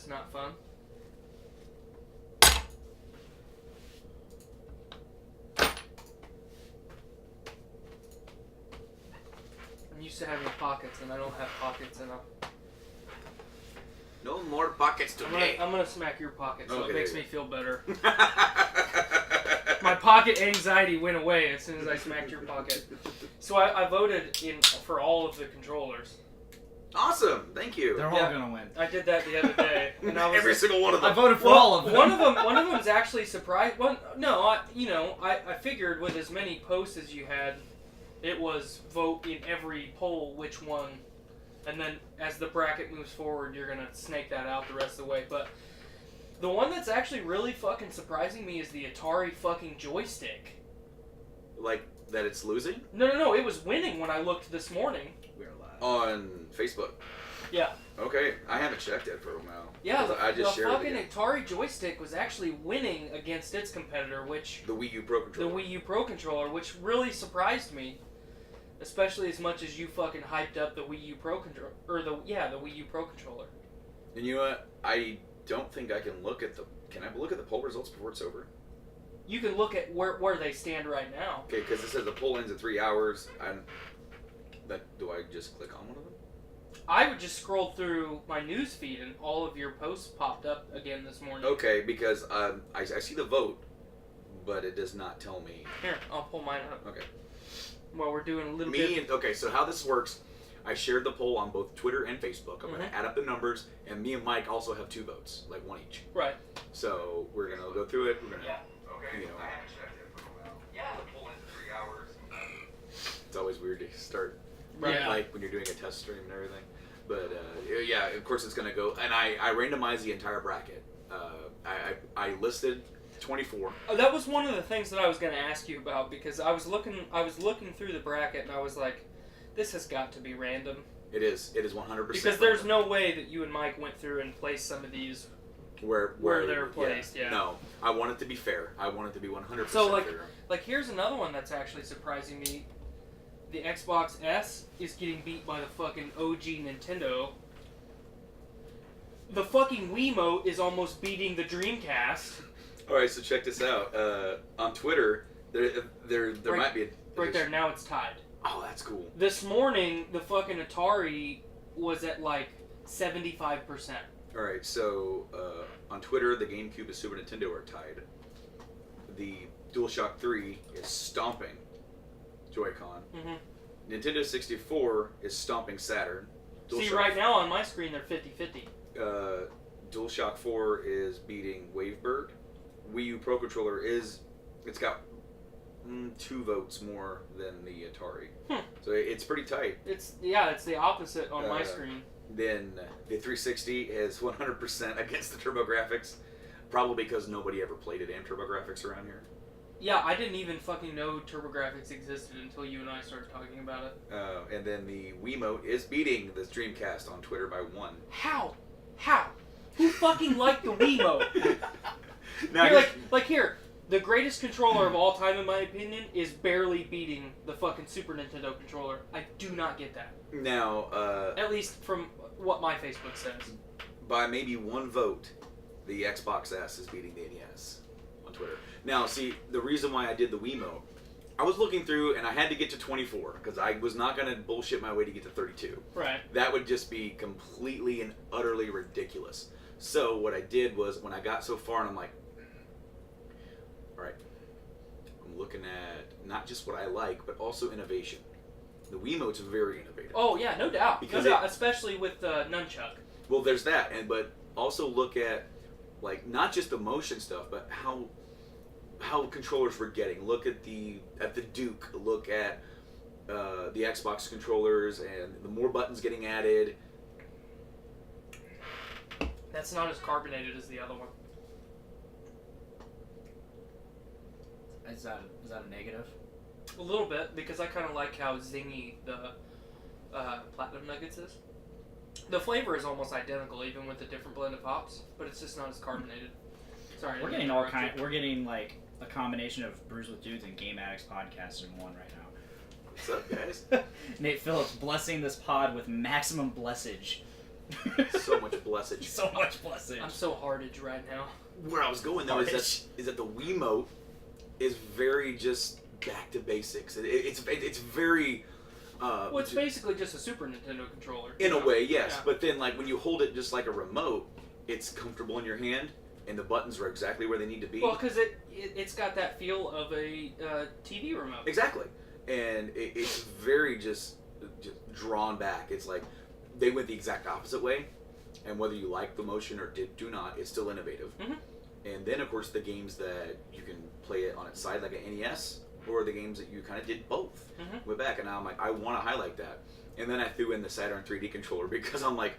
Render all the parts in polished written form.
is not fun. I'm used to having pockets, and I don't have pockets enough. No more pockets today. I'm gonna smack your pocket, so Okay. it makes me feel better. My pocket anxiety went away as soon as I smacked your pocket. So I voted for all of the controllers. Awesome, thank you. They're all gonna win. I did that the other day, and I was Every single one of them. I voted for all of them. One of them's actually surprised. Well, no, I figured with as many posts as you had, it was vote in every poll which one, and then as the bracket moves forward, you're gonna snake that out the rest of the way. But the one that's actually really fucking surprising me is the Atari fucking joystick. Like that it's losing? No, it was winning when I looked this morning. We're live. On Facebook. Yeah. Okay, I haven't checked it for a while. Yeah, I just the shared fucking it again. Atari joystick was actually winning against its competitor, which... The Wii U Pro Controller. The Wii U Pro Controller, which really surprised me. Especially as much as you fucking hyped up the Wii U Pro Controller. Or the Wii U Pro Controller. And you know what? I don't think I can look at the... Can I look at the poll results before it's over? You can look at where they stand right now. Okay, because it says the poll ends in 3 hours. Do I just click on one of them? I would just scroll through my news feed and all of your posts popped up again this morning. Okay, because I see the vote, but it does not tell me. Here, I'll pull mine up. Okay. Well, we're doing a little bit... Okay, so how this works, I shared the poll on both Twitter and Facebook. I'm going to add up the numbers, and me and Mike also have 2 votes, like 1 each. Right. So we're going to go through it. We're going to, Okay. you know, I haven't checked it for a while. Yeah. The poll ends in 3 hours. it's always weird to start, Right. like when you're doing a test stream and everything. But yeah, of course it's going to go, and I randomized the entire bracket. I listed 24. Oh, that was one of the things that I was going to ask you about, because I was looking through the bracket and I was like, this has got to be random. It is 100%. Because there's no way that you and Mike went through and placed some of these where they're placed. Yeah. No, I want it to be fair. I want it to be 100% So fair. like here's another one that's actually surprising me. The Xbox S is getting beat by the fucking OG Nintendo. The fucking Wiimote is almost beating the Dreamcast. All right, so check this out. On Twitter, there might be a... Right there, now it's tied. Oh, that's cool. This morning, the fucking Atari was at like 75%. All right, so on Twitter, the GameCube and Super Nintendo are tied. The DualShock 3 is stomping Joy-Con. Mm-hmm. Nintendo 64 is stomping Saturn. See, right now on my screen, they're 50-50. DualShock 4 is beating Wavebird. Wii U Pro Controller it's got 2 votes more than the Atari. So it's pretty tight. It's the opposite on my screen. Then the 360 is 100% against the TurboGrafx, probably because nobody ever played a damn TurboGrafx around here. Yeah, I didn't even fucking know TurboGrafx existed until you and I started talking about it. And then the Wiimote is beating the Dreamcast on Twitter by 1. How? Who fucking liked the Wiimote? Now, You're here, the greatest controller of all time, in my opinion, is barely beating the fucking Super Nintendo controller. I do not get that. Now, at least from what my Facebook says. By maybe 1 vote, the Xbox S is beating the NES on Twitter. Now, see, the reason why I did the Wiimote, I was looking through and I had to get to 24 because I was not going to bullshit my way to get to 32. Right. That would just be completely and utterly ridiculous. So what I did was when I got so far and I'm like, all right, I'm looking at not just what I like, but also innovation. The Wiimote's very innovative. Oh, yeah, no doubt. Because especially with the nunchuck. Well, there's that, but also look at, like, not just the motion stuff, but how controllers we're getting. Look at the Duke. Look at the Xbox controllers, and the more buttons getting added. That's not as carbonated as the other one. Is that a negative? A little bit, because I kind of like how zingy the Platinum Nuggets is. The flavor is almost identical, even with a different blend of hops, but it's just not as carbonated. Sorry. We're getting We're getting like a combination of Brews with Dudes and Game Addicts podcasts in one right now. What's up, guys? Nate Phillips blessing this pod with maximum blessage. So much blessage. So much blessing. I'm so hardage right now. Where I was going though is that the Wiimote is very just back to basics. It's very. Well, it's basically just a Super Nintendo controller. In a way, yes. Yeah. But then, like when you hold it just like a remote, it's comfortable in your hand, and the buttons are exactly where they need to be. Well, because it's got that feel of a TV remote. Exactly, and it's very just drawn back. It's like they went the exact opposite way, and whether you like the motion or do not, it's still innovative. Mm-hmm. And then, of course, the games that you can play it on its side, like an NES, or the games that you kind of did both went back. And now I'm like, I want to highlight that. And then I threw in the Saturn 3D controller because I'm like,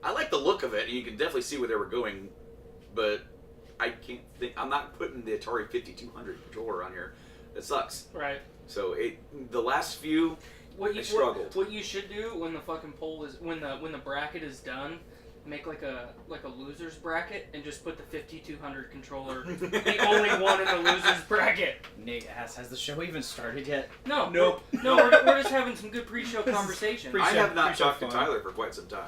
I like the look of it, and you can definitely see where they were going, but I can't think. I'm not putting the Atari 5200 controller on here. That sucks. Right. So the last few, I struggled. What you should do when the fucking poll is when the bracket is done, make like a losers bracket and just put the 5200 controller, the only one in the losers bracket. Nate has the show even started yet? No. Nope. We're just having some good pre-show conversation. I have not talked to fun. Tyler for quite some time.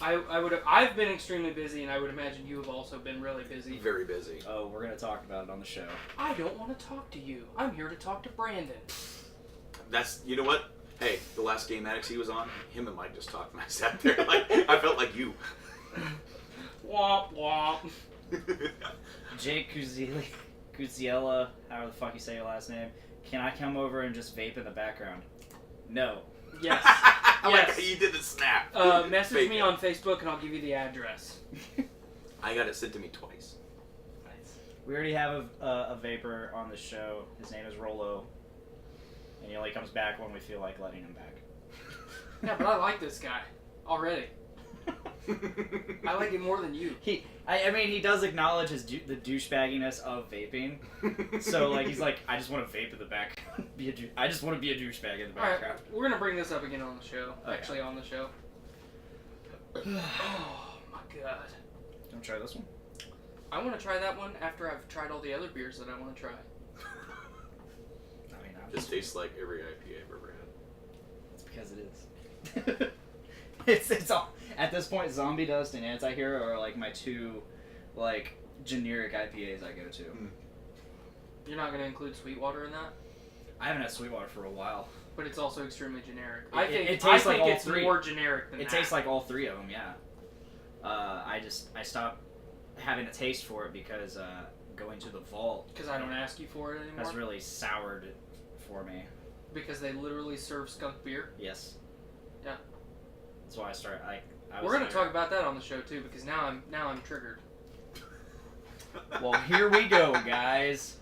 I've been extremely busy, and I would imagine you have also been really busy. Very busy. Oh, we're gonna talk about it on the show. I don't want to talk to you. I'm here to talk to Branden. You know what? Hey, the last Game Addicts he was on, him and Mike just talked, and I sat there like I felt like you. Womp womp. Jake Kuziela, however the fuck you say your last name, can I come over and just vape in the background? No. Yes. I like Yes. how you did the snap. Message Fake me it. on Facebook, and I'll give you the address. I got it sent to me twice. Nice. We already have a vapor on the show. His name is Rolo. And he only comes back when we feel like letting him back. Yeah, but I like this guy already. I like it more than you. I mean, he does acknowledge the douchebagginess of vaping. So, like, he's like, I just want to vape in the back. I just want to be a douchebag in the All right, background. we're gonna bring this up again on the show. Okay. Actually, on the show. Oh my god. Don't try this one. I want to try that one after I've tried all the other beers that I want to try. I mean, This tastes like every IPA I've ever had. it's because it is. it's all at this point. Zombie Dust and Antihero are like my two, like, generic IPAs I go to. You're not gonna include Sweetwater in that, I haven't had Sweetwater for a while. but it's also extremely generic. It tastes like all it's three. more generic than It that. tastes like all three of them, yeah. I stopped having a taste for it because going to the vault Because I don't ask you for it anymore. has really soured it for me. Because they literally serve skunk beer. Yes. Yeah. That's why I started. We're gonna talk about that on the show too, because now I'm triggered. Well, here we go, guys.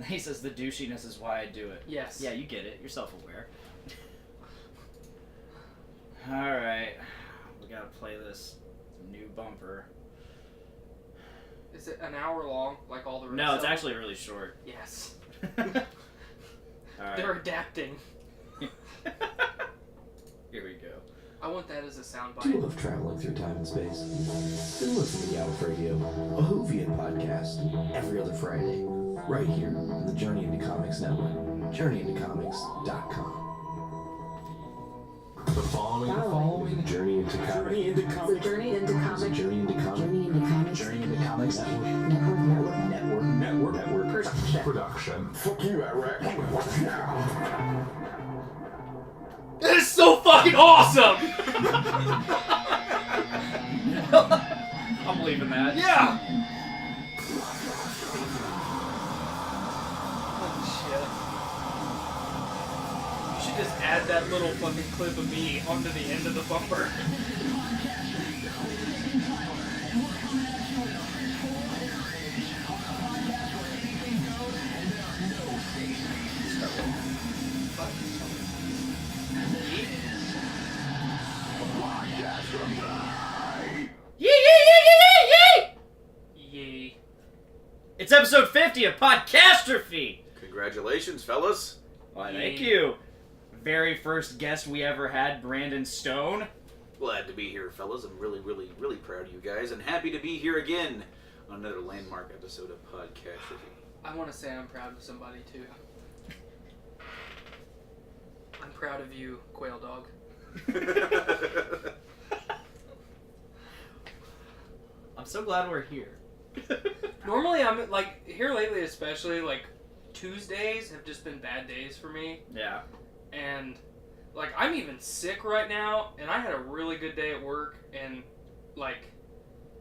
He says the douchiness is why I do it. Yes. Yeah, you get it. You're self-aware. All right, we gotta play this new bumper. Is it an hour long, like all the rest? No, it's of them? actually really short. Yes. All right. They're adapting. Here we go. I want that as a Do you soundbite. love traveling through time and space? Then listen to Yowf Radio, a Whovian podcast, every other Friday, right here on the Journey into Comics Network, journeyintocomics.com. The following is a Journey into Comics. Journey into Comics. Journey into Comics. Journey into Comics. Journey into Comics Network. Production. Fuck you, Iraq. That is so fucking awesome! I'm believing that. Yeah! Oh shit. You should just add that little fucking clip of me onto the end of the bumper. Yee. It's episode 50 of Podcastrophe. Congratulations, fellas. Why, thank you. Very first guest we ever had, Branden Stone. Glad to be here, fellas. I'm really, really, really proud of you guys, and happy to be here again on another landmark episode of Podcastrophe. I want to say I'm proud of somebody too. I'm proud of you, Quail Dog. I'm so glad we're here. Normally, I'm like here lately, especially like Tuesdays have just been bad days for me, Yeah. and like I'm even sick right now, and I had a really good day at work, and like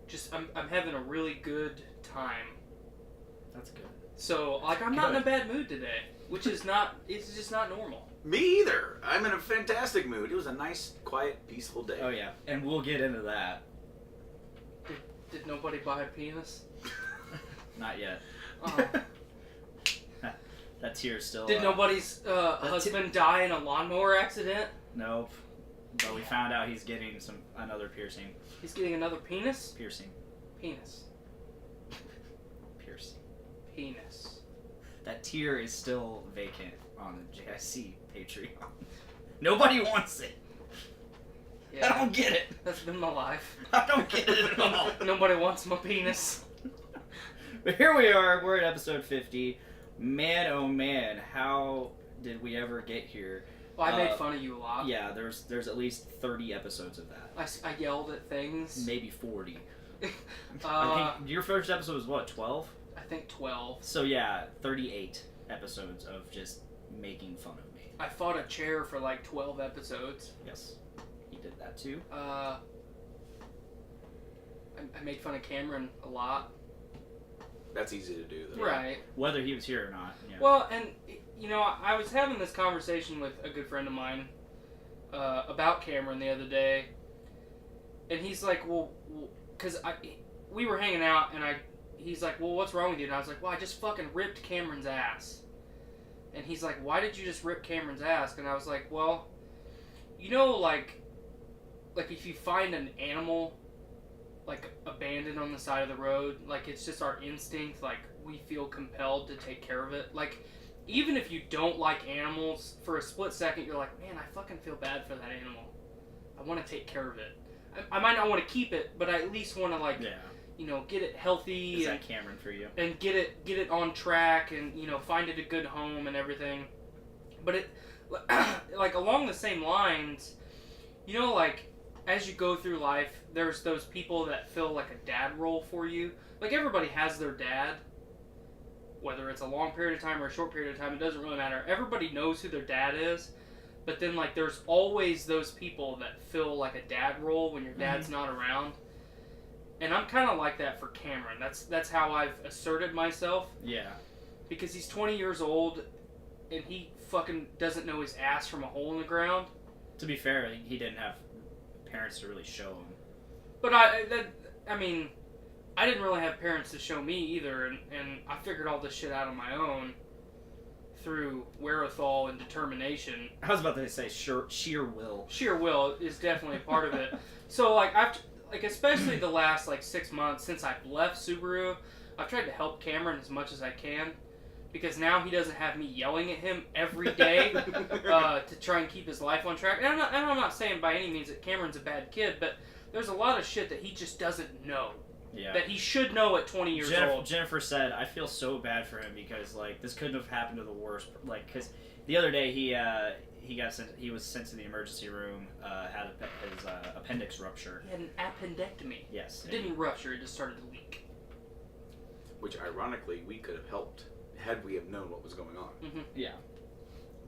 just I'm having a really good time. That's good. So like I'm not in a bad mood today, which is not it's just not normal. Me either. I'm in a fantastic mood. It was a nice, quiet, peaceful day. Oh yeah, and we'll get into that. Did nobody buy a penis? Not yet. Oh. That tear's still. Did nobody's husband die in a lawnmower accident? Nope. But we found out he's getting another piercing. He's getting another penis? Piercing. Penis. Piercing. Penis. That tier is still vacant on the JIC Patreon. Nobody wants it. Yeah, I don't get it. that's been my life. I don't get it at all. Nobody wants my penis. But here we are. We're at episode 50. Man, oh man, how did we ever get here? Well, I made fun of you a lot. Yeah, there's at least 30 episodes of that. I yelled at things. Maybe 40. I I think your first episode was what, 12? I think 12. So yeah, 38 episodes of just making fun of me. I fought a chair for like 12 episodes. Yes, he did that too. I made fun of Cameron a lot. That's easy to do, though. Right. Whether he was here or not. Yeah. Well, and, you know, I was having this conversation with a good friend of mine about Cameron the other day, and he's like, well, because we were hanging out, and he's like, well, what's wrong with you? And I was like, well, I just fucking ripped Cameron's ass. And he's like, why did you just rip Cameron's ass? And I was like, well, you know, like if you find an animal like abandoned on the side of the road, like it's just our instinct, like we feel compelled to take care of it. Like even if you don't like animals, for a split second you're like, man, I fucking feel bad for that animal. I want to take care of it. I might not want to keep it, but I at least want to like, you know, get it healthy. Is that Cameron for you? And get it on track, and you know, find it a good home and everything. But it like along the same lines, you know, like as you go through life, there's those people that fill like a dad role for you. Like everybody has their dad, whether it's a long period of time or a short period of time, it doesn't really matter. Everybody knows who their dad is, but then like there's always those people that fill like a dad role when your dad's not around. And I'm kind of like that for Cameron. That's how I've asserted myself. Yeah. Because he's 20 years old, and he fucking doesn't know his ass from a hole in the ground. To be fair, he didn't have parents to really show him. But I didn't really have parents to show me either, and I figured all this shit out on my own through wherewithal and determination. I was about to say sheer will. Sheer will is definitely a part of it. So like especially the last like 6 months since I've left Subaru, I've tried to help Cameron as much as I can, because now he doesn't have me yelling at him every day to try and keep his life on track. And I'm not saying by any means that Cameron's a bad kid, but there's a lot of shit that he just doesn't know. Yeah. That he should know at 20 years old. Jennifer said, I feel so bad for him because like this couldn't have happened to the worst. Like, because the other day he was sent to the emergency room, had his appendix rupture. He had an appendectomy. Yes. It didn't rupture, it just started to leak. Which, ironically, we could have helped had we have known what was going on. Mm-hmm. Yeah.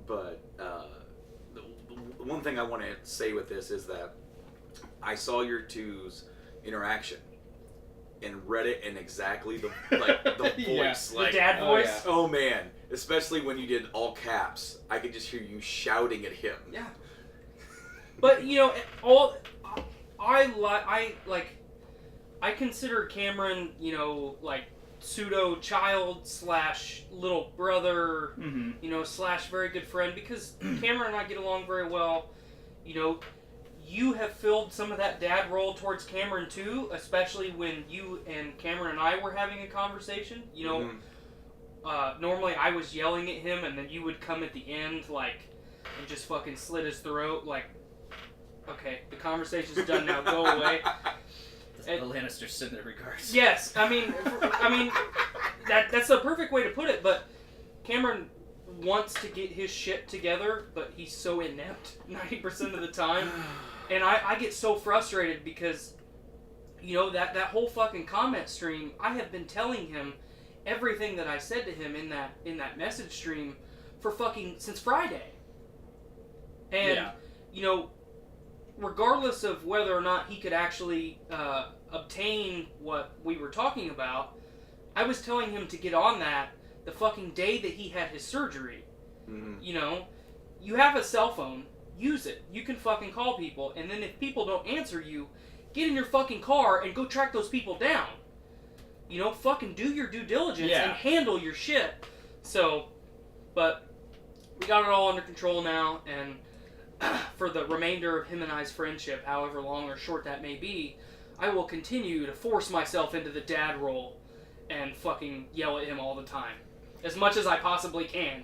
But the one thing I want to say with this is that I saw your two's interaction and read it in exactly the voice. Yeah. Like, The dad voice? yeah. oh man, especially when you did all caps, I could just hear you shouting at him. Yeah. But, you know, I consider Cameron, you know, like, pseudo child / little brother, you know, / very good friend, because Cameron and I get along very well. You know, you have filled some of that dad role towards Cameron too, especially when you and Cameron and I were having a conversation. You know, normally I was yelling at him, and then you would come at the end, like, and just fucking slit his throat, like, okay, the conversation's done now, go away. The Lannisters send their regards. Yes, I mean, that's the perfect way to put it. But Cameron wants to get his shit together, but he's so inept 90% of the time, and I get so frustrated because you know, that whole fucking comment stream, I have been telling him everything that I said to him in that message stream for fucking since Friday. And you know, regardless of whether or not he could actually obtain what we were talking about, I was telling him to get on that the fucking day that he had his surgery. Mm-hmm. You know, you have a cell phone, use it. You can fucking call people, and then if people don't answer you, get in your fucking car and go track those people down. You know, fucking do your due diligence and handle your shit. So, but we got it all under control now, and for the remainder of him and I's friendship, however long or short that may be, I will continue to force myself into the dad role and fucking yell at him all the time. As much as I possibly can.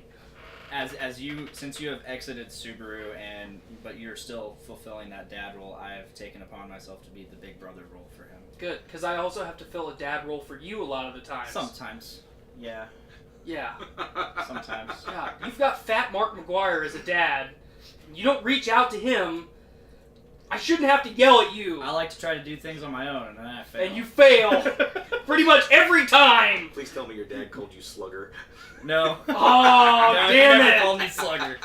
Since you have exited Subaru but you're still fulfilling that dad role, I have taken upon myself to be the big brother role for him. Good, because I also have to fill a dad role for you a lot of the times. Sometimes. Yeah. Yeah. Sometimes. Yeah. You've got fat Mark McGuire as a dad. You don't reach out to him. I shouldn't have to yell at you. I like to try to do things on my own, and then I fail. And you fail. Pretty much every time. Please tell me your dad called you slugger. No. Oh, no, damn he never it. called me slugger.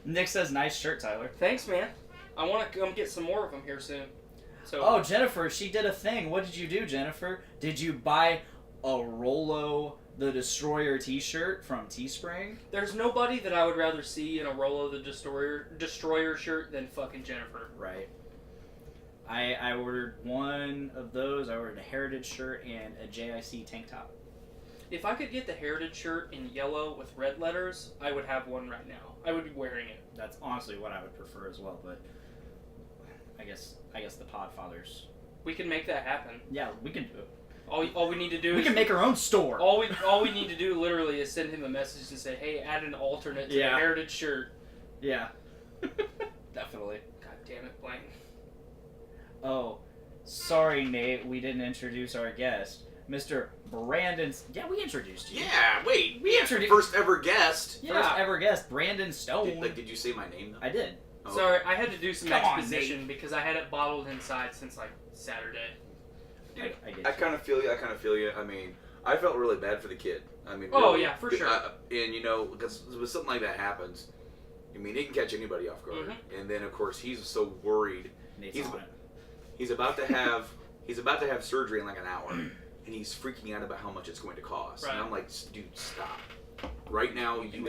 Nick says, nice shirt, Tyler. Thanks, man. I want to come get some more of them here soon. So. Oh, Jennifer, she did a thing. What did you do, Jennifer? Did you buy a Rolo the Destroyer T-shirt from Teespring? There's nobody that I would rather see in a Rolo the Destroyer shirt than fucking Jennifer. Right. I ordered one of those. I ordered a Heritage shirt and a JIC tank top. If I could get the Heritage shirt in yellow with red letters, I would have one right now. I would be wearing it. That's honestly what I would prefer as well, but I guess the Podfathers. We can make that happen. Yeah, we can do it. All we need to do we is... can make our own store. All we need to do literally is send him a message and say, hey, add an alternate to the Heritage shirt. Yeah. Definitely. God damn it, Blaine. Oh, sorry, Nate. We didn't introduce our guest. Mr. Branden... Yeah, we introduced you. Yeah, wait. We introduced... First ever guest. Yeah. First ever guest, Branden Stone. Did you say my name, though? I did. Oh. Sorry, I had to do some Come on, exposition because I had it bottled inside since, like, Saturday. Dude, I get I kind of feel you. I mean, I felt really bad for the kid. I mean, oh, really, yeah, for sure. And, you know, because when something like that happens, I mean, it can catch anybody off guard. Mm-hmm. And then, of course, he's so worried. Nate's on it. He's about to have surgery in like an hour, and he's freaking out about how much it's going to cost. Right. And I'm like, dude, stop. Right now, you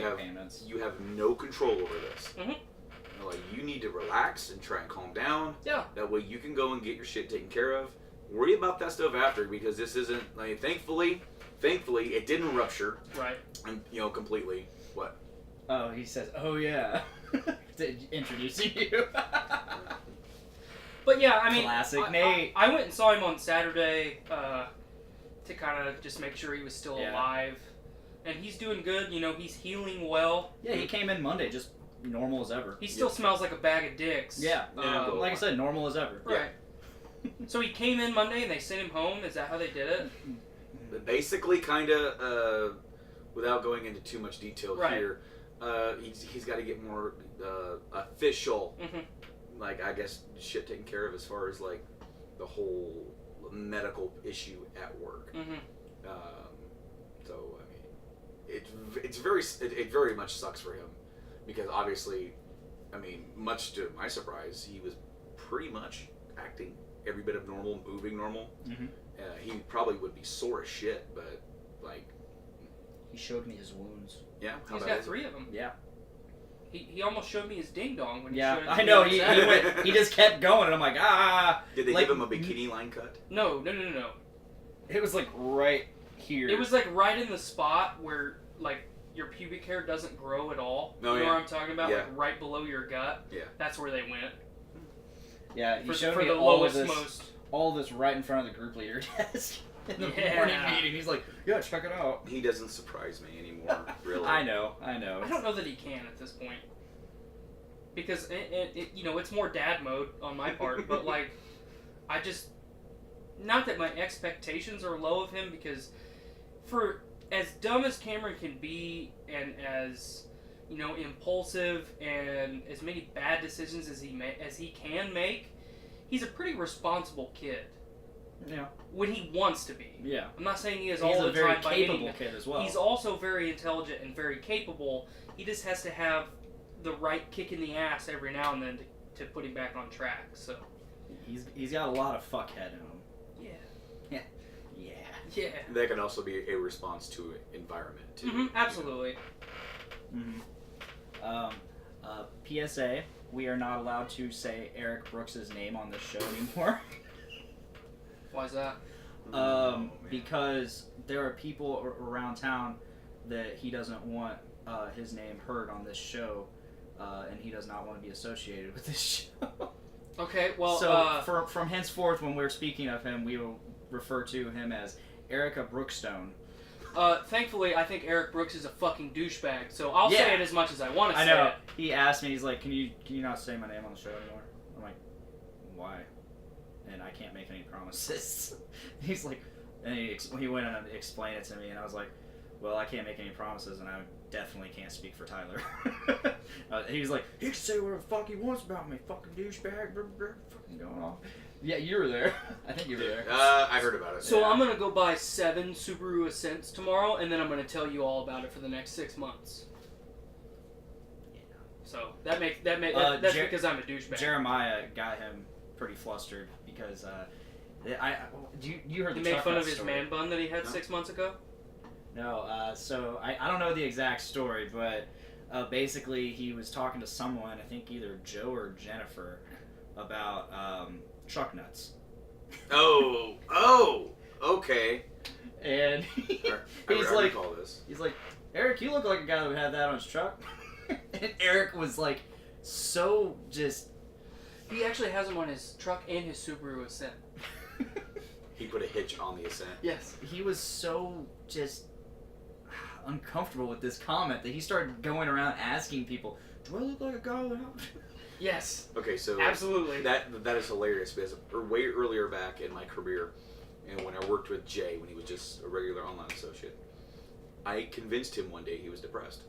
have no control over this. Mm-hmm. You know, like, you need to relax and try and calm down. Yeah. That way you can go and get your shit taken care of. Worry about that stuff after, because this isn't, like, thankfully it didn't rupture. Right. And, you know, completely. What? Oh, he says, oh yeah. Introducing you. But yeah, I mean, Classic Nate. I went and saw him on Saturday to kind of just make sure he was still alive, and he's doing good. You know, he's healing well. Yeah, he came in Monday, just normal as ever. He still smells like a bag of dicks. Yeah, like I said, normal as ever. Right. So he came in Monday and they sent him home. Is that how they did it? Basically, kind of, without going into too much detail here, he's got to get more official. Mm-hmm. Like, I guess, shit taken care of as far as, like, the whole medical issue at work. Mm-hmm. So, I mean, it very much sucks for him. Because, obviously, I mean, much to my surprise, he was pretty much acting every bit of normal, moving normal. Mm-hmm. He probably would be sore as shit, but, like... He showed me his wounds. Yeah? He's got 3 of them. Yeah. He almost showed me his ding dong when he yeah, showed it to I know. me He just kept going, and I'm like, ah. Did they give him a bikini line cut? No. It was like right here. It was like right in the spot where like your pubic hair doesn't grow at all. Oh, you know what I'm talking about? Yeah. Like right below your gut. Yeah. That's where they went. Yeah, he showed for me the all lowest of this, most. all this right in front of the group leader desk in the morning meeting. He's like, yeah, check it out. He doesn't surprise me anymore, really. I know. I don't know that he can at this point. Because, you know, it's more dad mode on my part, but, like, I just... Not that my expectations are low of him, because for as dumb as Cameron can be, and as, you know, impulsive, and as many bad decisions as he can make, he's a pretty responsible kid. Yeah. when he wants to be. Yeah. I'm not saying he is He's all a the very time by capable any. kid as well. He's also very intelligent and very capable. He just has to have the right kick in the ass every now and then to put him back on track. So He's got a lot of fuckhead in him. yeah. Yeah. Yeah. That can also be a response to environment too. Absolutely. PSA: we are not allowed to say Eric Brooks' name on this show anymore. Why is that? Because there are people around town that he doesn't want his name heard on this show, and he does not want to be associated with this show. Okay, well, so from henceforth, when we're speaking of him, we will refer to him as Erica Brookstone. Thankfully, I think Eric Brooks is a fucking douchebag, so I'll say Yeah. it as much as I want to say I know. it. He asked me, he's like, can you not say my name on the show anymore? I'm like, why? And I can't make any promises. He's like, and he went and explained it to me, and I was like, well, I can't make any promises, and I definitely can't speak for Tyler. He was like, he can say whatever the fuck he wants about me, fucking douchebag, fucking going off. Yeah, you were there. I think you were there. I heard about it. So Yeah. I'm gonna go buy 7 Subaru Ascents tomorrow, and then I'm gonna tell you all about it for the next 6 months. Yeah. So that's Jer- because I'm a douchebag. Jeremiah got him pretty flustered because you heard the You made truck fun nut of his story. man bun that he had No. 6 months ago. No, so I don't know the exact story, but basically he was talking to someone, I think either Joe or Jennifer, about truck nuts. Oh, okay. And I he's like, recall this. he's like, Eric, you look like a guy who had that on his truck. And Eric was like, so just. He actually has them on his truck and his Subaru Ascent. He put a hitch on the Ascent. Yes. He was so just uncomfortable with this comment that he started going around asking people, do I look like a guy with Yes. Okay, so Absolutely. that is hilarious because way earlier back in my career, and when I worked with Jay when he was just a regular online associate, I convinced him one day he was depressed.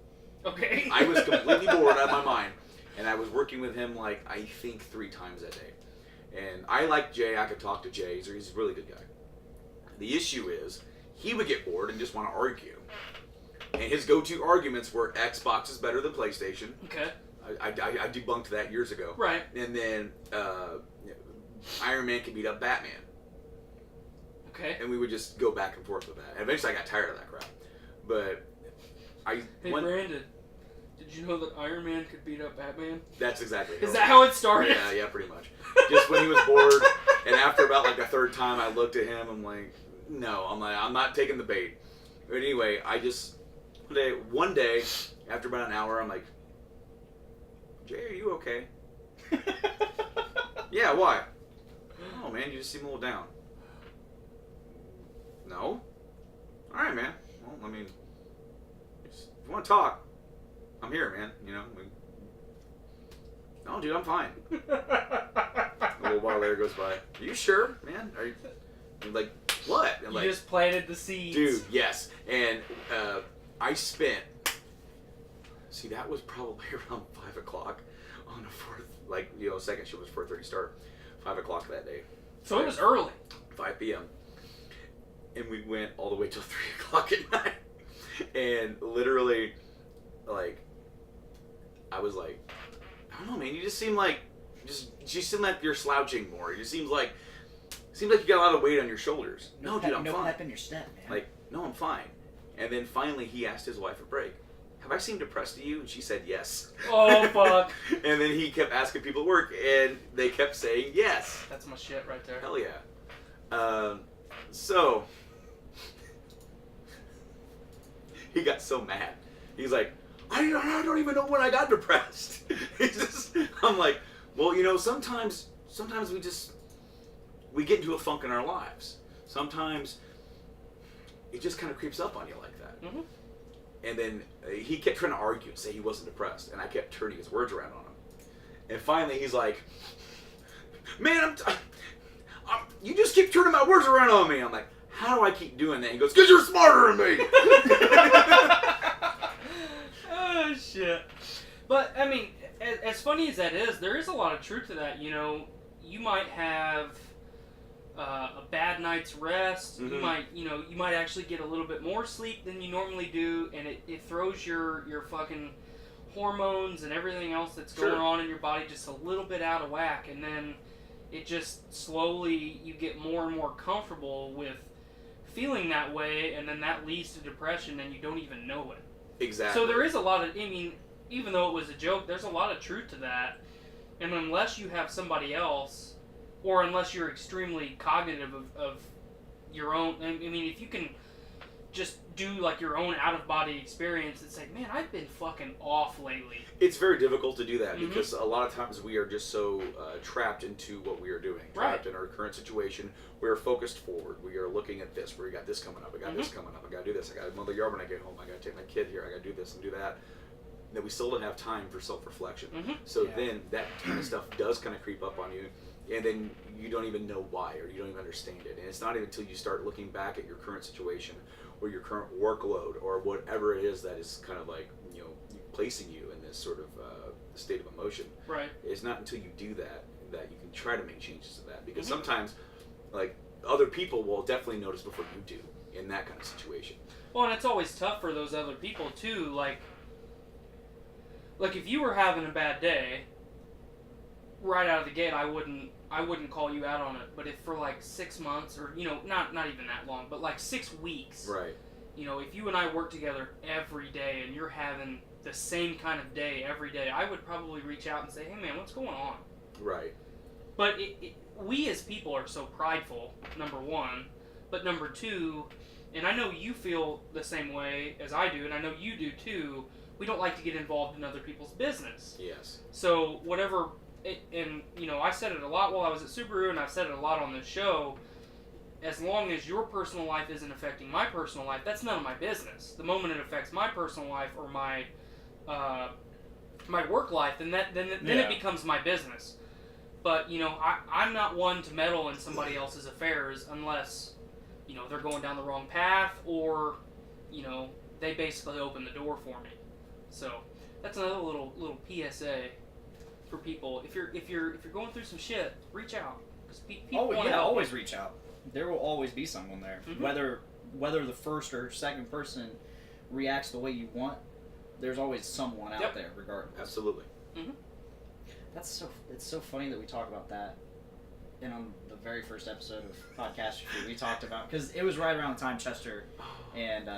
Okay. I was completely bored out of my mind, and I was working with him like I think 3 times that day. And I like Jay. I could talk to Jay. He's a really good guy. The issue is he would get bored and just want to argue. And his go-to arguments were Xbox is better than PlayStation. Okay. I debunked that years ago. Right. And then Iron Man can beat up Batman. Okay. And we would just go back and forth with that. And eventually I got tired of that crap. But Hey, Brandon, did you know that Iron Man could beat up Batman? That's exactly Is that how it started? Yeah, pretty much. Just when he was bored, and after about like the 3rd time I looked at him, I'm like, no, I'm not taking the bait. But anyway, one day, after about an hour, I'm like, Jay, are you okay? Yeah, why? Oh man, you just seem a little down. No? Alright, man. Well, I mean, if you want to talk, I'm here, man. You know? No, dude, I'm fine. A little while later goes by. Are you sure, man? Are you like, what? And You like, just planted the seeds. dude, yes. And I spent, see, that was probably around 5 o'clock on a 4th, second shift was 4:30 start. 5 o'clock that day. So it was early. 5 p.m. And we went all the way till 3 o'clock at night. And literally, like, I was like, I don't know, man, you just seem like, you seem like you're slouching more. It just seems like you got a lot of weight on your shoulders. No, dude, I'm no fine. pep in your step, man. Like, no, I'm fine. And then finally he asked his wife a break. Have I seemed depressed to you? And she said yes. Oh, fuck. And then he kept asking people at work, and they kept saying yes. That's my shit right there. Hell yeah. So, he got so mad. He's like, I don't even know when I got depressed. I'm like, well, sometimes we get into a funk in our lives. Sometimes it just kind of creeps up on you like that. Mm-hmm. And then he kept trying to argue and say he wasn't depressed, and I kept turning his words around on him. And finally he's like, man, you just keep turning my words around on me. I'm like, how do I keep doing that? He goes, because you're smarter than me. Oh, shit. But, I mean, as funny as that is, there is a lot of truth to that. You might have a bad night's rest. Mhm. You might actually get a little bit more sleep than you normally do, and it throws your fucking hormones and everything else that's going Sure. on in your body just a little bit out of whack, and then it just slowly you get more and more comfortable with feeling that way, and then that leads to depression, and you don't even know it. Exactly. So there is a lot of, I mean, even though it was a joke, there's a lot of truth to that. And unless you have somebody else, or unless you're extremely cognitive of your own, I mean, if you can just do like your own out-of-body experience and say, man, I've been fucking off lately. It's very difficult to do that Mhm. because a lot of times we are just so trapped into what we are doing, trapped in our current situation. We are focused forward. We are looking at this. We got this coming up. I got this coming up. I got to do this. I got to mow the yard when I get home. I got to take my kid here. I got to do this and do that. That we still don't have time for self-reflection. Mhm. So Yeah. then that kind of stuff does kind of creep up on you, and then you don't even know why, or you don't even understand it. And it's not even until you start looking back at your current situation or your current workload or whatever it is that is kind of like, placing you in this sort of state of emotion. Right. It's not until you do that that you can try to make changes to that, because Mhm. sometimes like other people will definitely notice before you do in that kind of situation. Well, and it's always tough for those other people too. Like if you were having a bad day, right out of the gate, I wouldn't call you out on it. But if for like 6 months, or not even that long, but like 6 weeks, Right. If you and I work together every day and you're having the same kind of day every day, I would probably reach out and say, hey man, what's going on? Right. But we as people are so prideful, number one. But number two, and I know you feel the same way as I do, and I know you do too, we don't like to get involved in other people's business. Yes. So whatever, I said it a lot while I was at Subaru, and I've said it a lot on this show, as long as your personal life isn't affecting my personal life, that's none of my business. The moment it affects my personal life or my work life, then it becomes my business. But I'm not one to meddle in somebody else's affairs unless they're going down the wrong path, or they basically open the door for me. So that's another little PSA for people. If you're going through some shit, reach out, because people want to help. Always reach out. There will always be someone there. Mhm. Whether the first or second person reacts the way you want, there's always someone out there regardless. Absolutely. It's so funny that we talk about that. And on the very first episode of Podcastrophe, we talked about, because it was right around the time Chester and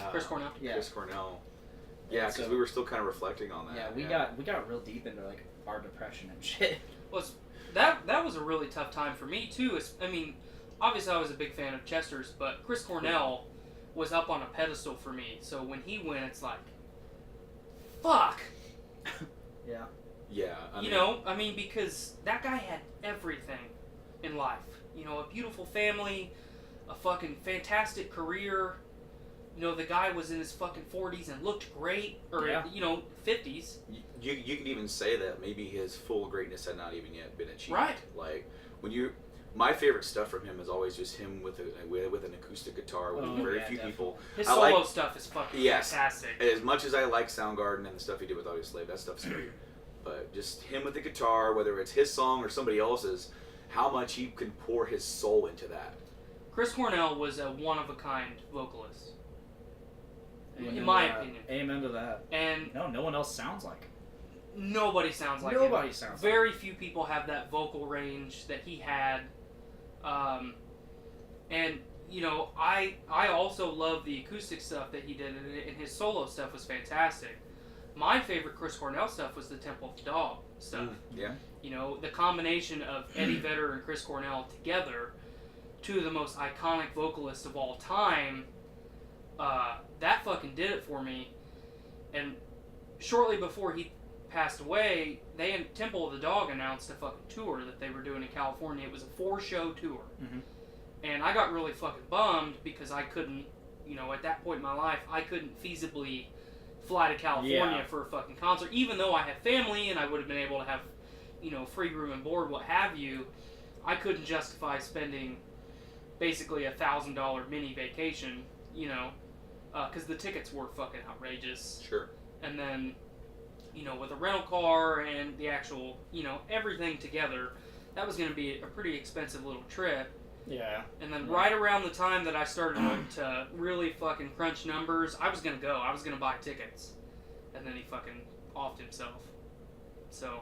Chris Cornell. Yeah. Chris Cornell. Yeah, because So- we were still kind of reflecting on that. Yeah, we got real deep into like our depression and shit. Well, that was a really tough time for me too. Obviously I was a big fan of Chester's, but Chris Cornell was up on a pedestal for me. So when he went, it's like, fuck. Yeah. Yeah. Because that guy had everything in life. A beautiful family, a fucking fantastic career. The guy was in his fucking 40s and looked great, or 50s. You could even say that maybe his full greatness had not even yet been achieved. Right. Like my favorite stuff from him is always just him with an acoustic guitar with very few definitely. people. His I solo like- stuff is fucking Yes. fantastic. As much as I like Soundgarden and the stuff he did with Audio Slave, that stuff's great. But just him with the guitar, whether it's his song or somebody else's, how much he can pour his soul into that. Chris Cornell was a one-of-a-kind vocalist, Amen in to my that. opinion. Amen to that. And No one else sounds like him. nobody sounds like Nobody him. sounds like Very few people have that vocal range that he had. I also love the acoustic stuff that he did, and his solo stuff was fantastic. My favorite Chris Cornell stuff was the Temple of the Dog stuff. Yeah. The combination of Eddie Vedder and Chris Cornell together, two of the most iconic vocalists of all time, that fucking did it for me. And shortly before he passed away, Temple of the Dog announced a fucking tour that they were doing in California. It was a 4-show tour. Mhm. And I got really fucking bummed because I couldn't, at that point in my life, I couldn't feasibly fly to California for a fucking concert, even though I have family and I would have been able to have, free room and board, what have you. I couldn't justify spending basically $1,000 mini vacation, because the tickets were fucking outrageous. Sure. And then, with a rental car and the actual, everything together, that was going to be a pretty expensive little trip. Yeah. And then right around the time that I started to really fucking crunch numbers, I was gonna go. I was gonna buy tickets. And then he fucking offed himself. So,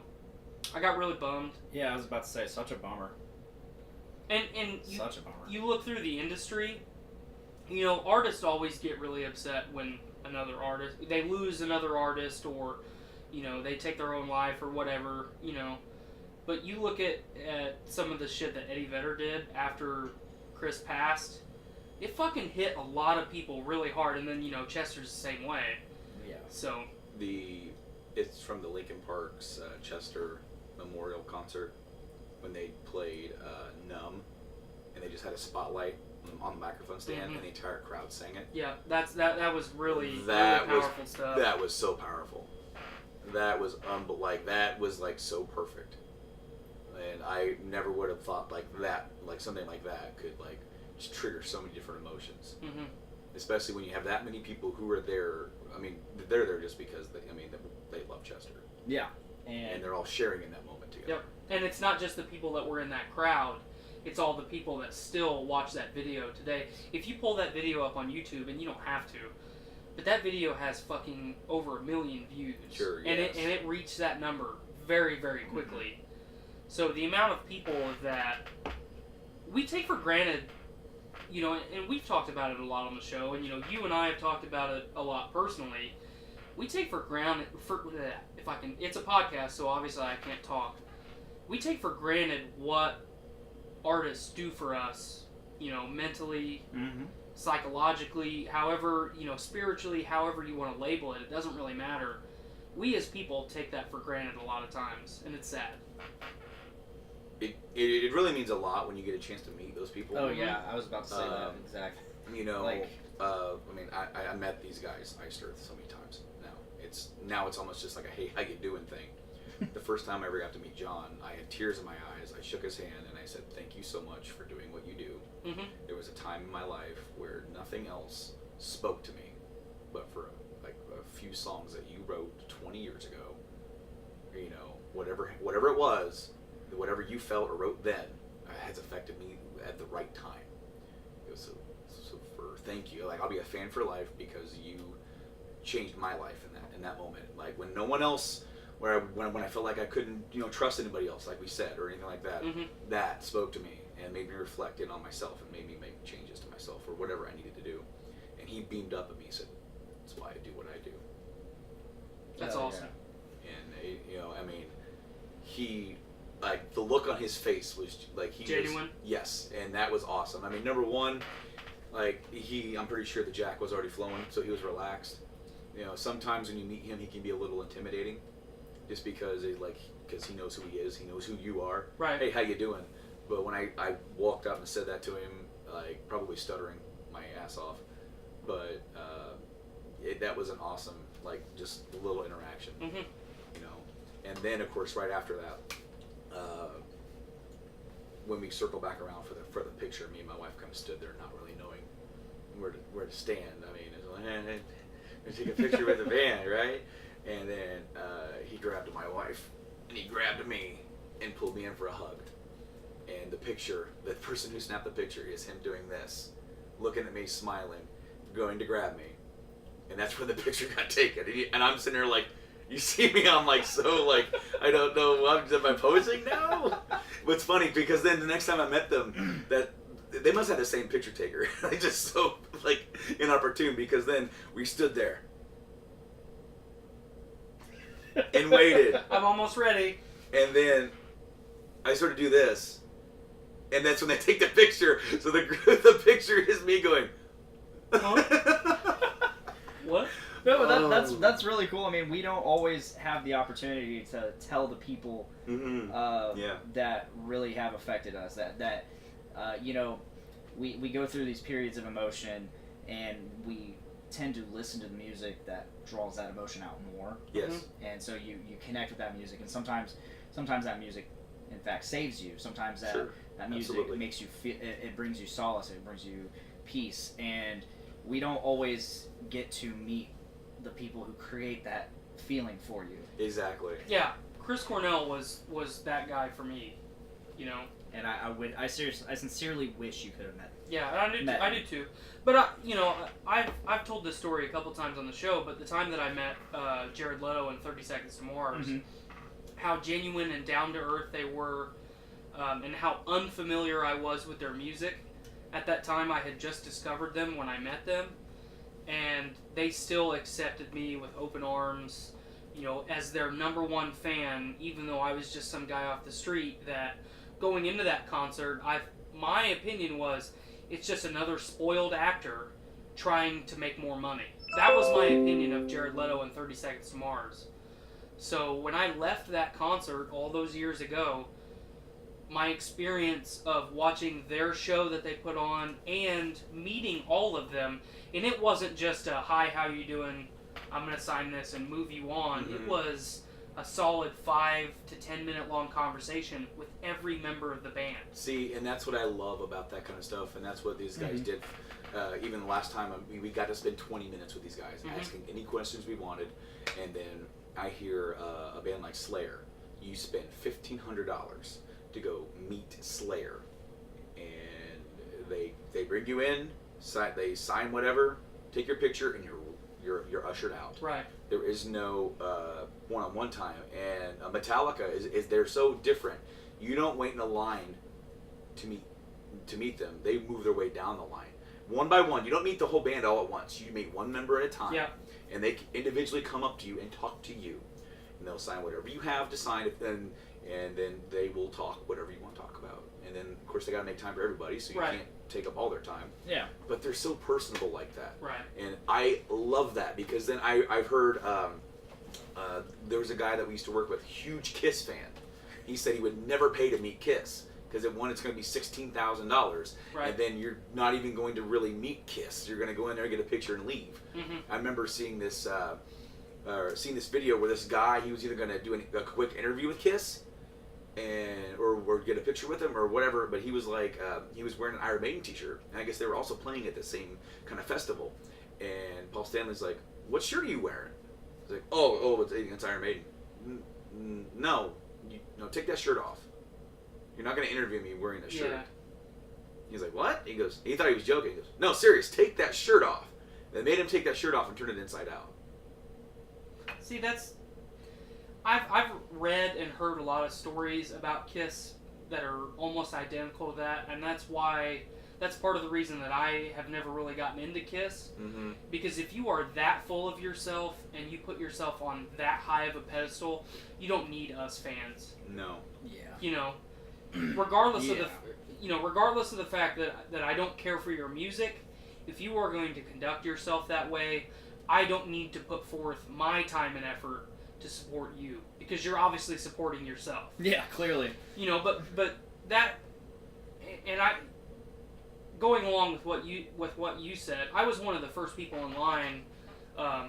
I got really bummed. Yeah, I was about to say, such a bummer. And you, Such a bummer. you look through the industry, you know, artists always get really upset when another artist, they lose another artist, or, you know, they take their own life or whatever, you know. But you look at some of the shit that Eddie Vedder did after Chris passed, it fucking hit a lot of people really hard. And then, you know, Chester's the same way. Yeah. So. It's from the Linkin Park's Chester Memorial Concert when they played Numb, and they just had a spotlight on the microphone stand, and the entire crowd sang it. Yeah, that was really powerful stuff. That was so powerful. That was that was like so perfect. And I never would have thought like that, like something like that could like just trigger so many different emotions. Mm-hmm. Especially when you have that many people who are there. I mean, they're there just because they love Chester. Yeah. And they're all sharing in that moment together. Yep. And it's not just the people that were in that crowd. It's all the people that still watch that video today. If you pull that video up on YouTube, and you don't have to, but that video has fucking over 1 million views. Sure, and yes. it reached that number very, very quickly. So the amount of people that we take for granted, you know, and we've talked about it a lot on the show, and, you know, you and I have talked about it a lot personally. We take for granted, it's a podcast, so obviously I can't talk. We take for granted what artists do for us, you know, mentally, psychologically, however, you know, spiritually, however you want to label it, it doesn't really matter. We as people take that for granted a lot of times, and it's sad. It really means a lot when you get a chance to meet those people. Oh yeah, I was about to say that exactly. You know, like, I mean, I met these guys, Iced Earth, so many times now. It's almost just like a hey, how you doing thing. The first time I ever got to meet John, I had tears in my eyes. I shook his hand and I said, "Thank you so much for doing what you do." Mm-hmm. There was a time in my life where nothing else spoke to me, but for a few songs that you wrote 20 years ago. You know, whatever it was. Whatever you felt or wrote then has affected me at the right time. So for thank you. Like, I'll be a fan for life because you changed my life in that moment. Like, when no one else, when I felt like I couldn't, you know, trust anybody else, like we said, or anything like that, that spoke to me and made me reflect in on myself and made me make changes to myself or whatever I needed to do. And he beamed up at me and said, "That's why I do what I do." That's awesome. Yeah. And you know, I mean, he. Like, the look on his face was like he genuine. Yes, and that was awesome. I mean, number one, like I'm pretty sure the jack was already flowing, so he was relaxed. You know, sometimes when you meet him, he can be a little intimidating, just because he knows who he is, he knows who you are. Right. Hey, how you doing? But when I walked up and said that to him, like, probably stuttering my ass off, but that was an awesome, like, just a little interaction. Mm-hmm. You know, and then of course right after that. When we circle back around for the picture, me and my wife kind of stood there, not really knowing where to stand. I mean, it was like, let's take a picture with the band, right? And then he grabbed my wife, and he grabbed me, and pulled me in for a hug. And the person who snapped the picture is him doing this, looking at me, smiling, going to grab me, and that's when the picture got taken. And I'm sitting there like. You see me, I'm like, so like, I don't know, am I posing now? But it's funny because then the next time I met them, that they must have the same picture taker. I just so like inopportune because then we stood there and waited. I'm almost ready. And then I sort of do this, and that's when they take the picture. So the picture is me going, huh? What? No, but that's really cool. I mean, we don't always have the opportunity to tell the people that really have affected us. That you know, we go through these periods of emotion, and we tend to listen to the music that draws that emotion out more. Yes. And so you connect with that music, and sometimes that music, in fact, saves you. Sometimes that music Absolutely. makes you feel. It brings you solace. It brings you peace, and we don't always get to meet the people who create that feeling for you. Exactly. Yeah, Chris Cornell was that guy for me. You know, And I sincerely wish you could have met. Yeah, and I do too. But I've told this story a couple times on the show. But the time that I met Jared Leto and 30 Seconds to Mars, how genuine and down to earth they were, and how unfamiliar I was with their music. At that time, I had just discovered them when I met them, and they still accepted me with open arms, as their number one fan, even though I was just some guy off the street. That going into that concert, my opinion was, it's just another spoiled actor trying to make more money. That was my opinion of Jared Leto and 30 Seconds to Mars. So when I left that concert all those years ago, my experience of watching their show that they put on and meeting all of them, and it wasn't just a, hi, how you doing, I'm going to sign this and move you on. It was a solid 5 to 10 minute long conversation with every member of the band. See, and that's what I love about that kind of stuff, and that's what these guys did. Even the last time, we got to spend 20 minutes with these guys, asking any questions we wanted, and then I hear a band like Slayer, you spend $1,500 to go meet Slayer, and they bring you in, they sign whatever, take your picture, and you're ushered out. Right. There is no one-on-one time, and Metallica is they're so different. You don't wait in a line to meet them. They move their way down the line, one by one. You don't meet the whole band all at once. You meet one member at a time. Yeah. And they individually come up to you and talk to you, and they'll sign whatever you have to sign, and then they will talk whatever you want to talk about. And then, of course, they got to make time for everybody, so you can't take up all their time. Yeah. But they're so personable like that. Right. And I love that, because then I've heard there was a guy that we used to work with, huge Kiss fan. He said he would never pay to meet Kiss, because it's going to be $16,000, and then you're not even going to really meet Kiss. You're going to go in there, get a picture, and leave. I remember seeing this video where this guy, he was either going to do a quick interview with Kiss, or get a picture with him or whatever, but he was like, he was wearing an Iron Maiden T-shirt, and I guess they were also playing at the same kind of festival. And Paul Stanley's like, "What shirt are you wearing?" He's like, "Oh, it's Iron Maiden." No, take that shirt off. You're not going to interview me wearing a shirt. He's like, "What?" He goes, he thought he was joking. He goes, "No, serious, take that shirt off." They made him take that shirt off and turn it inside out. See, I've read and heard a lot of stories about Kiss that are almost identical to that, and that's part of the reason that I have never really gotten into Kiss. Because if you are that full of yourself and you put yourself on that high of a pedestal, you don't need us fans. No. Yeah. Regardless of the fact that I don't care for your music, if you are going to conduct yourself that way, I don't need to put forth my time and effort to support you, because you're obviously supporting yourself. Yeah, clearly. But that, and I, going along with what you said, I was one of the first people in line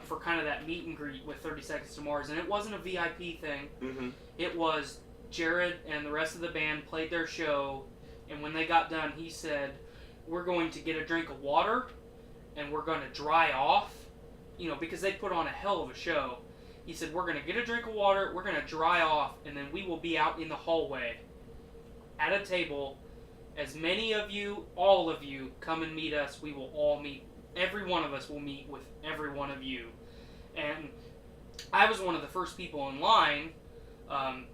for kind of that meet and greet with 30 Seconds to Mars, and it wasn't a VIP thing. It was Jared and the rest of the band played their show, and when they got done, he said, "We're going to get a drink of water, and we're going to dry off," because they put on a hell of a show. He said, "We're going to get a drink of water, we're going to dry off, and then we will be out in the hallway at a table. As many of you, all of you, come and meet us. We will all meet. Every one of us will meet with every one of you." And I was one of the first people in line,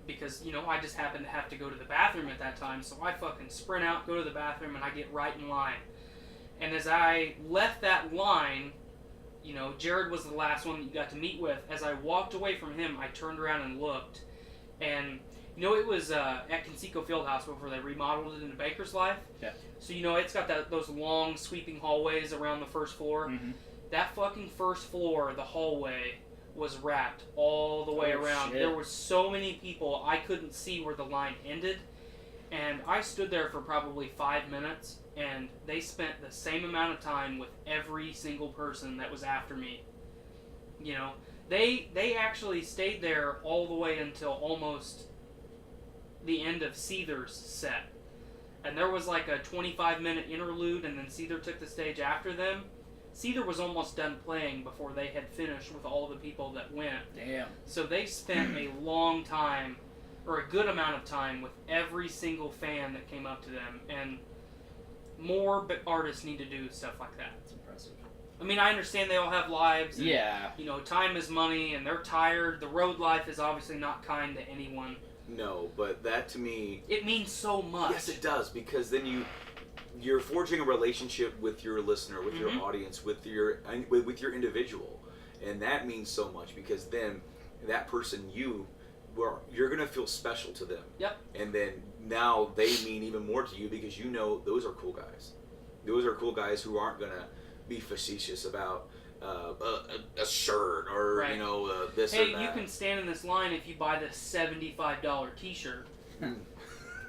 because, I just happened to have to go to the bathroom at that time. So I fucking sprint out, go to the bathroom, and I get right in line. And as I left that line, Jared was the last one that you got to meet with. As I walked away from him, I turned around and looked. And, it was at Conseco Fieldhouse before they remodeled it into Baker's Life. Yeah. So, it's got those long sweeping hallways around the first floor. That fucking first floor, the hallway, was wrapped all the way around. Shit. There were so many people, I couldn't see where the line ended. And I stood there for probably 5 minutes, and they spent the same amount of time with every single person that was after me. They actually stayed there all the way until almost the end of Seether's set. And there was like a 25-minute interlude, and then Seether took the stage after them. Seether was almost done playing before they had finished with all the people that went. Damn. So they spent a long time or a good amount of time with every single fan that came up to them, and more artists need to do stuff like that. That's impressive. I mean, I understand they all have lives. And, Yeah. you know, time is money, and they're tired. The road life is obviously not kind to anyone. No, but that to me... It means so much. Yes, it does, because then you're forging a relationship with your listener, with your audience, with your individual, and that means so much, because then that person, you're going to feel special to them. Yep. And then now they mean even more to you, because you know those are cool guys. Those are cool guys who aren't going to be facetious about a shirt or, right. you know, this or hey, that. you can stand in this line if you buy this $75 T-shirt. Speaking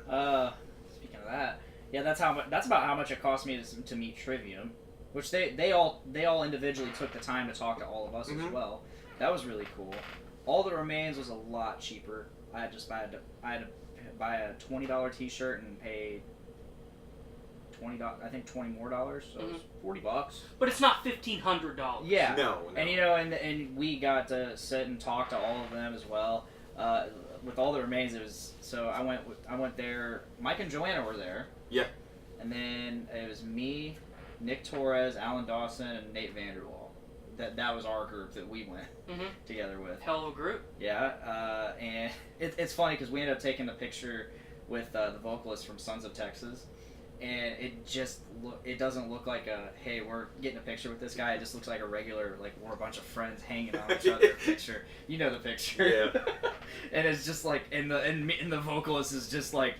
of that, yeah, that's about how much it cost me to meet Trivium, which they all individually took the time to talk to all of us as well. That was really cool. All That Remains was a lot cheaper. I had to buy a $20 T-shirt and pay $20. I think $20 more, so it was $40. But it's not $1,500. Yeah. No. And you know, and we got to sit and talk to all of them as well. With All That Remains, it was so I went there. Mike and Joanna were there. Yeah. And then it was me, Nick Torres, Alan Dawson, and Nate Vanderwall. That was our group that we went together with. Hell of a group. Yeah. And it's funny because we ended up taking a picture with the vocalist from Sons of Texas. And it doesn't look like hey, we're getting a picture with this guy. It just looks like a regular, like, we're a bunch of friends hanging out with each other picture. You know the picture. Yeah. And it's just like, and the vocalist is just like,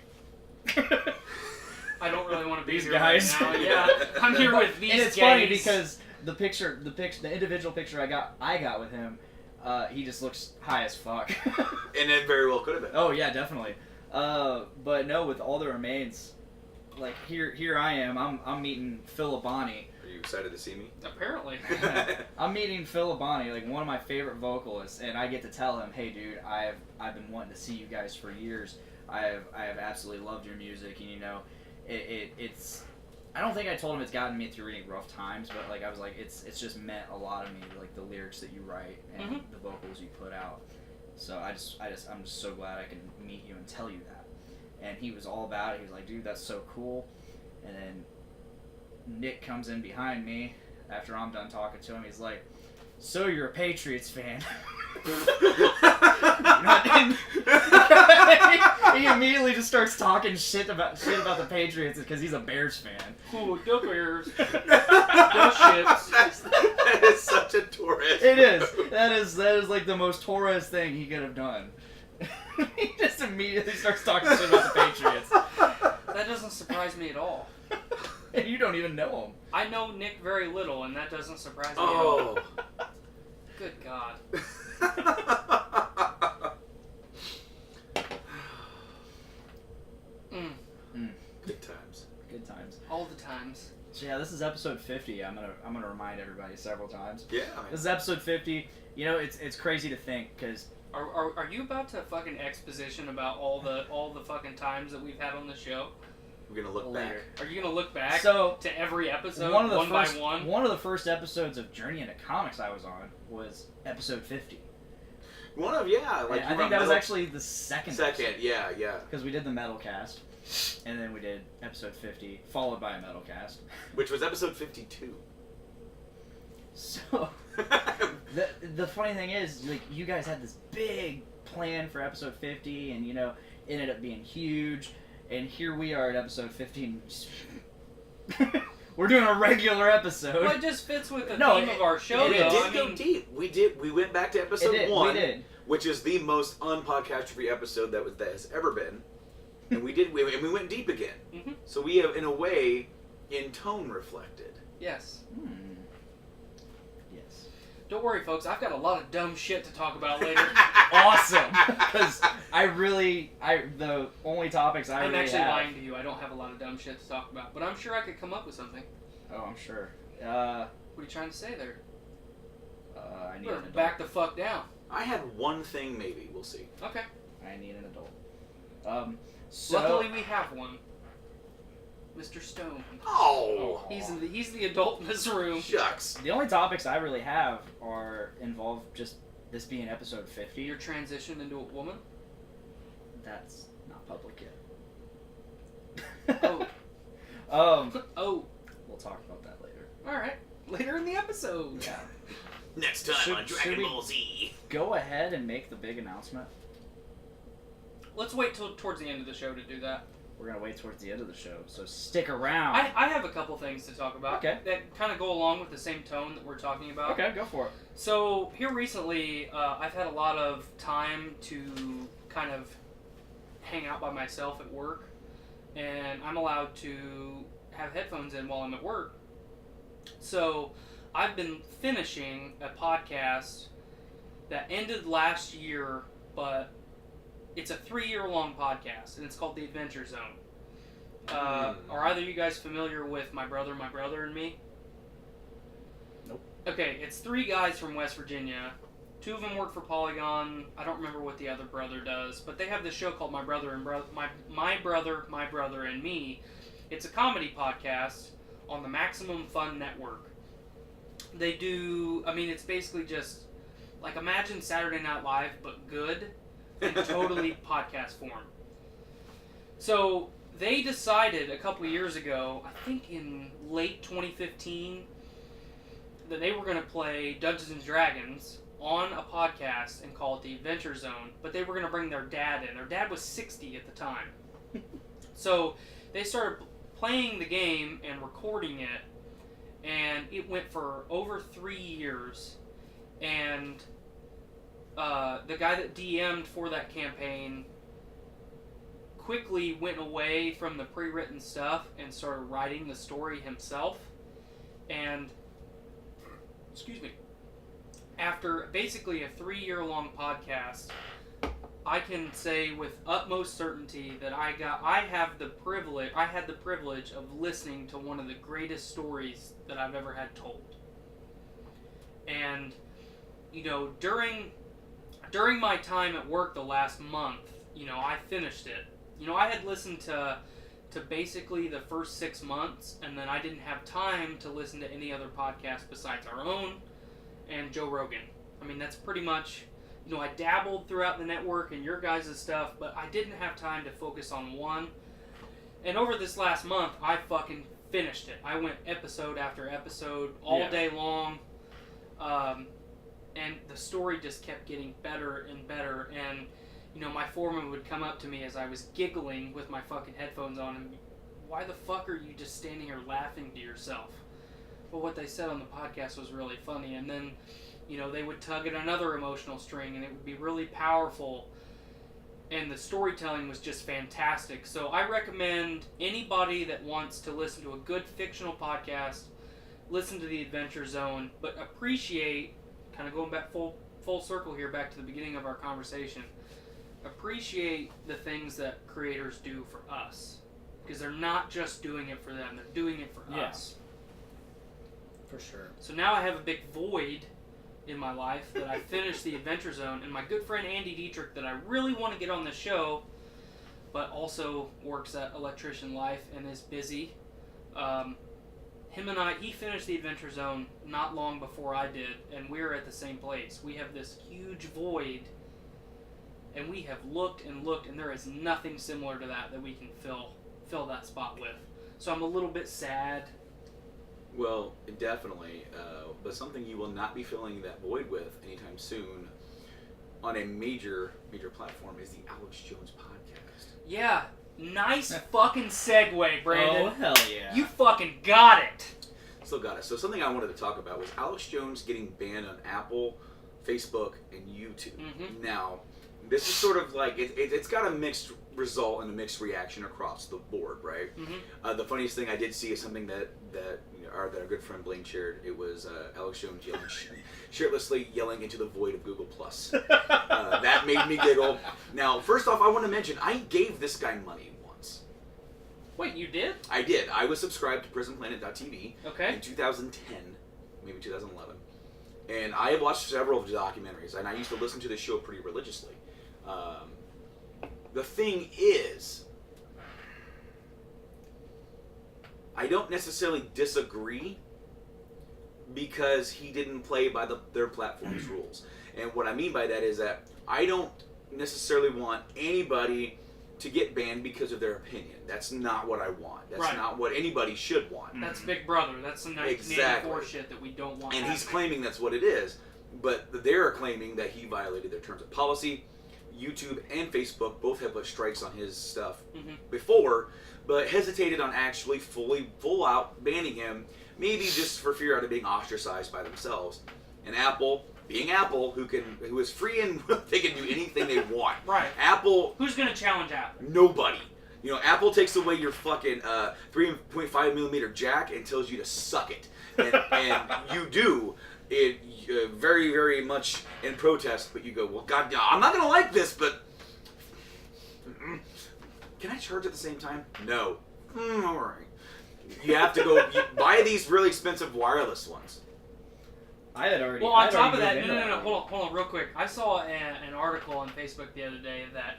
I don't really want to be these here guys. right now. Yeah, I'm here with these and it's gays. funny because the individual picture I got with him, he just looks high as fuck. And it very well could have been. Oh yeah, definitely. But no, with All That Remains, like here I am. I'm meeting Phil Abani. Are you excited to see me? Apparently. I'm meeting Phil Abani, like one of my favorite vocalists, and I get to tell him, hey dude, I've been wanting to see you guys for years. I have absolutely loved your music, and you know, it's. I don't think I told him it's gotten me through any rough times, but like I was like, it's just meant a lot to me, like the lyrics that you write and the vocals you put out. So I'm just so glad I can meet you and tell you that. And he was all about it. He was like, dude, that's so cool. And then Nick comes in behind me after I'm done talking to him. He's like, so you're a Patriots fan. He immediately just starts talking shit about the Patriots because he's a Bears fan. Ooh, go Bears. Go Ships. That is such a Torres. It is. That is like the most Torres thing he could have done. He just immediately starts talking shit about the Patriots. That doesn't surprise me at all. And you don't even know him. I know Nick very little, and that doesn't surprise me at all. Oh. Good God. Good times. Good times. All the times. So yeah, this is episode 50. I'm gonna remind everybody several times. Yeah. This is episode 50. You know, it's crazy to think because. Are you about to fucking exposition about all the fucking times that we've had on the show? We're gonna look Later. back. Are you gonna look back to every episode one by one? One of the first episodes of Journey into Comics I was on was episode 50. One of like I think that was actually the second. Second, yeah. Because we did the metal cast, and then we did episode 50, followed by a metal cast. Which was episode 52. So the funny thing is, like, you guys had this big plan for episode 50, and you know, it ended up being huge. And here we are at episode 15. We're doing a regular episode. Well, it just fits with the theme of our show, We though. did go deep. We went back to episode 1, we did. which is the most unpodcastrophe episode that has ever been. And we went deep again. Mm-hmm. So we have, in a way, in tone reflected. Yes. Yes. Don't worry, folks. I've got a lot of dumb shit to talk about later. Awesome. Because the only topics I I'm really actually have. lying to you. I don't have a lot of dumb shit to talk about, but I'm sure I could come up with something. Oh, I'm sure. What are you trying to say there? I need Better an adult. back the fuck down. I had one thing, maybe. We'll see. Okay. I need an adult. So Luckily, we have one. Mr. Stone. Oh! He's the adult in this room. Shucks. the only topics I really have involve just this being episode 50. Your transition into a woman. That's not public yet. Oh. Oh. We'll talk about that later. Alright. Later in the episode. Yeah. Next time Should- on should Dragon we- Ball Z. Go ahead and make the big announcement. Let's wait till towards the end of the show to do that. We're gonna wait towards the end of the show, so stick around. I have a couple things to talk about Okay. that kind of go along with the same tone that we're talking about. Okay, go for it. So here recently, I've had a lot of time to kind of hang out by myself at work, and I'm allowed to have headphones in while I'm at work. So I've been finishing a podcast that ended last year, but it's a 3-year-long podcast, and it's called The Adventure Zone. Are either of you guys familiar with My Brother, and Me? Nope. Okay, it's 3 guys from West Virginia. 2 of them work for Polygon. I don't remember what the other brother does, but they have this show called My Brother, and Me. It's a comedy podcast on the Maximum Fun Network. They do, it's basically just, like, imagine Saturday Night Live, but good, and totally podcast form. So, they decided a couple years ago, I think in late 2015, that they were going to play Dungeons & Dragons on a podcast and call it The Adventure Zone, but they were going to bring their dad in. Their dad was 60 at the time. So, they started playing the game and recording it, and it went for over 3 years, and the guy that DM'd for that campaign quickly went away from the pre-written stuff and started writing the story himself, and after basically a 3-year-long podcast, I can say with utmost certainty that I had the privilege of listening to one of the greatest stories that I've ever had told. And during my time at work the last month, I finished it. I had listened to basically the first 6 months, and then I didn't have time to listen to any other podcast besides our own and Joe Rogan. That's pretty much, I dabbled throughout the network and your guys' stuff, but I didn't have time to focus on one. And over this last month, I fucking finished it. I went episode after episode all day long, and the story just kept getting better and better, and my foreman would come up to me as I was giggling with my fucking headphones on, and why the fuck are you just standing here laughing to yourself? Well, what they said on the podcast was really funny, and then, they would tug at another emotional string, and it would be really powerful, and the storytelling was just fantastic. So I recommend anybody that wants to listen to a good fictional podcast, listen to The Adventure Zone, but appreciate, kind of going back full circle here, back to the beginning of our conversation, appreciate the things that creators do for us, because they're not just doing it for them, they're doing it for us. For sure. So now I have a big void in my life that I finished The Adventure Zone, and my good friend Andy Dietrich, that I really want to get on the show, but also works at Electrician Life and is busy. He finished The Adventure Zone not long before I did, and we're at the same place. We have this huge void, and we have looked and looked, and there is nothing similar to that we can fill that spot with. So I'm a little bit sad. Well, definitely, but something you will not be filling that void with anytime soon on a major platform is the Alex Jones podcast. Yeah, nice fucking segue, Brandon. Oh, hell yeah. You fucking got it. Still got it. So something I wanted to talk about was Alex Jones getting banned on Apple, Facebook, and YouTube. Mm-hmm. Now, this is sort of like, it's got a mixed result and a mixed reaction across the board, right? Mm-hmm. The funniest thing I did see is something that our good friend Blaine shared. It was Alex Jones shirtlessly yelling into the void of Google+. That made me giggle. Now, first off, I want to mention, I gave this guy money once. Wait, you did? I did. I was subscribed to PrisonPlanet.tv in 2010, maybe 2011. And I have watched several of the documentaries, and I used to listen to the show pretty religiously. The thing is, I don't necessarily disagree because he didn't play by their platform's rules. And what I mean by that is that I don't necessarily want anybody to get banned because of their opinion. That's not what I want. That's Right. not what anybody should want. That's Big Brother. That's some 1984 shit that we don't want. And he's happening. claiming that's what it is. But they're claiming that he violated their terms of policy. YouTube and Facebook both have put strikes on his stuff before, but hesitated on actually full out banning him, maybe just for fear of being ostracized by themselves. And Apple, being Apple, who is free and they can do anything they want. Right. Apple. Who's gonna challenge Apple? Nobody. You know, Apple takes away your fucking 3.5 millimeter jack and tells you to suck it, and you do it very, very much in protest. But you go, well, God, I'm not gonna like this, but can I charge at the same time? No. All right. You have to go buy these really expensive wireless ones. I had already. Well, I on had top of already that, moved into no, hold on, real quick. I saw an article on Facebook the other day that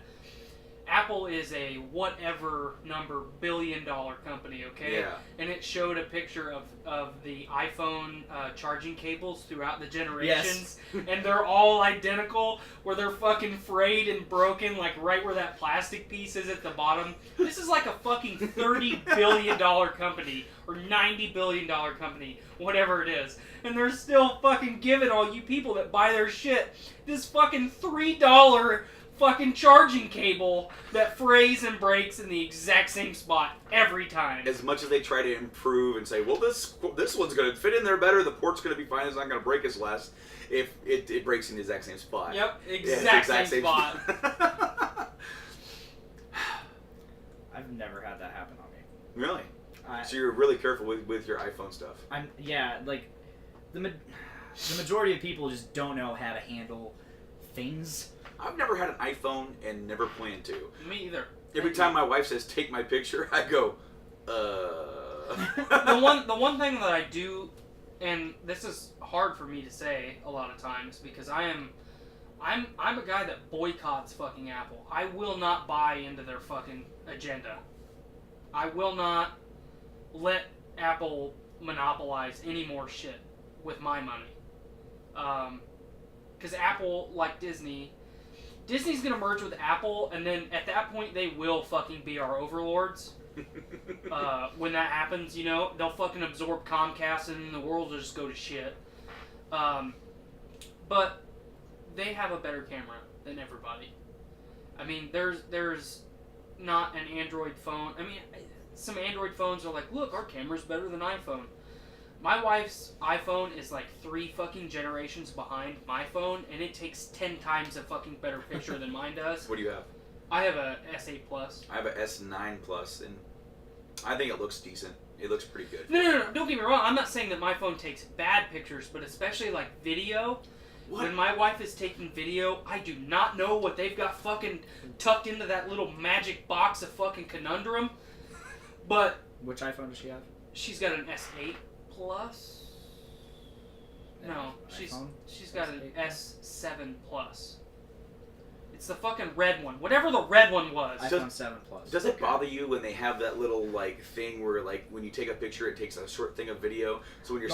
Apple is a whatever number billion-dollar company, okay? Yeah. And it showed a picture of the iPhone charging cables throughout the generations, and they're all identical, where they're fucking frayed and broken, like right where that plastic piece is at the bottom. This is like a fucking $30 billion company, or $90 billion company, whatever it is. And they're still fucking giving all you people that buy their shit this fucking $3 fucking charging cable that frays and breaks in the exact same spot every time. As much as they try to improve and say, well, this one's going to fit in there better, the port's going to be fine, it's not going to break as less, if it breaks in the exact same spot. Yep, Yeah, exact same spot. I've never had that happen on me. Really? So you're really careful with your iPhone stuff. Like the majority of people just don't know how to handle things. I've never had an iPhone and never plan to. Me either. Every time my wife says, take my picture, I go, The one thing that I do, and this is hard for me to say a lot of times, because I'm a guy that boycotts fucking Apple. I will not buy into their fucking agenda. I will not let Apple monopolize any more shit with my money. Because Apple, like Disney's gonna merge with Apple, and then at that point they will fucking be our overlords. When that happens, you know, they'll fucking absorb Comcast and the world will just go to shit. But they have a better camera than everybody. I mean, there's not an Android phone. I mean, some Android phones are like, look, our camera's better than iPhone. My wife's iPhone is like 3 fucking generations behind my phone, and it takes 10 times a fucking better picture than mine does. What do you have? I have a S8 Plus. I have a S9 Plus, and I think it looks decent. It looks pretty good. No, don't get me wrong. I'm not saying that my phone takes bad pictures, but especially like video. What? When my wife is taking video, I do not know what they've got fucking tucked into that little magic box of fucking conundrum. But Which iPhone does she have? she's got an S8 Plus. No, she's got an S7 Plus. It's the fucking red one. Whatever the red one was. iPhone 7 Plus. Does it bother you when they have that little like thing where like when you take a picture, it takes a short thing of video? So when you're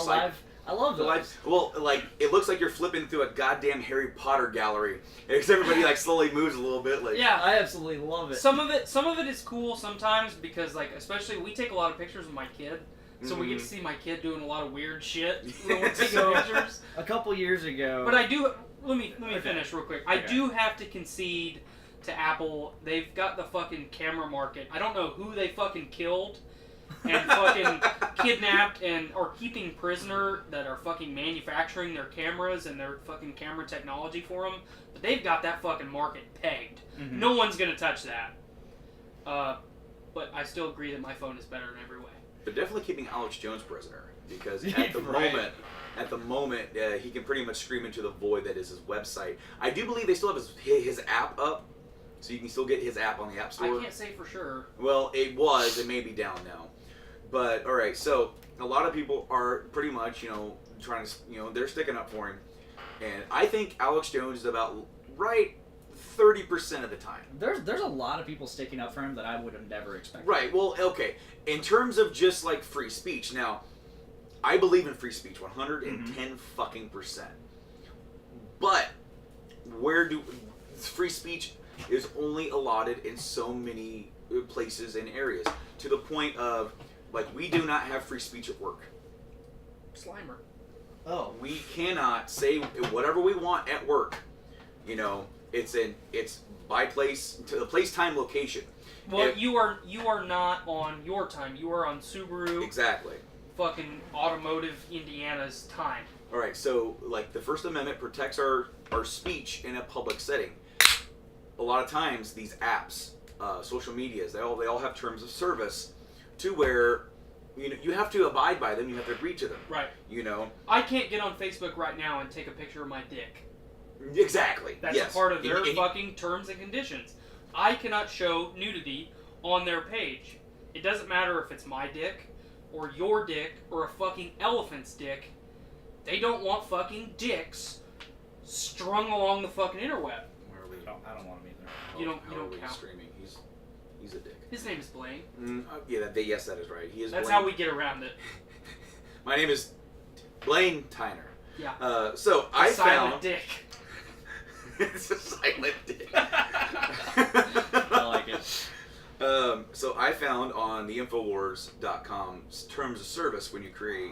I love the those. live, well, like it looks like you're flipping through a goddamn Harry Potter gallery because everybody like slowly moves a little bit. Like Yeah, I absolutely love it. some of it is cool sometimes because like especially we take a lot of pictures of my kid, so we get to see my kid doing a lot of weird shit when we're taking pictures. A couple years ago. But I do. Let me finish real quick. I Okay. do have to concede to Apple. They've got the fucking camera market. I don't know who they fucking killed and fucking kidnapped and or keeping prisoner that are fucking manufacturing their cameras and their fucking camera technology for them. But they've got that fucking market pegged. Mhm. No one's gonna touch that. But I still agree that my phone is better in every way. They're definitely keeping Alex Jones prisoner because Right. at the moment, he can pretty much scream into the void that is his website. I do believe they still have his app up, so you can still get his app on the App Store. I can't say for sure. Well, it was. It may be down now. But, all right, so a lot of people are pretty much, trying to, they're sticking up for him. And I think Alex Jones is about right 30% of the time. There's a lot of people sticking up for him that I would have never expected. Right, well, okay. In terms of just, like, free speech, now, I believe in free speech 110 fucking %. But free speech is only allotted in so many places and areas, to the point of, like, we do not have free speech at work. Slimer. Oh. We cannot say whatever we want at work. You know, it's by place, to the place, time, location. Well, you are not on your time. You are on Subaru. Exactly. Fucking Automotive Indiana's time. All right, so like the First Amendment protects our speech in a public setting. A lot of times, these apps, social medias, they all have terms of service, to where you have to abide by them. You have to agree to them. Right. You know. I can't get on Facebook right now and take a picture of my dick. Exactly. That's yes. a part of their fucking terms and conditions. I cannot show nudity on their page. It doesn't matter if it's my dick, or your dick, or a fucking elephant's dick. They don't want fucking dicks strung along the fucking interweb. Where are we? I don't want him either. You don't How are we count. streaming? He's a dick. His name is Blaine. Yeah, yes, that is right. He is. That's Blaine. how we get around it. My name is Blaine Tyner. Yeah. So I Silent found. dick. It's a silent dick. I like it. So I found on the Infowars.com terms of service when you create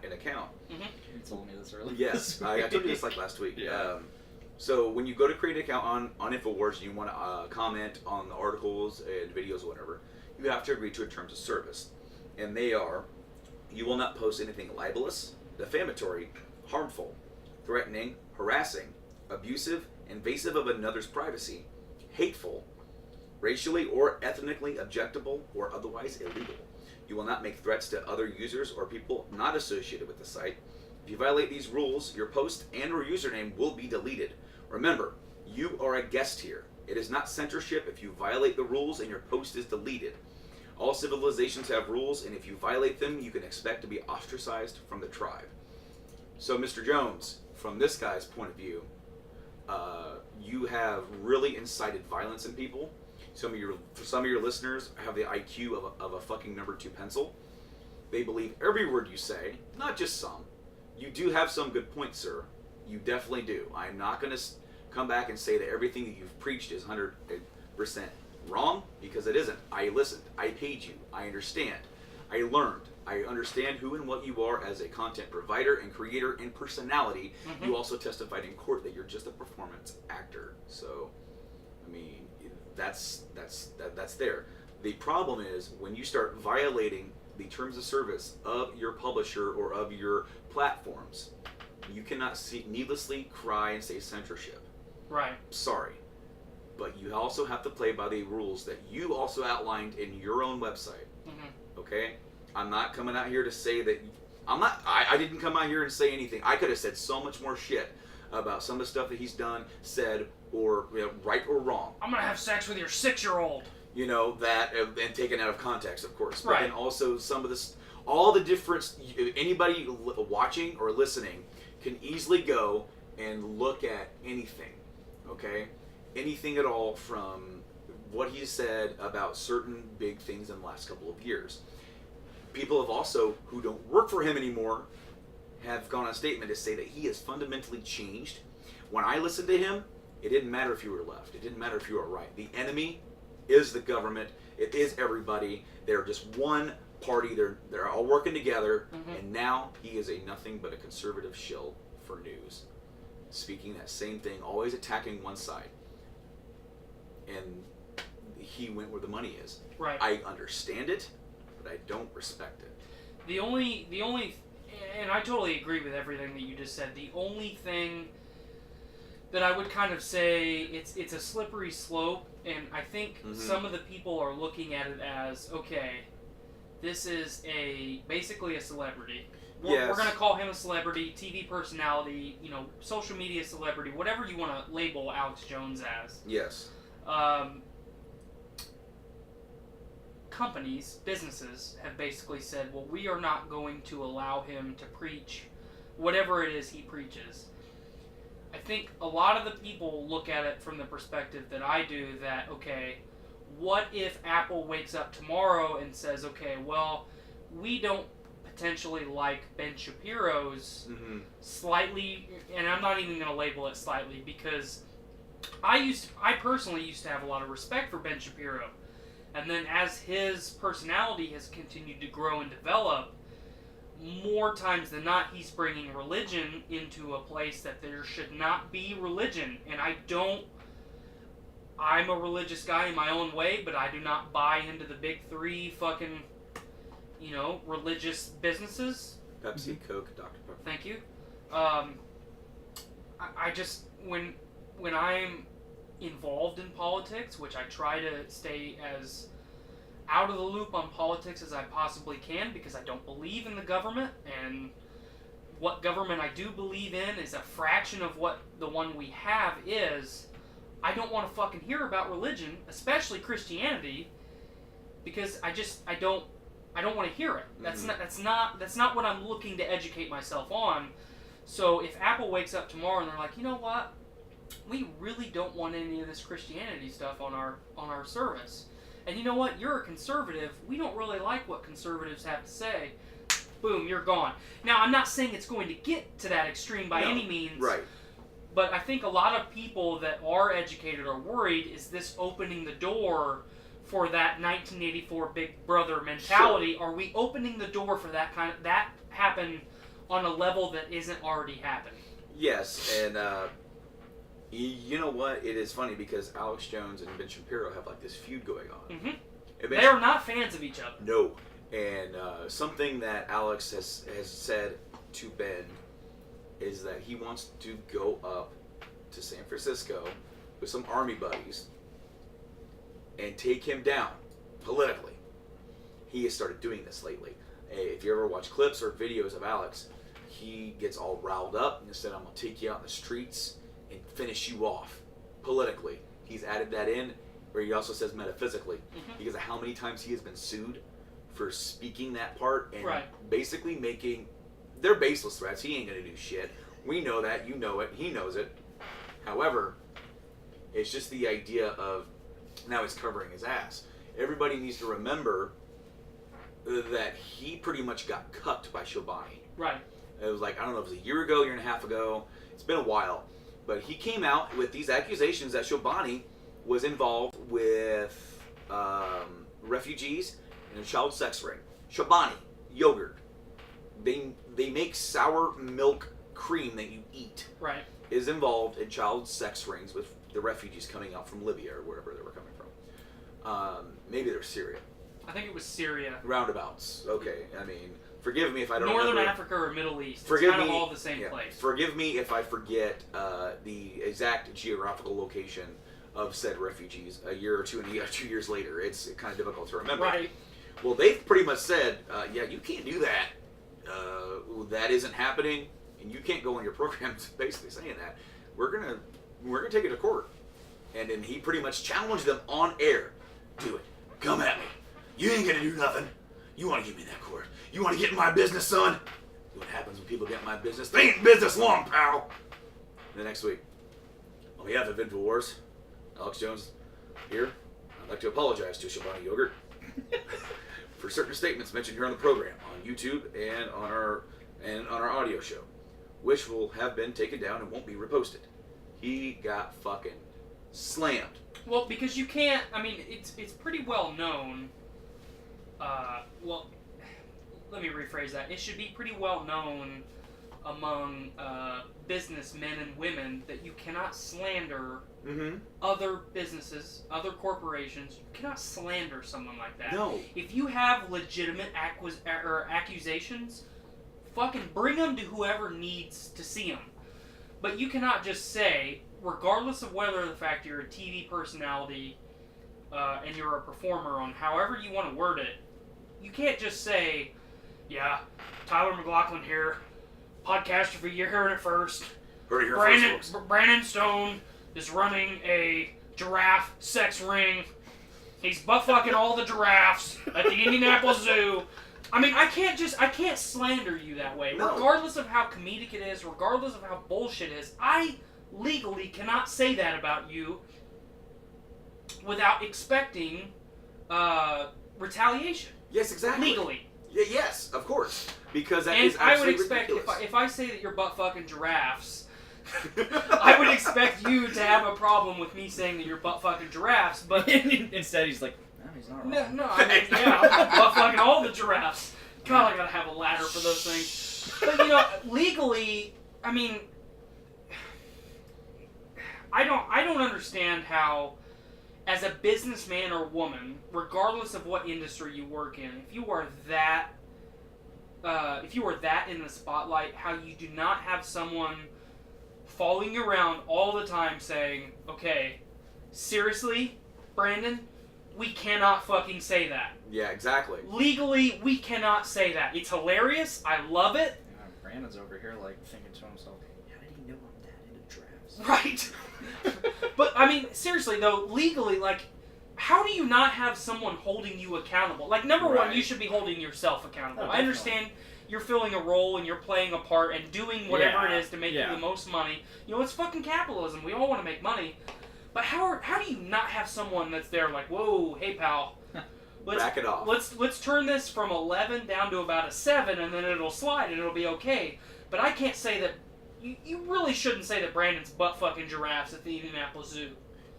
an account. Mm-hmm. You told me this earlier. Yes, I told you this like last week. Yeah. So when you go to create an account on Infowars and you want to comment on the articles and videos or whatever, you have to agree to a terms of service. And they are, you will not post anything libelous, defamatory, harmful, threatening, harassing, abusive, invasive of another's privacy, hateful, racially or ethnically objectionable, or otherwise illegal. You will not make threats to other users or people not associated with the site. If you violate these rules, your post and or username will be deleted. Remember, you are a guest here. It is not censorship if you violate the rules and your post is deleted. All civilizations have rules, and if you violate them, you can expect to be ostracized from the tribe. So, Mr. Jones, from this guy's point of view, you have really incited violence in people. Some of your listeners have the IQ of a fucking number 2 pencil. They believe every word you say, not just some. You do have some good points, sir. You definitely do. I'm not going to come back and say that everything that you've preached is 100% wrong, because it isn't. I listened. I paid you. I understand. I learned. I understand who and what you are as a content provider and creator and personality. Mm-hmm. You also testified in court that you're just a performance actor. So, I mean, that's there. The problem is when you start violating the terms of service of your publisher or of your platforms, you cannot needlessly cry and say censorship. Right. Sorry. But you also have to play by the rules that you also outlined in your own website. Mm-hmm. Okay? I'm not coming out here to say that... I didn't come out here and say anything. I could have said so much more shit about some of the stuff that he's done, said, or right or wrong. I'm going to have sex with your 6-year-old. You know, that, and taken out of context, of course. But right. then also some of this... All the different... Anybody watching or listening can easily go and look at anything. Okay? Anything at all from what he said about certain big things in the last couple of years. People have also, who don't work for him anymore, have gone on a statement to say that he has fundamentally changed. When I listened to him, it didn't matter if you were left. It didn't matter if you were right. The enemy is the government. It is everybody. They're just one party. They're all working together. Mm-hmm. And now he is a nothing but a conservative shill for news. Speaking that same thing, always attacking one side. And he went where the money is. Right. I understand it, but I don't respect it. The only, and I totally agree with everything that you just said. The only thing that I would kind of say, it's a slippery slope, and I think mm-hmm. some of the people are looking at it as, okay, this is basically a celebrity. We're going to call him a celebrity, TV personality, social media celebrity, whatever you want to label Alex Jones as. Yes. Companies, businesses have basically said, well, we are not going to allow him to preach whatever it is he preaches. I think a lot of the people look at it from the perspective that I do, that, okay, what if Apple wakes up tomorrow and says, okay, well, we don't potentially like Ben Shapiro's mm-hmm. slightly, and I'm not even going to label it slightly, because I personally used to have a lot of respect for Ben Shapiro. And then as his personality has continued to grow and develop, more times than not, he's bringing religion into a place that there should not be religion. And I'm a religious guy in my own way, but I do not buy into the big three fucking, religious businesses. Pepsi, Coke, Dr. Pepper. Thank you. I just, when I'm involved in politics, which I try to stay as out of the loop on politics as I possibly can, because I don't believe in the government, and what government I do believe in is a fraction of what the one we have is. I don't want to fucking hear about religion, especially Christianity, because I don't want to hear it. That's not what I'm looking to educate myself on. So if Apple wakes up tomorrow and they're like, you know what, we really don't want any of this Christianity stuff on our service. And you know what, you're a conservative. We don't really like what conservatives have to say. Boom, you're gone. Now, I'm not saying it's going to get to that extreme by any means. Right. But I think a lot of people that are educated are worried, is this opening the door for that 1984 Big Brother mentality? Sure. Are we opening the door for that happen on a level that isn't already happening? Yes, and you know what? It is funny because Alex Jones and Ben Shapiro have like this feud going on. Mm-hmm. They are not fans of each other. No. And something that Alex has said to Ben is that he wants to go up to San Francisco with some army buddies and take him down politically. He has started doing this lately. If you ever watch clips or videos of Alex, he gets all riled up and said, I'm going to take you out in the streets and finish you off politically. He's added that in, where he also says metaphysically, because of how many times he has been sued for speaking that part and basically making... They're baseless threats. He ain't going to do shit. We know that. You know it. He knows it. However, it's just the idea of now he's covering his ass. Everybody needs to remember that he pretty much got cucked by Shobani. Right. It was like, I don't know if it was a year ago, year and a half ago. It's been a while. But he came out with these accusations that Shobani was involved with refugees and a child sex ring. Shobani, yogurt. They make sour milk cream that you eat. Right. Is involved in child sex rings with the refugees coming out from Libya or wherever they were coming from. Maybe they're Syria. I think it was Syria. Roundabouts. Okay. I mean, forgive me if I don't Northern remember. Africa or Middle East. Forgive it's kind me, of all the same place. Forgive me if I forget the exact geographical location of said refugees a year or two and 2 years later. It's kind of difficult to remember. Right. Well, they've pretty much said, yeah, you can't do that. That isn't happening, and you can't go on your program basically saying that. We're gonna take it to court. And then he pretty much challenged them on air. Do it. Come at me. You ain't gonna do nothing. You want to give me that court. You want to get in my business, son? What happens when people get in my business? They ain't in business long, pal. And the next week, on behalf of InfoWars, Alex Jones here, I'd like to apologize to Shobani Yogurt for certain statements mentioned here on the program, on YouTube and on our audio show, which will have been taken down and won't be reposted. He got fucking slammed. Well, because you can't. I mean, it's pretty well known. Well, let me rephrase that. It should be pretty well known among businessmen and women that you cannot slander other businesses, other corporations. You cannot slander someone like that. No. If you have legitimate accusations, fucking bring them to whoever needs to see them. But you cannot just say, regardless of whether the fact you're a TV personality and you're a performer on however you want to word it, you can't just say, yeah, Tyler McLaughlin here, Podcastrophe, you're hearing it first. Branden Stone is running a giraffe sex ring. He's butt-fucking all the giraffes at the Indianapolis Zoo. I mean, I can't slander you that way. No. Regardless of how comedic it is, regardless of how bullshit it is, I legally cannot say that about you without expecting retaliation. Yes, exactly. Legally. Yes, of course. Because that and is absolutely I would expect ridiculous. if I say that you're butt fucking giraffes, I would expect you to have a problem with me saying that you're butt fucking giraffes, but Instead, he's like, no, he's not wrong. no, I mean, yeah, I'm butt fucking all the giraffes. God, I gotta have a ladder for those things. But you know, legally, I mean, I don't understand how, as a businessman or woman, regardless of what industry you work in, if you are that in the spotlight, how you do not have someone following you around all the time saying, okay, seriously, Branden, we cannot fucking say that. Yeah, exactly. Legally, we cannot say that. It's hilarious. I love it. Yeah, Brandon's over here like thinking to himself, how did he know I'm that into drafts? Right. But, I mean, seriously, though, legally, like, how do you not have someone holding you accountable? Like, number one, Right. you should be holding yourself accountable. Oh, I understand you're filling a role and you're playing a part and doing whatever Yeah. it is to make you Yeah. the most money. You know, it's fucking capitalism. We all want to make money. But how do you not have someone that's there like, whoa, hey, pal, Back it off. Let's turn this from 11 down to about a 7, and then it'll slide and it'll be okay. But I can't say that. You really shouldn't say that Brandon's butt fucking giraffes at the Indianapolis Zoo.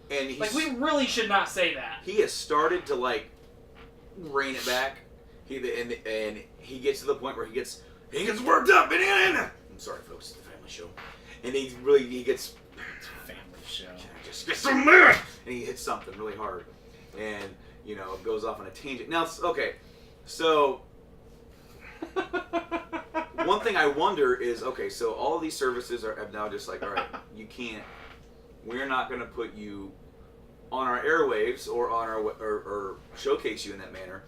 And he's, Like, we really should not say that. he has started to like rein it back. And he gets to the point where he gets worked up. I'm sorry, folks, it's a family show. And he gets Family show. just get some mad, and he hits something really hard, and you know it goes off on a tangent. Now, okay, so one thing I wonder is, okay, so all of these services have now just like, all right, you can't. We're not going to put you on our airwaves or on our or showcase you in that manner,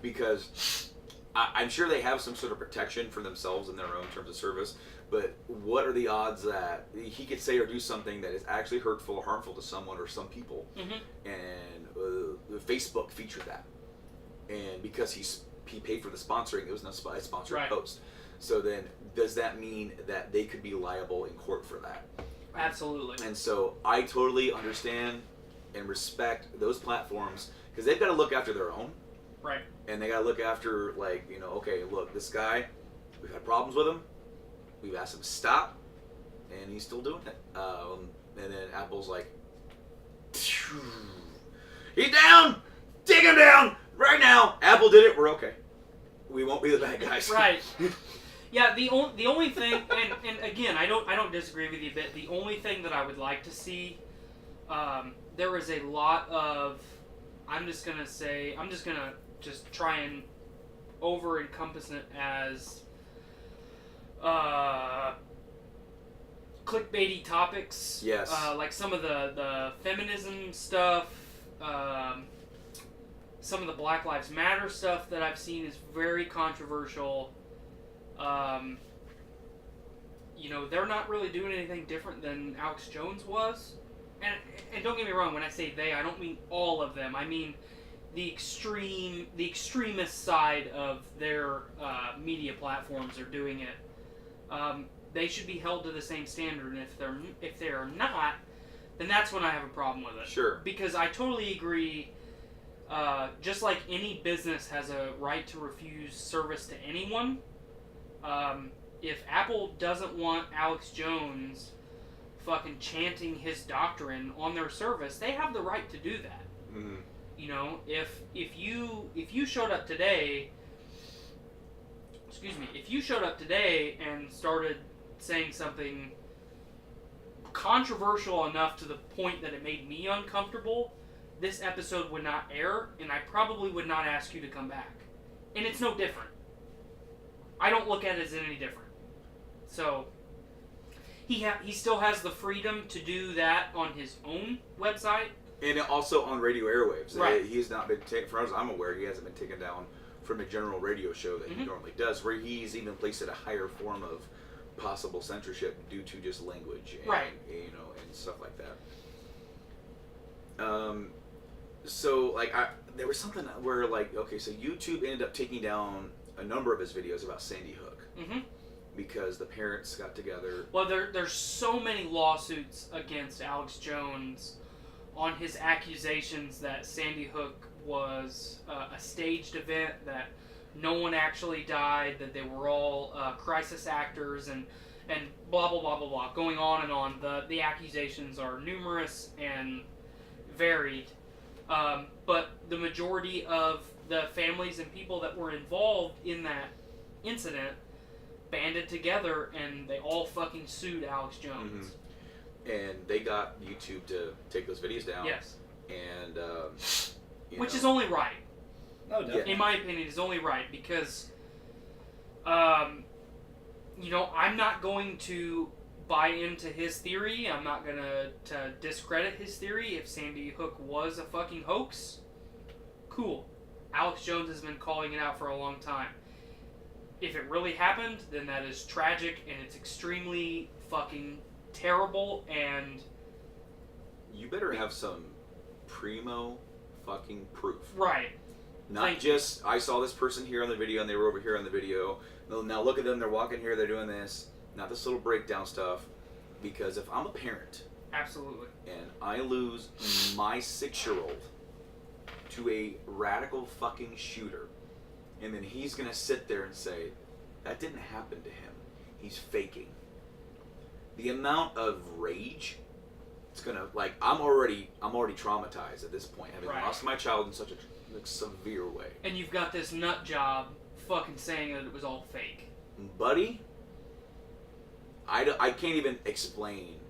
because I'm sure they have some sort of protection for themselves in their own terms of service. But what are the odds that he could say or do something that is actually hurtful or harmful to someone or some people? Mm-hmm. And Facebook featured that, and because he paid for the sponsoring, it was not a sponsored Right. post. So then, does that mean that they could be liable in court for that? Absolutely. And so I totally understand and respect those platforms, because they've got to look after their own, Right. and they got to look after, like, you know, okay, look, this guy, we've had problems with him. We've asked him to stop, and he's still doing it. And then Apple's like, he's down! Take him down! Right now! Apple did it, we're okay. We won't be the bad guys. Right. Yeah, the only thing, and again, I don't disagree with you a bit. The only thing that I would like to see, there is a lot of, I'm just gonna try and over encompass it as clickbaity topics. Yes. Like some of the feminism stuff, some of the Black Lives Matter stuff that I've seen is very controversial. You know, they're not really doing anything different than Alex Jones was. And don't get me wrong, when I say they, I don't mean all of them. I mean the extremist side of their media platforms are doing it. They should be held to the same standard, and if they are not, then that's when I have a problem with it. Sure. Because I totally agree. Just like any business has a right to refuse service to anyone, if Apple doesn't want Alex Jones fucking chanting his doctrine on their service, they have the right to do that. Mm-hmm. You know, if you showed up today, if you showed up today and started saying something controversial enough to the point that it made me uncomfortable, this episode would not air, and I probably would not ask you to come back. And it's no different. I don't look at it as any different. So, he still has the freedom to do that on his own website. And also on radio airwaves. Right. He's not been taken, as far as I'm aware, he hasn't been taken down from a general radio show that he normally does, where he's even placed at a higher form of possible censorship due to just language and, Right. you know, and stuff like that. So, like, there was something where, like, okay, so YouTube ended up taking down a number of his videos about Sandy Hook. Mm-hmm. Because the parents got together. Well, there's so many lawsuits against Alex Jones on his accusations that Sandy Hook was a staged event, that no one actually died, that they were all crisis actors, and blah, blah, blah, blah, blah, going on and on. The accusations are numerous and varied, but the majority of the families and people that were involved in that incident banded together, and they all fucking sued Alex Jones. And they got YouTube to take those videos down. Yes. And, which is only right. Oh, definitely. In my opinion, is only right, because, you know, I'm not going to buy into his theory. I'm not going to discredit his theory. If Sandy Hook was a fucking hoax, cool. Alex Jones has been calling it out for a long time. If it really happened, then that is tragic, and it's extremely fucking terrible, and... You better have some primo fucking proof. Right. Not just, I saw this person here on the video and they were over here on the video. No, now look at them, they're walking here, they're doing this. Not this little breakdown stuff. Because if I'm a parent... Absolutely. And I lose my 6-year-old to a radical fucking shooter, and then he's going to sit there and say, that didn't happen to him. He's faking. The amount of rage... It's gonna, like, I'm already traumatized at this point, having lost my child in such a severe way. And you've got this nut job fucking saying that it was all fake. Buddy, I can't even explain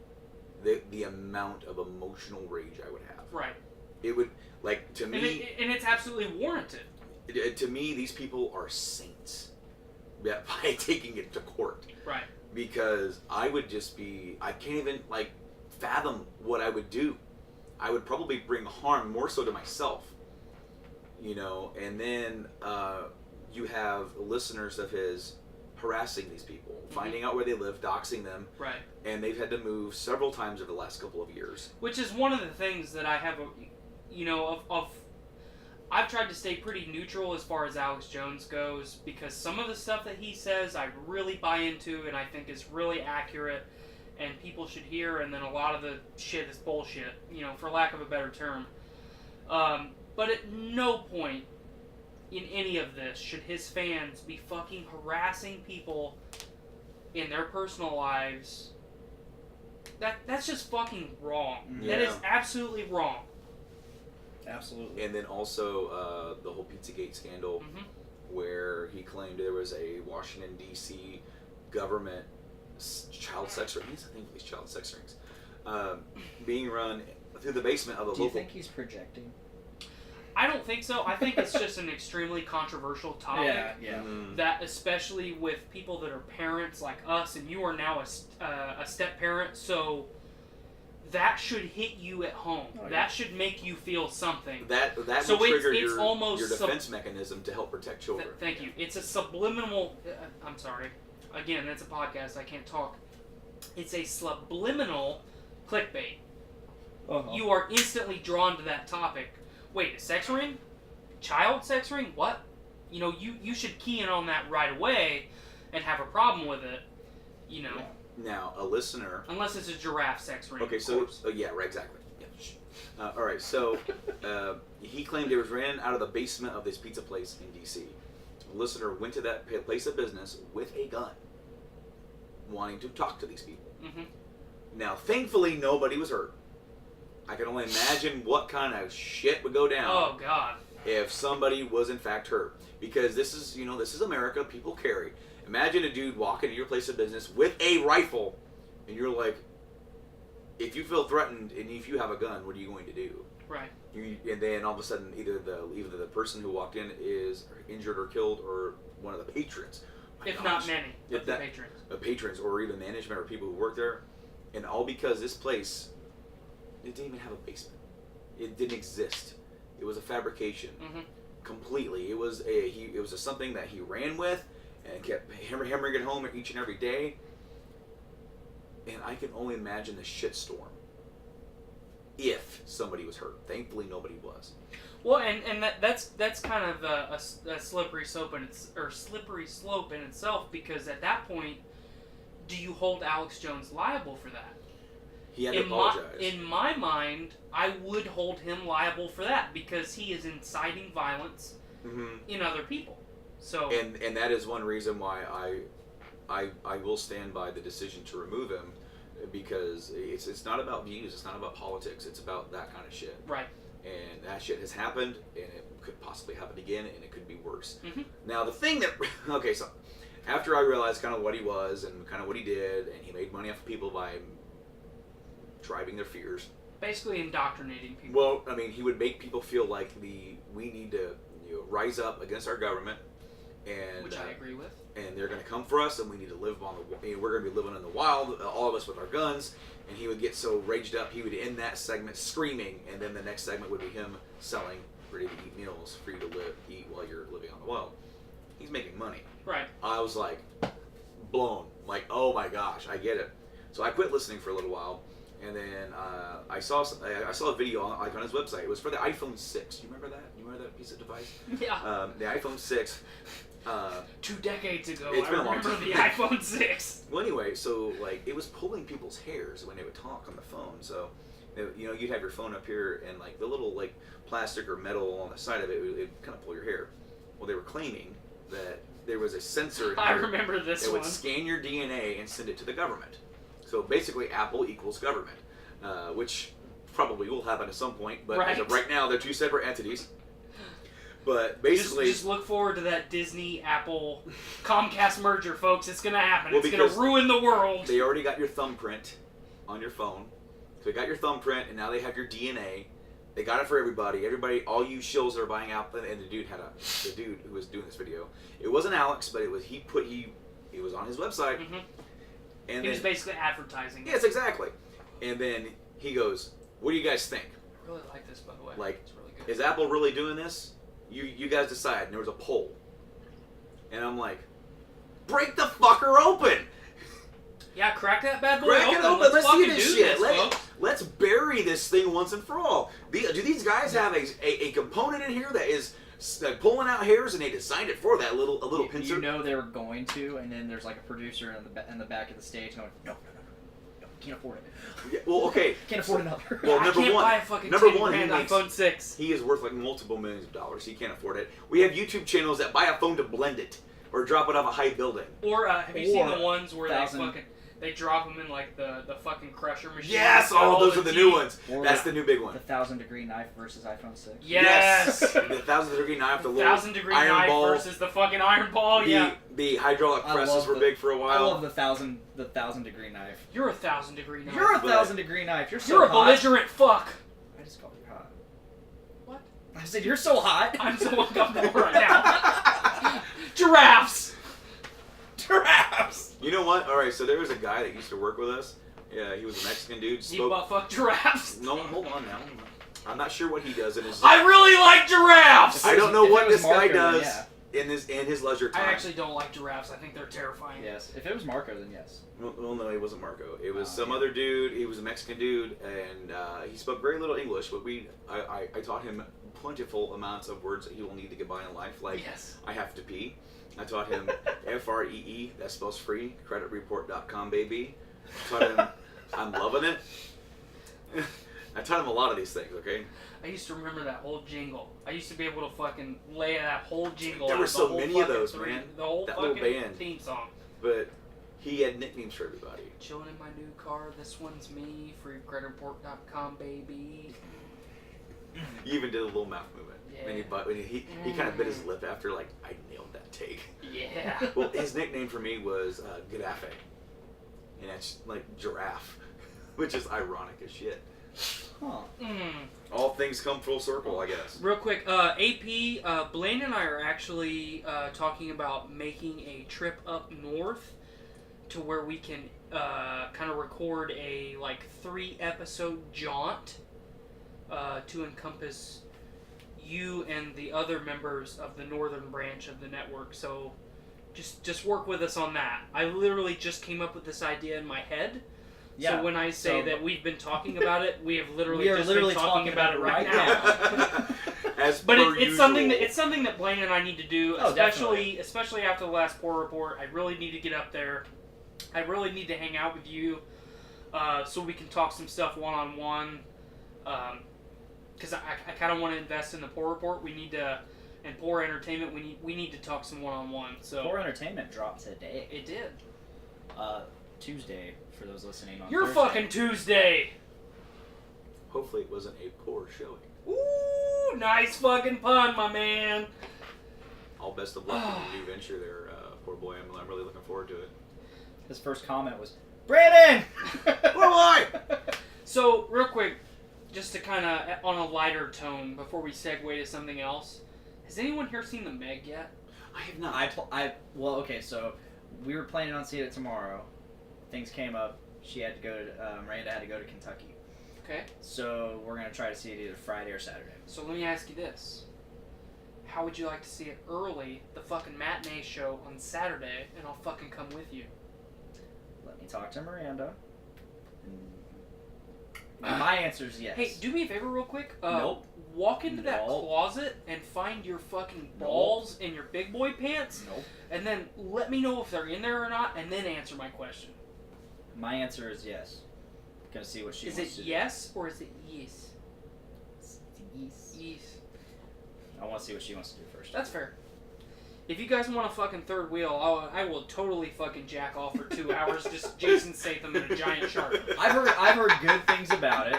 the amount of emotional rage I would have. Right. It would, like, to me... And it's absolutely warranted. To me, these people are saints by taking it to court. Right. Because I would just be... I can't even, like... fathom what I would do. I would probably bring harm more so to myself, you know. And then you have listeners of his harassing these people, finding out where they live, doxing them, right? And they've had to move several times over the last couple of years. Which is one of the things that I have, you know, I've tried to stay pretty neutral as far as Alex Jones goes, because some of the stuff that he says I really buy into and I think is really accurate and people should hear, and then a lot of the shit is bullshit, you know, for lack of a better term. But at no point in any of this should his fans be fucking harassing people in their personal lives. That's just fucking wrong. Yeah. That is absolutely wrong. Absolutely. And then also the whole Pizzagate scandal, where he claimed there was a Washington, D.C. government child sex rings, I think these child sex rings, being run through the basement of a local... Do you think he's projecting? I don't think so. I think it's just an extremely controversial topic. Yeah. That especially with people that are parents like us, and you are now a step-parent, so that should hit you at home. Oh, yeah. That should make you feel something. That so will trigger it's almost your defense mechanism to help protect children. Thank you. It's a subliminal... I'm sorry. Again, that's a podcast. I can't talk. It's a subliminal clickbait. Uh-huh. You are instantly drawn to that topic. Wait, a sex ring? Child sex ring? What? You know, you should key in on that right away and have a problem with it. You know. Yeah. Now, a listener... Unless it's a giraffe sex ring. Okay, so... yeah, right, exactly. Yeah. All right, so he claimed it was ran out of the basement of this pizza place in D.C. A listener went to that place of business with a gun, wanting to talk to these people. Now, thankfully, nobody was hurt. I can only imagine what kind of shit would go down. Oh, God. If somebody was in fact hurt. Because this is, you know, this is America. People carry. Imagine a dude walking to your place of business with a rifle, and you're like, if you feel threatened and if you have a gun, what are you going to do? Right. And then all of a sudden, either the person who walked in is injured or killed, or one of the patrons. Not many of the patrons. Patrons, or even management, or people who work there. And all because this place, it didn't even have a basement. It didn't exist. It was a fabrication. Completely. It was something that he ran with and kept hammering it home each and every day. And I can only imagine the shitstorm if somebody was hurt. Thankfully, nobody was. Well, and that's kind of a slippery slope in itself, because at that point, do you hold Alex Jones liable for that? He had to apologize. In my mind, I would hold him liable for that, because he is inciting violence in other people. So and that is one reason why I will stand by the decision to remove him, because it's not about views, it's not about politics, it's about that kind of shit. right. And that shit has happened, and it could possibly happen again, and it could be worse. Mm-hmm. Now the thing that okay, so after I realized kind of what he was and kind of what he did, and he made money off of people by driving their fears. Basically indoctrinating people. Well, I mean, he would make people feel like we need to rise up against our government, and Which I agree with. and they're going to come for us, and we need to live on the. We're going to be living in the wild, all of us with our guns. And he would get so raged up, he would end that segment screaming, and then the next segment would be him selling ready-to-eat meals for you to eat while you're living on the wild. He's making money. Right. I was like blown, like, oh my gosh, I get it. So I quit listening for a little while, and then I saw a video on his website. It was for the iPhone 6. Do you remember that? You remember that piece of device? Yeah. The iPhone 6. 2 decades ago, It's I been a long remember time. the iPhone 6. Well, anyway, so like it was pulling people's hairs when they would talk on the phone. So, you'd have your phone up here, and like the little like plastic or metal on the side of it, it'd kind of pull your hair. Well, they were claiming that there was a sensor in I here remember this that one. would scan your DNA and send it to the government. So basically, Apple equals government, which probably will happen at some point. But as of right now, they're two separate entities. But basically, just look forward to that Disney Apple Comcast merger, folks. It's gonna happen. Well, it's gonna because ruin the world. they already got your thumbprint on your phone. So they got your thumbprint, and now they have your DNA. They got it for everybody. Everybody, all you shills that are buying Apple. And the dude who was doing this video. It wasn't Alex, but it was it was on his website. Mm-hmm. And He was basically advertising. yes, exactly. And then he goes, "What do you guys think? I really like this, by the way. Like, it's really good. Is Apple really doing this? You guys decide." And there was a poll. And I'm like, break the fucker open! Yeah, crack that bad boy Crack open. it open! Let's Let's see fucking this do shit! this, folks. Let's bury this thing once and for all. Do these guys have a component in here that is pulling out hairs, and they designed it for that a little pincer? You know they were going to, and then there's like a producer in the back of the stage going, no, can't afford it. Yeah, well, okay. Can't afford another. Well, I number can't one, buy a fucking number 10 one, he grand makes, iPhone 6. he is worth like multiple millions of dollars. He can't afford it. We have YouTube channels that buy a phone to blend it or drop it off a high building. Or have you seen Or the ones where thousand- they drop them in like the fucking crusher machine? Yes! with Oh, all those are the new teeth? ones. Or That's the new big one. The 1,000-degree knife versus iPhone 6. Yes! The 1,000-degree knife, the little 1,000-degree iron knife ball. versus the fucking iron ball. Yeah. The hydraulic I presses love were the- big for a I while. love the 1,000-degree knife. You're a 1,000-degree knife. You're a But- 1,000-degree knife. You're so You're a hot. belligerent fuck. I just called you hot. What? I said you're so hot. I'm so uncomfortable right now. Giraffes. Giraffes. You know what? All right, so there was a guy that used to work with us. Yeah, he was a Mexican dude. You butt fuck giraffes. No, hold on now. I'm not sure what he does in his. I really like giraffes. I don't know If what it was this guy Marco, then does in his leisure I time. actually don't like giraffes. I think they're terrifying. Yes. If it was Marco, then yes. Well, no, it wasn't Marco. It was Oh, some yeah. other dude. He was a Mexican dude, and he spoke very little English. But I taught him plentiful amounts of words that he will need to get by in life. Like, Yes. I have to pee. I taught him FREE. That spells free. Creditreport.com, baby. I taught him I'm loving it. I taught him a lot of these things. Okay. I used to remember that whole jingle. I used to be able to fucking lay that whole jingle There out. were the so whole many of fucking those, man. The whole That little fucking band. theme song. But he had nicknames for everybody. Chilling in my new car. This one's me. Freecreditreport.com, baby. He even did a little mouth movement. Yeah. When he kind of bit his lip after, like, I nailed that take. Yeah. Well, his nickname for me was Gaddafi. And that's like giraffe, which is ironic as shit. Huh. All things come full circle, I guess. Real quick, AP, Blaine and I are actually talking about making a trip up north to where we can kind of record a 3-episode jaunt to encompass you and the other members of the northern branch of the network. So just work with us on that. I literally just came up with this idea in my head. Yeah. So when I say that we've been talking about it, we have literally We are just literally been talking about it right now. As But per it's something that Blaine and I need to do, Oh, especially after the last poor report. I really need to get up there. I really need to hang out with you, so we can talk some stuff one-on-one. Because I kind of want to invest in the poor report. We need to And Poor Entertainment, we need to talk some one-on-one. So Poor Entertainment dropped today. it did. Tuesday, for those listening on You're Thursday. fucking Tuesday. Hopefully it wasn't a poor showing. Ooh, nice fucking pun, my man. All best of luck in your new venture there, poor boy. I'm really looking forward to it. His first comment was, Brandon! Why? So, real quick, just to kind of, on a lighter tone, before we segue to something else, has anyone here seen The Meg yet? I have not. Well, okay, so we were planning on seeing it tomorrow. Things came up. She had to go to, Miranda had to go to Kentucky. Okay. So we're going to try to see it either Friday or Saturday. So let me ask you this. How would you like to see it early, the fucking matinee show on Saturday, and I'll fucking come with you? Let me talk to Miranda. My answer is yes. Hey, do me a favor real quick. Nope. Walk into that Nope. closet and find your fucking Nope. balls in your big boy pants, Nope. and then let me know if they're in there or not, and then answer my question. My answer is yes. Gonna see what she Is wants it to yes or is it yes? do. Yes. Yes. I want to see what she wants to do first. That's fair. If you guys want a fucking third wheel, I will totally fucking jack off for 2 hours, just Jason Statham in a giant shark. I've heard good things about it.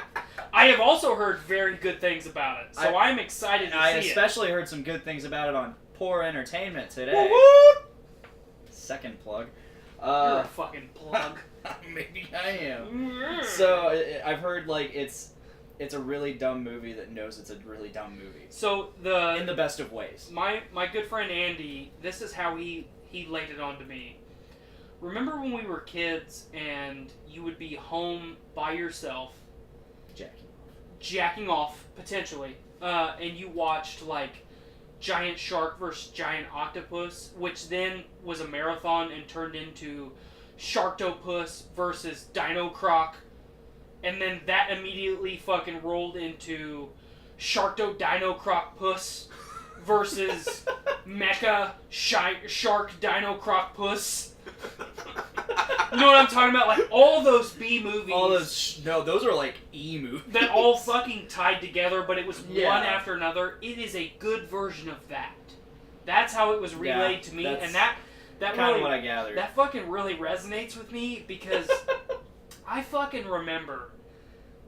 I have also heard very good things about it, so I'm excited to I see especially heard some good things about it on Poor Entertainment it. today. Woo-woo! Second plug. You're a fucking plug. Maybe I am. So I've heard like it's a really dumb movie that knows it's a really dumb movie. So In the best of ways. my good friend Andy, this is how he laid it on to me. Remember when we were kids and you would be home by yourself, jacking off potentially, and you watched like Giant Shark versus Giant Octopus, which then was a marathon and turned into Sharktopus versus Dino Croc, and then that immediately fucking rolled into Sharkto Dino Croc Puss versus Mecha Shark Dino Croc Puss. You know what I'm talking about? Like all those B movies. All those those are like E movies. That all fucking tied together, but it was Yeah. one after another. It is a good version of that. That's how it was relayed to me, and that kind really, of what I gathered. that fucking really resonates with me because I fucking remember,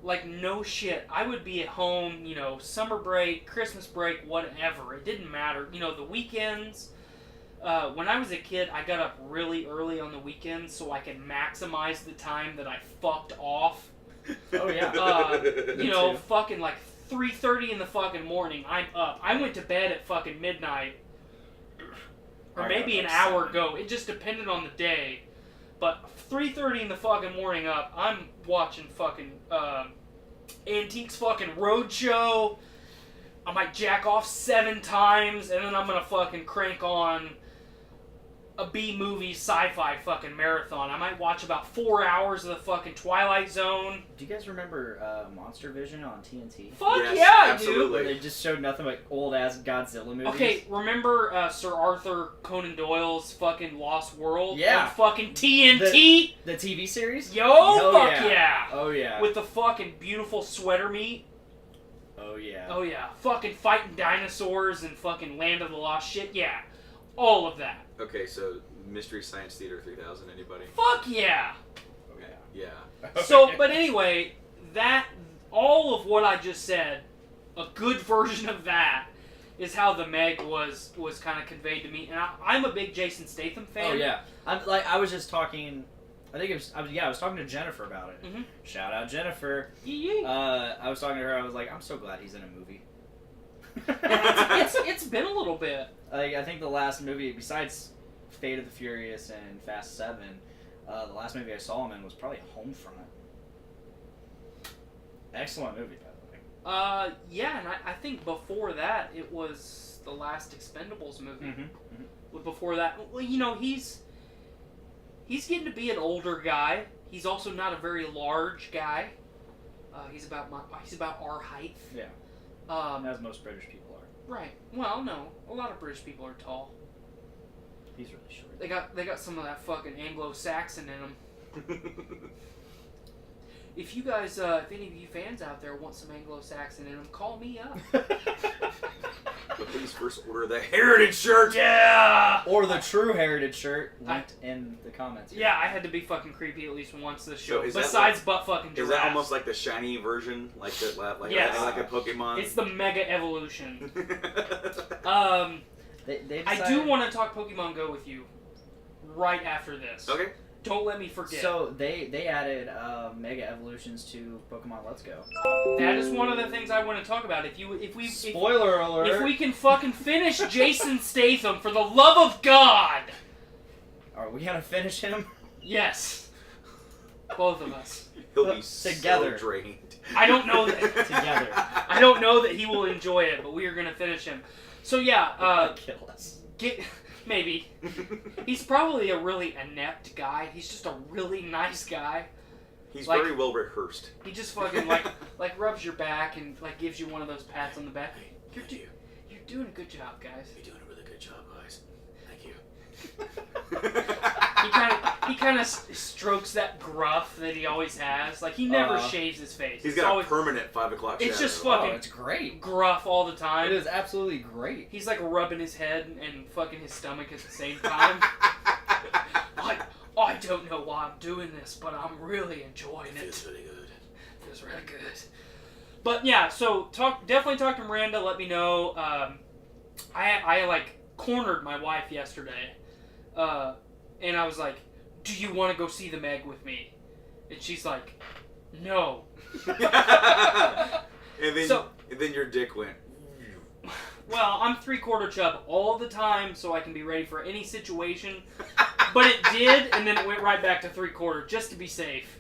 like no shit, I would be at home, you know, summer break, Christmas break, whatever. It didn't matter. You know, the weekends. When I was a kid, I got up really early on the weekends so I could maximize the time that I fucked off. Oh yeah. You know, fucking like 3:30 in the fucking morning, I'm up. I went to bed at fucking midnight. Or I maybe got an up hour 7. ago. It just depended on the day. But 3:30 in the fucking morning up, I'm watching fucking Antiques fucking Roadshow. I might jack off 7 times, and then I'm gonna fucking crank on a B-movie sci-fi fucking marathon. I might watch about 4 hours of the fucking Twilight Zone. Do you guys remember Monster Vision on TNT? Fuck Yes, yeah, absolutely. Where they just showed nothing but old ass Godzilla movies. Okay, remember Sir Arthur Conan Doyle's fucking Lost World? Yeah. On fucking TNT? The TV series? Yo, Oh, fuck yeah. yeah. Oh yeah. With the fucking beautiful sweater meat. Oh yeah. Oh yeah. Fucking fighting dinosaurs and fucking Land of the Lost shit. Yeah. All of that. Okay, so Mystery Science Theater 3000, anybody? Fuck yeah. Okay. Yeah. So, but anyway, that, all of what I just said, a good version of that is how the Meg was kind of conveyed to me. And I'm a big Jason Statham fan. Oh yeah. I was just talking. I think I was talking to Jennifer about it. Mhm. Shout out Jennifer. Yeah. I was talking to her. I was like, I'm so glad he's in a movie. It's been a little bit. I think the last movie, besides Fate of the Furious and Fast 7, the last movie I saw him in was probably Homefront. Excellent movie, by the way. Yeah, and I think before that it was the last Expendables movie. Mm-hmm. Before that, well, you know, he's getting to be an older guy. He's also not a very large guy. He's about our height. Yeah. As most British people are. Right. Well, no, a lot of British people are tall. He's really short. They got some of that fucking Anglo-Saxon in them. if you guys, if any of you fans out there want some Anglo-Saxon in them, call me up. But please first order the heritage shirt. Yeah! Or the true heritage shirt linked in the comments. Here. Yeah, I had to be fucking creepy at least once this show. So is that Besides like- butt fucking Is giraffes. that almost like the shiny version, like Yes. like a Pokemon? It's the Mega Evolution. They I do want to talk Pokemon Go with you right after this. Okay. Don't let me forget. So they added Mega Evolutions to Pokemon Let's Go. That is one of the things I want to talk about. Spoiler alert! If we can fucking finish Jason Statham, for the love of God! Are we gonna finish him? Yes. Both of us. He'll be Together. so drained. I don't know that. Together. I don't know that he will enjoy it, but we are gonna finish him. So yeah, Kill us. maybe. He's probably a really inept guy. He's just a really nice guy. He's Like- very well rehearsed. He just fucking like rubs your back and like gives you one of those pats on the back. You're doing a good job, guys. You're doing a really good job, guys. Thank you. He kind of strokes that gruff that he always has. Like he never shaves his face. He's It's got always a permanent 5 o'clock shadow. It's just Oh, fucking it's great. gruff all the time. It is absolutely great. He's like rubbing his head and fucking his stomach at the same time. Like, I don't know why I'm doing this, but I'm really enjoying It feels it. really good. Feels really good. But yeah, so definitely talk to Miranda. Let me know. I like cornered my wife yesterday, and I was like, "Do you want to go see the Meg with me?" And she's like, "No." and then your dick went. Well, I'm 3/4 chub all the time, so I can be ready for any situation. But it did, and then it went right back to 3/4, just to be safe.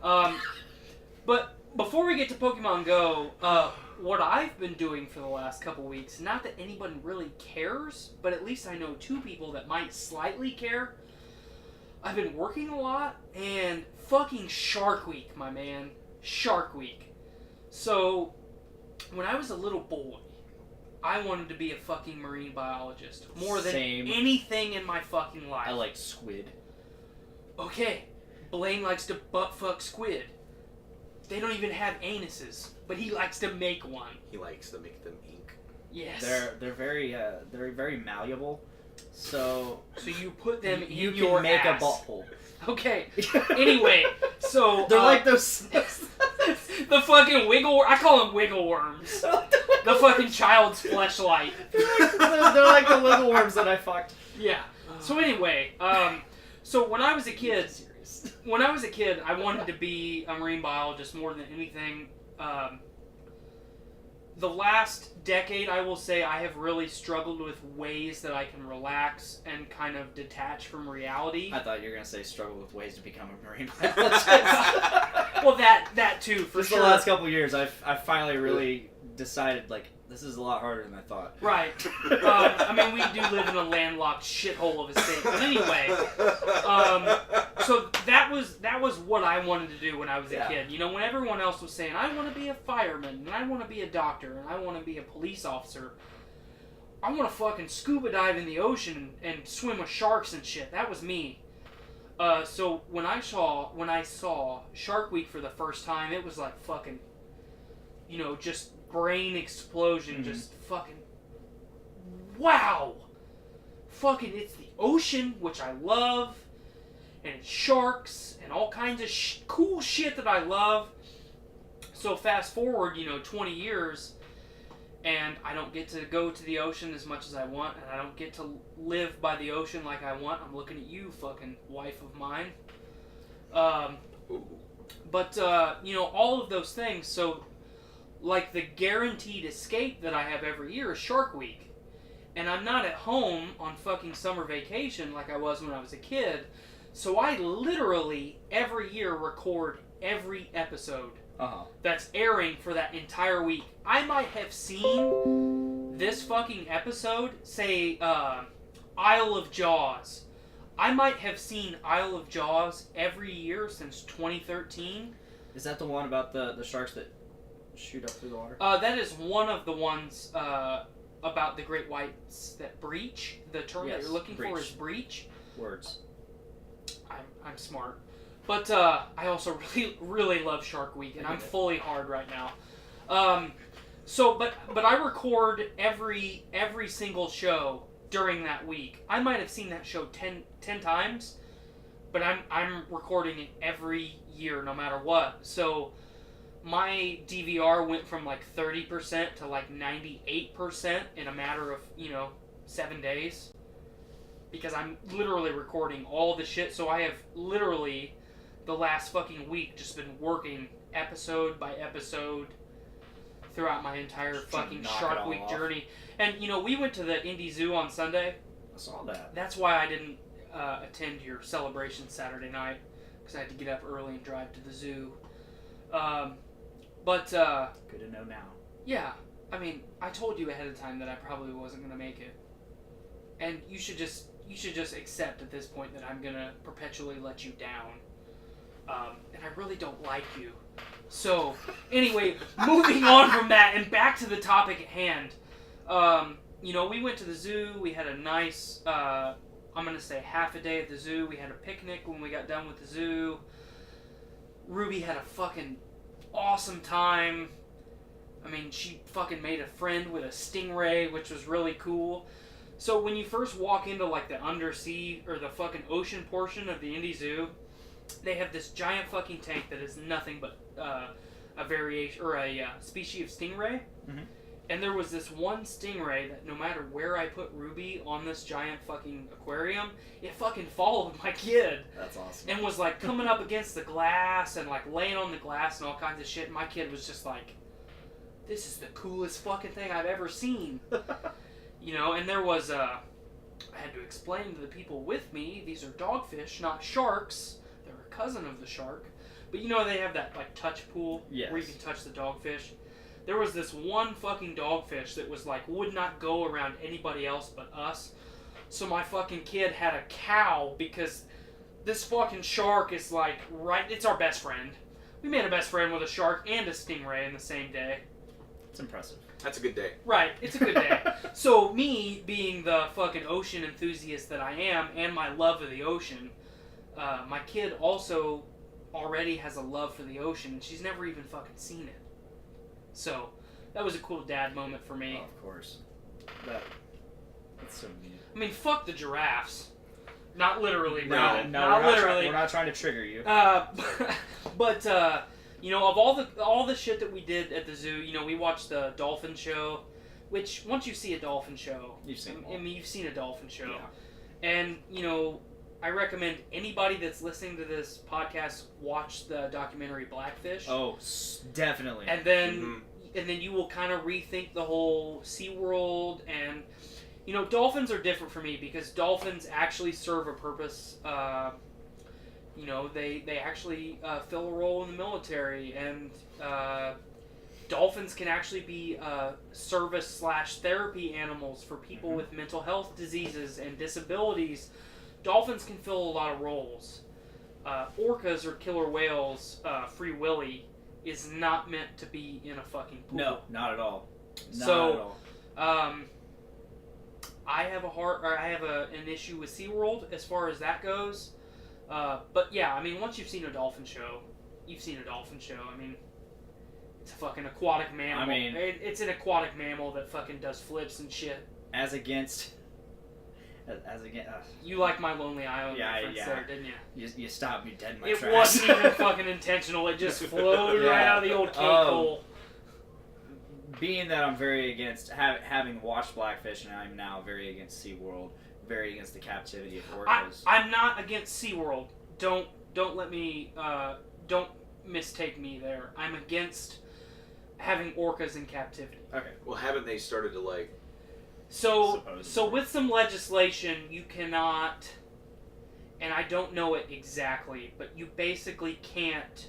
But before we get to Pokemon Go, what I've been doing for the last couple weeks, not that anyone really cares, but at least I know 2 people that might slightly care. I've been working a lot, and fucking Shark Week, my man. Shark Week. So, when I was a little boy, I wanted to be a fucking marine biologist. More than Same. anything in my fucking life. I like squid. Okay, Blaine likes to butt fuck squid. They don't even have anuses, but he likes to make one. He likes to make them ink. Yes. They're very malleable. So you put them in you your can make ass. a butthole. Okay. Anyway, so They're like those. the fucking wiggle. I call them wiggle worms. The fucking child's fleshlight. they're like the little worms that I fucked. Yeah. So anyway, so when I was a kid, I wanted to be a marine biologist more than anything. The last decade, I will say, I have really struggled with ways that I can relax and kind of detach from reality. I thought you were gonna say struggle with ways to become a marine biologist. Well, that too, for Just sure. the last couple of years, I've finally really decided like this is a lot harder than I thought. Right. I mean, we do live in a landlocked shithole of a state. But anyway, so that was what I wanted to do when I was a kid. You know, when everyone else was saying, I want to be a fireman, and I want to be a doctor, and I want to be a police officer, I want to fucking scuba dive in the ocean and swim with sharks and shit. That was me. So when I saw Shark Week for the first time, it was like fucking, you know, just brain explosion, just fucking, wow! Fucking, it's the ocean, which I love, and it's sharks, and all kinds of cool shit that I love. So fast forward, 20 years, and I don't get to go to the ocean as much as I want, and I don't get to live by the ocean like I want. I'm looking at you, fucking wife of mine. But, all of those things, so like the guaranteed escape that I have every year is Shark Week. And I'm not at home on fucking summer vacation like I was when I was a kid. So I literally every year record every episode that's airing for that entire week. I might have seen this fucking episode, say, Isle of Jaws. I might have seen Isle of Jaws every year since 2013. Is that the one about the sharks that shoot up through the water? That is one of the ones about the great whites that breach. The term that you're looking for is breach. Words. I'm smart. But I also really love Shark Week, and I'm fully hard right now. But I record every single show during that week. I might have seen that show 10 times, but I'm recording it every year, no matter what. So my DVR went from like 30% to like 98% in a matter of 7 days, because I'm literally recording all the shit. So I have literally the last fucking week just been working episode by episode throughout my entire fucking Shark Week journey. And we went to the Indie Zoo on Sunday. I saw that. That's why I didn't attend your celebration Saturday night, because I had to get up early and drive to the zoo. But good to know now. Yeah, I mean, I told you ahead of time that I probably wasn't gonna make it, and you should just accept at this point that I'm gonna perpetually let you down. And I really don't like you. So, anyway, moving on from that and back to the topic at hand. We went to the zoo. We had a nice, I'm going to say half a day at the zoo. We had a picnic when we got done with the zoo. Ruby had a fucking awesome time. I mean, she fucking made a friend with a stingray, which was really cool. So when you first walk into like the undersea or the fucking ocean portion of the Indie Zoo, they have this giant fucking tank that is nothing but a variation or a species of stingray. Mm-hmm. And there was this one stingray that no matter where I put Ruby on this giant fucking aquarium, it fucking followed my kid. That's awesome. And was like coming up against the glass and like laying on the glass and all kinds of shit. And my kid was just like, this is the coolest fucking thing I've ever seen. And there was I had to explain to the people with me, these are dogfish, not sharks. They're a cousin of the shark. But they have that like touch pool where you can touch the dogfish. There was this one fucking dogfish that was like, would not go around anybody else but us. So my fucking kid had a cow because this fucking shark is like, it's our best friend. We made a best friend with a shark and a stingray in the same day. It's impressive. That's a good day. Right, it's a good day. So me, being the fucking ocean enthusiast that I am, and my love of the ocean, my kid also already has a love for the ocean, and she's never even fucking seen it. So, that was a cool dad moment for me. Oh, of course. That's so neat. I mean, fuck the giraffes. Not literally, No, Branden. no, Not literally. We're not trying to trigger you. But of all the shit that we did at the zoo, we watched the dolphin show, which once you see a dolphin show, You've seen them all. I mean, you've seen a dolphin show. Yeah. And, I recommend anybody that's listening to this podcast watch the documentary Blackfish. Oh, definitely. And then you will kind of rethink the whole SeaWorld. And, dolphins are different for me because dolphins actually serve a purpose. They actually fill a role in the military. And dolphins can actually be service/therapy animals for people with mental health diseases and disabilities. Dolphins can fill a lot of roles. Orcas or killer whales, Free Willy, is not meant to be in a fucking pool. No, not at all. Not So, at all. I have an issue with SeaWorld as far as that goes. But yeah, I mean, once you've seen a dolphin show, you've seen a dolphin show. I mean, it's a fucking aquatic mammal. I mean, it's an aquatic mammal that fucking does flips and shit. As against. You like My Lonely Island reference yeah. there, didn't you? You stopped me dead in my It tracks. wasn't even fucking intentional. It just flowed right out of the old cake hole. Being that I'm very against, having watched Blackfish, and I'm now very against SeaWorld, very against the captivity of orcas. I'm not against SeaWorld. Don't let me, don't mistake me there. I'm against having orcas in captivity. Okay. Well, haven't they started to like... So with some legislation, you cannot, and I don't know it exactly, but you basically can't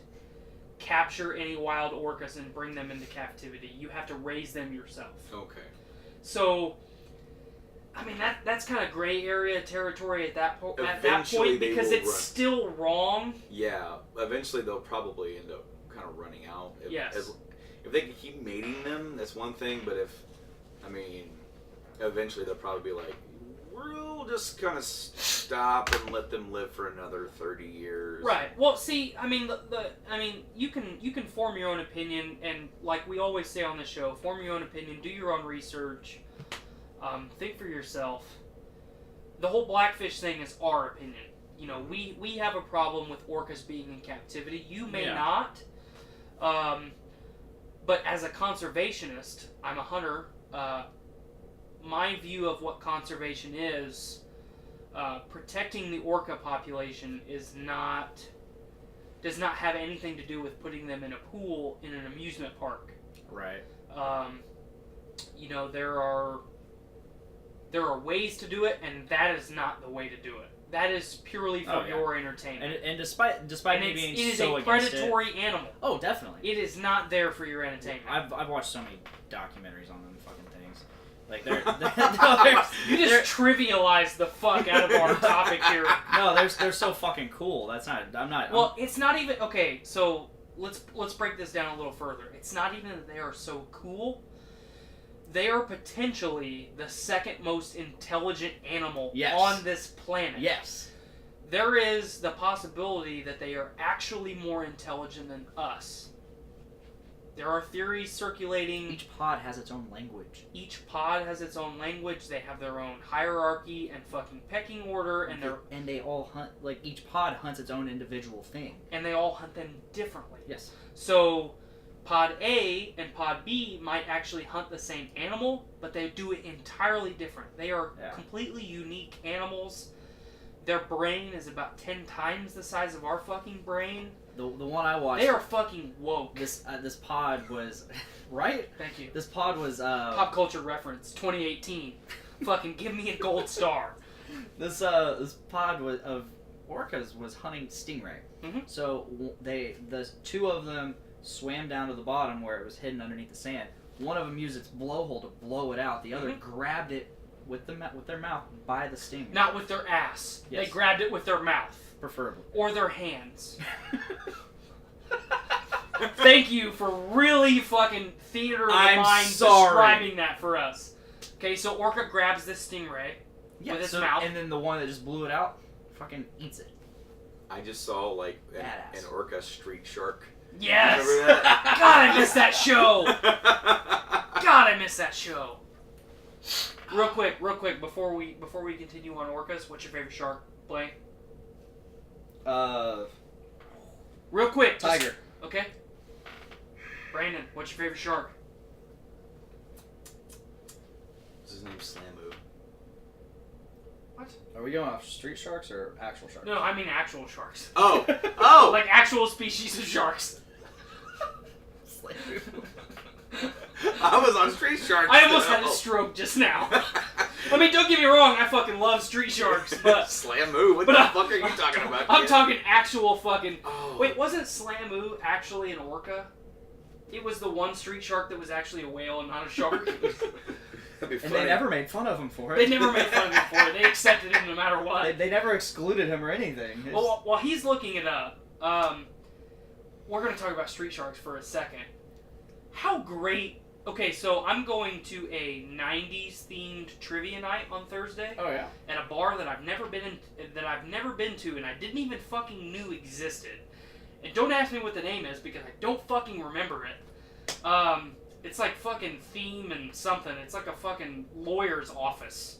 capture any wild orcas and bring them into captivity. You have to raise them yourself. Okay. So, I mean, that's kind of gray area territory at that point Eventually they because will it's run. still wrong. Yeah, eventually they'll probably end up kind of running out. Yes. If they can keep mating them, that's one thing, but eventually they'll probably be like, we're we'll just kind of stop and let them live for another 30 years. Right. Well, see, I mean, you can form your own opinion, and like we always say on the show, form your own opinion, do your own research, think for yourself. The whole blackfish thing is our opinion. You know, we have a problem with orcas being in captivity. You may not. But as a conservationist, I'm a hunter. My view of what conservation is, protecting the orca population does not have anything to do with putting them in a pool in an amusement park. Right. You know, there are ways to do it, and that is not the way to do it. That is purely for your entertainment. And despite me being it is so a against predatory animal. Oh, definitely. It is not there for your entertainment. I've watched so many documentaries on them fucking things. Like they're you just trivialized the fuck out of our topic here. No, they're so fucking cool. That's not. Well, it's not even okay. So let's break this down a little further. It's not even that they are so cool. They are potentially the second most intelligent animal on this planet. Yes. There is the possibility that they are actually more intelligent than us. There are theories circulating. Each pod has its own language. Each pod has its own language. They have their own hierarchy and fucking pecking order, and they all hunt, like each pod hunts its own individual thing. And they all hunt them differently. Yes. So Pod A and Pod B might actually hunt the same animal, but they do it entirely different. They are completely unique animals. Their brain is about 10 times the size of our fucking brain. The one I watched. They are fucking woke. This pod was right. Thank you. This pod was pop culture reference 2018. Fucking give me a gold star. This pod of orcas was hunting stingray. Mm-hmm. So the two of them swam down to the bottom where it was hidden underneath the sand. One of them used its blowhole to blow it out. The other grabbed it with their mouth by the stingray. Not with their ass. Yes. They grabbed it with their mouth. Preferably. Or their hands. Thank you for really fucking theater of the mind describing that for us. Okay, so orca grabs this stingray with its mouth. And then the one that just blew it out fucking eats it. I just saw like an orca street shark. Yes! Remember that? God, I missed that show! God, I missed that show! Real quick, before we continue on orcas, what's your favorite shark, Blaine? Real quick. Tiger. Okay. Brandon, what's your favorite shark? What's his name? Slamu. What? Are we going off street sharks or actual sharks? No, I mean actual sharks. Oh! Like actual species of sharks. I was on street sharks. I almost had a stroke just now. I mean, don't get me wrong, I fucking love street sharks, but... Slamu? What the fuck are you talking about? I'm talking actual fucking... Oh. Wait, wasn't Slamu actually an orca? It was the one street shark that was actually a whale and not a shark. That'd be And funny. they never made fun of him for it. They never made fun of him for it. They accepted him no matter what. They never excluded him or anything. Well, while he's looking it up, we're going to talk about street sharks for a second. How great... Okay, so I'm going to a 90s themed trivia night on Thursday. Oh yeah. At a bar that I've never been to, and I didn't even fucking knew existed. And don't ask me what the name is because I don't fucking remember it. It's like fucking theme and something. It's like a fucking lawyer's office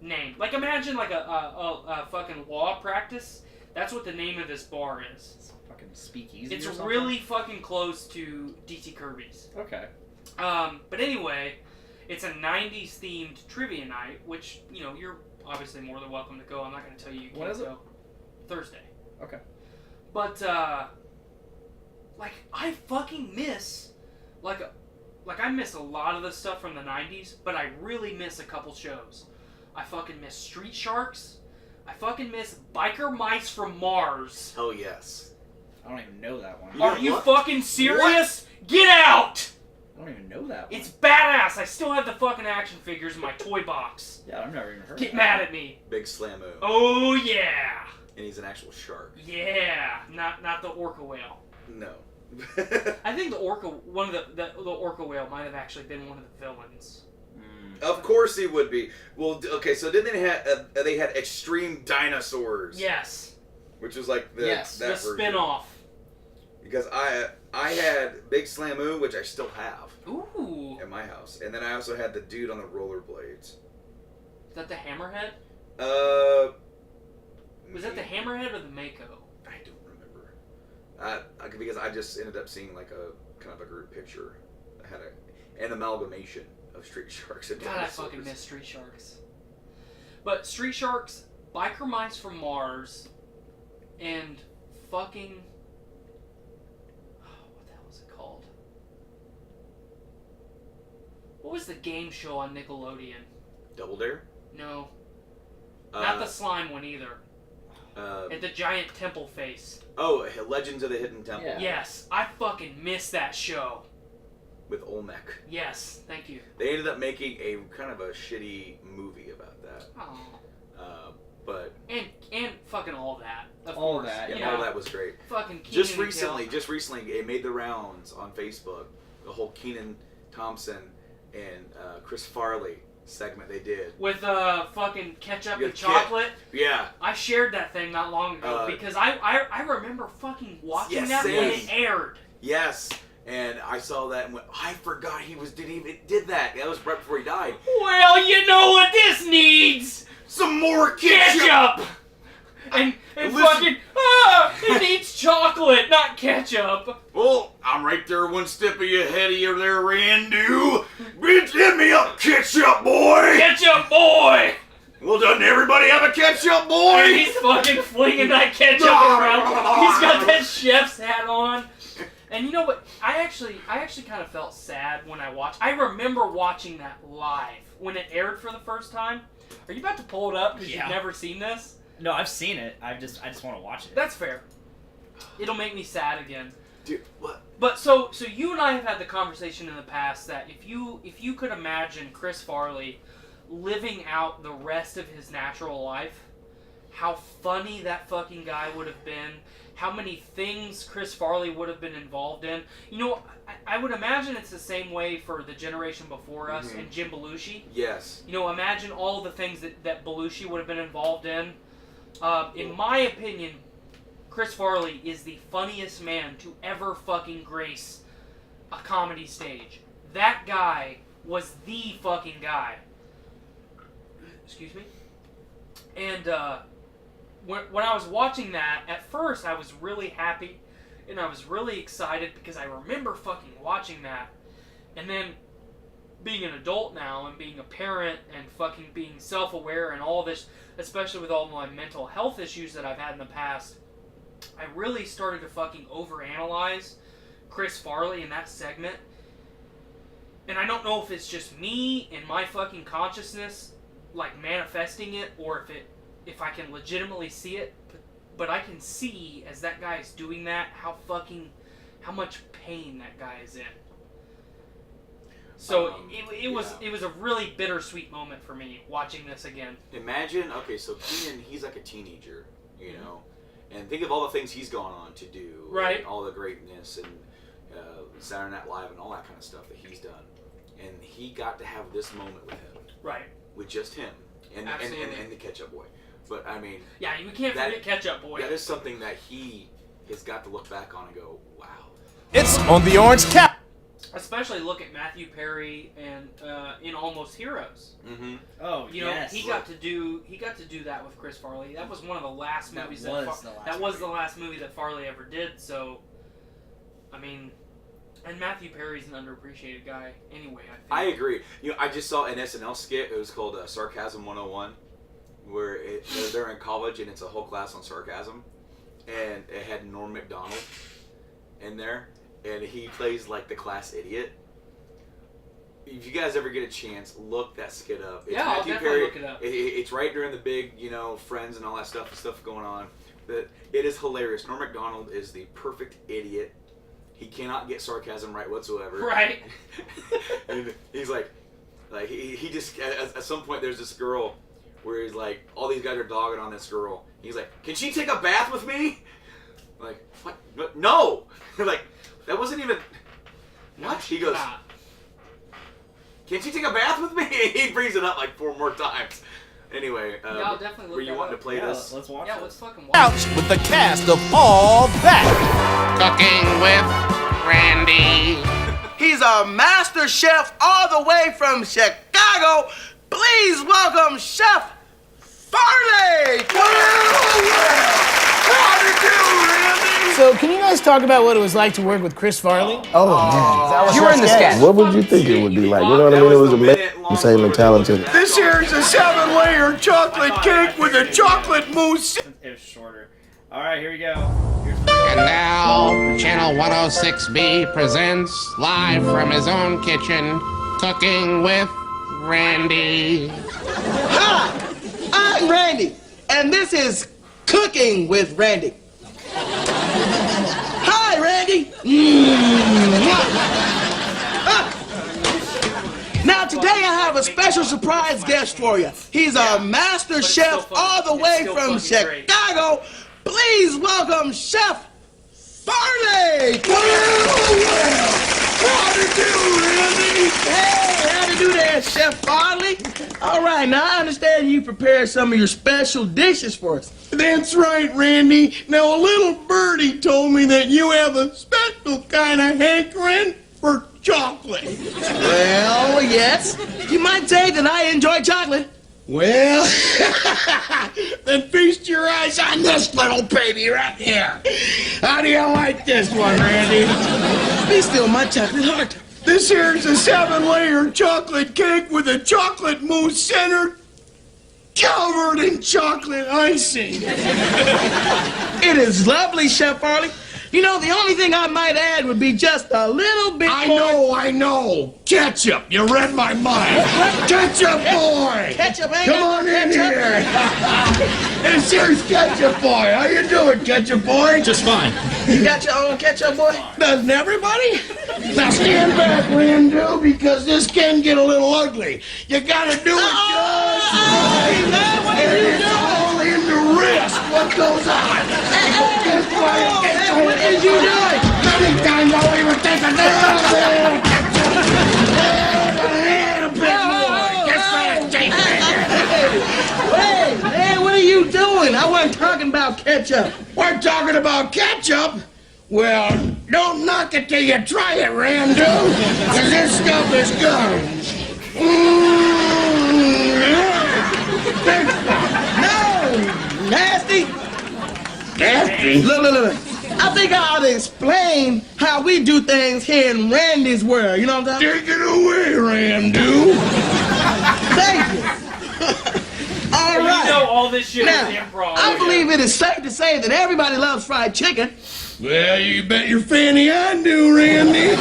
name. Like imagine like a fucking law practice. That's what the name of this bar is. It's fucking speakeasy. It's or something? really fucking close to DT Kirby's. Okay. But anyway, it's a 90s themed trivia night, which, you know, you're obviously more than welcome to go. I'm not going to tell you When can't is it? go. Thursday. Okay. But, like, I fucking miss, like I miss a lot of the stuff from the 90s, but I really miss a couple shows. I fucking miss Street Sharks. I fucking miss Biker Mice from Mars. Oh, yes. I don't even know that one. Are you fucking serious? Get out! I don't even know that one. It's badass. I still have the fucking action figures in my toy box. Yeah, I've never even heard Get of mad that. at me. Big Slamu. Oh yeah. And he's an actual shark. Yeah. Not the orca whale. No. I think the orca, one of the orca whale might have actually been one of the villains. Of course he would be. Well, okay, so then they had Extreme Dinosaurs. Yes. Which was like the Yes. that The version. spin-off. Because I had Big Slamoo, which I still have Ooh. at my house, and then I also had the dude on the rollerblades. Is that the Hammerhead? Was that the Hammerhead or the Mako? I don't remember. Because I just ended up seeing like a kind of a group picture. I had an amalgamation of Street Sharks and God, I dinosaurs. fucking miss Street Sharks. But Street Sharks, Biker Mice from Mars, and fucking... what the hell is it called? What was the game show on Nickelodeon? Double Dare? No. Not the slime one either. And the giant temple face. Oh, Legends of the Hidden Temple. Yeah. Yes, I fucking miss that show. With Olmec. Yes, thank you. They ended up making a kind of a shitty movie about that. Oh. But And fucking all that. Of All course. that, You all know, that was great. fucking Keenan Just and recently, it made the rounds on Facebook. The whole Keenan Thompson and Chris Farley segment they did. With fucking ketchup Yeah, and chocolate. Yeah. I shared that thing not long ago because I remember fucking watching Yes, that when same. it aired. Yes. And I saw that and went, I forgot he did that. That was right before he died. Well, you know what this needs? Some more ketchup. Ketchup! And Listen. fucking, it needs chocolate, not ketchup. Well, I'm right there one step ahead of you there, Randu. Bitch, hit me up, ketchup boy. Ketchup boy! Well, doesn't everybody have a ketchup boy? And he's fucking flinging that ketchup around. He's got that chef's hat on. And you know what? I actually kind of felt sad when I watched. I remember watching that live when it aired for the first time. Are you about to pull it up because Yeah. you've never seen this? No, I've seen it. I just want to watch it. That's fair. It'll make me sad again. Dude, what? But so you and I have had the conversation in the past that if you could imagine Chris Farley living out the rest of his natural life, how funny that fucking guy would have been, how many things Chris Farley would have been involved in. You know, I would imagine it's the same way for the generation before us and Jim Belushi. Yes. You know, imagine all the things that Belushi would have been involved in. In my opinion, Chris Farley is the funniest man to ever fucking grace a comedy stage. That guy was the fucking guy. Excuse me? And when I was watching that, at first I was really happy and I was really excited because I remember fucking watching that. And then being an adult now and being a parent and fucking being self-aware and all this, especially with all my mental health issues that I've had in the past, I really started to fucking overanalyze Chris Farley in that segment. And I don't know if it's just me and my fucking consciousness like manifesting it or if I can legitimately see it, but I can see as that guy is doing that how much pain that guy is in. So it was a really bittersweet moment for me watching this again. Imagine, okay, so Keenan, he's like a teenager, you know, and think of all the things he's gone on to do, Right? And all the greatness and Saturday Night Live and all that kind of stuff that he's done, and he got to have this moment with him, Right. with just him and the Ketchup Boy. But I mean, Yeah, we can't forget Ketchup Boy. that is something that he has got to look back on and go, wow. It's on the orange cap. Especially look at Matthew Perry and in Almost Heroes. Mm-hmm. Oh, You know, he got to do that with Chris Farley. That was one of the last movies that was the last movie that Farley ever did. So, I mean, and Matthew Perry's an underappreciated guy anyway. I I think. agree. You know, I just saw an SNL skit. It was called Sarcasm 101, where they're in college and it's a whole class on sarcasm, and it had Norm Macdonald in there, and he plays like the class idiot. If you guys ever get a chance, look that skit up. It's Yeah, I'll definitely look it up. It's right during the big, Friends and all that stuff going on. But it is hilarious. Norm Macdonald is the perfect idiot. He cannot get sarcasm right whatsoever. Right. And he's like he just at some point there's this girl where he's like, all these guys are dogging on this girl. He's like, can she take a bath with me? Like, what? No. Like, that wasn't even. What? He goes. can't you take a bath with me? He brings it up like 4 more times. Anyway, Yeah, I'll definitely look were you that up. up. To play this? Let's watch Yeah, it. let's fucking watch Couch with the cast of all that. Cooking with Randy. He's a master chef all the way from Chicago. Please welcome Chef Farley. How to do, Randy? So, can you guys talk about what it was like to work with Chris Farley? You were in the sketch. What would you think it would be like? You know what I mean? It was amazing, same and talented. This here is a 7-layer chocolate cake with a chocolate mousse. It was shorter. All right, here we go. And now, Channel 106B presents live from his own kitchen, Cooking with Randy. Hi, I'm Randy, and this is Cooking with Randy. Hi, Randy. Now, today I have a special surprise guest for you. He's a master chef all the way from Chicago. Please welcome Chef Farley. How to do, Randy? Hey, how to do there, Chef Farley? All right, now I understand you prepared some of your special dishes for us. That's right, Randy. Now, a little birdie told me that you have a special kind of hankering for chocolate. Well, yes. You might say that I enjoy chocolate. Well, then feast your eyes on this little baby right here. How do you like this one, Randy? Be still my chocolate heart. This here's a 7-layer chocolate cake with a chocolate mousse center covered in chocolate icing. It is lovely, Chef Farley. You know, the only thing I might add would be just a little bit more. I know. Ketchup. You read my mind. Ketchup boy. Ketchup, ain't come on in here. This here's Ketchup boy. How you doing, Ketchup boy? Just fine. You got your own Ketchup boy? Doesn't everybody? Now stand back, Rando, because this can get a little ugly. You gotta do it just right. What are you doing? All in the wrist. What goes on? What is you doing? Many times I'll even take a little bit more. Hey, man, what are you doing? I wasn't talking about ketchup. We're talking about ketchup? Well, don't knock it till you try it, Rando, because this stuff is good. No, nasty. Nasty? Look. I think I ought to explain how we do things here in Randy's world. You know what I'm saying? Take it away, Randu. Thank you. All right. You know all this shit Now, is improv. I believe it is safe to say that everybody loves fried chicken. Well, you bet your fanny I do, Randy.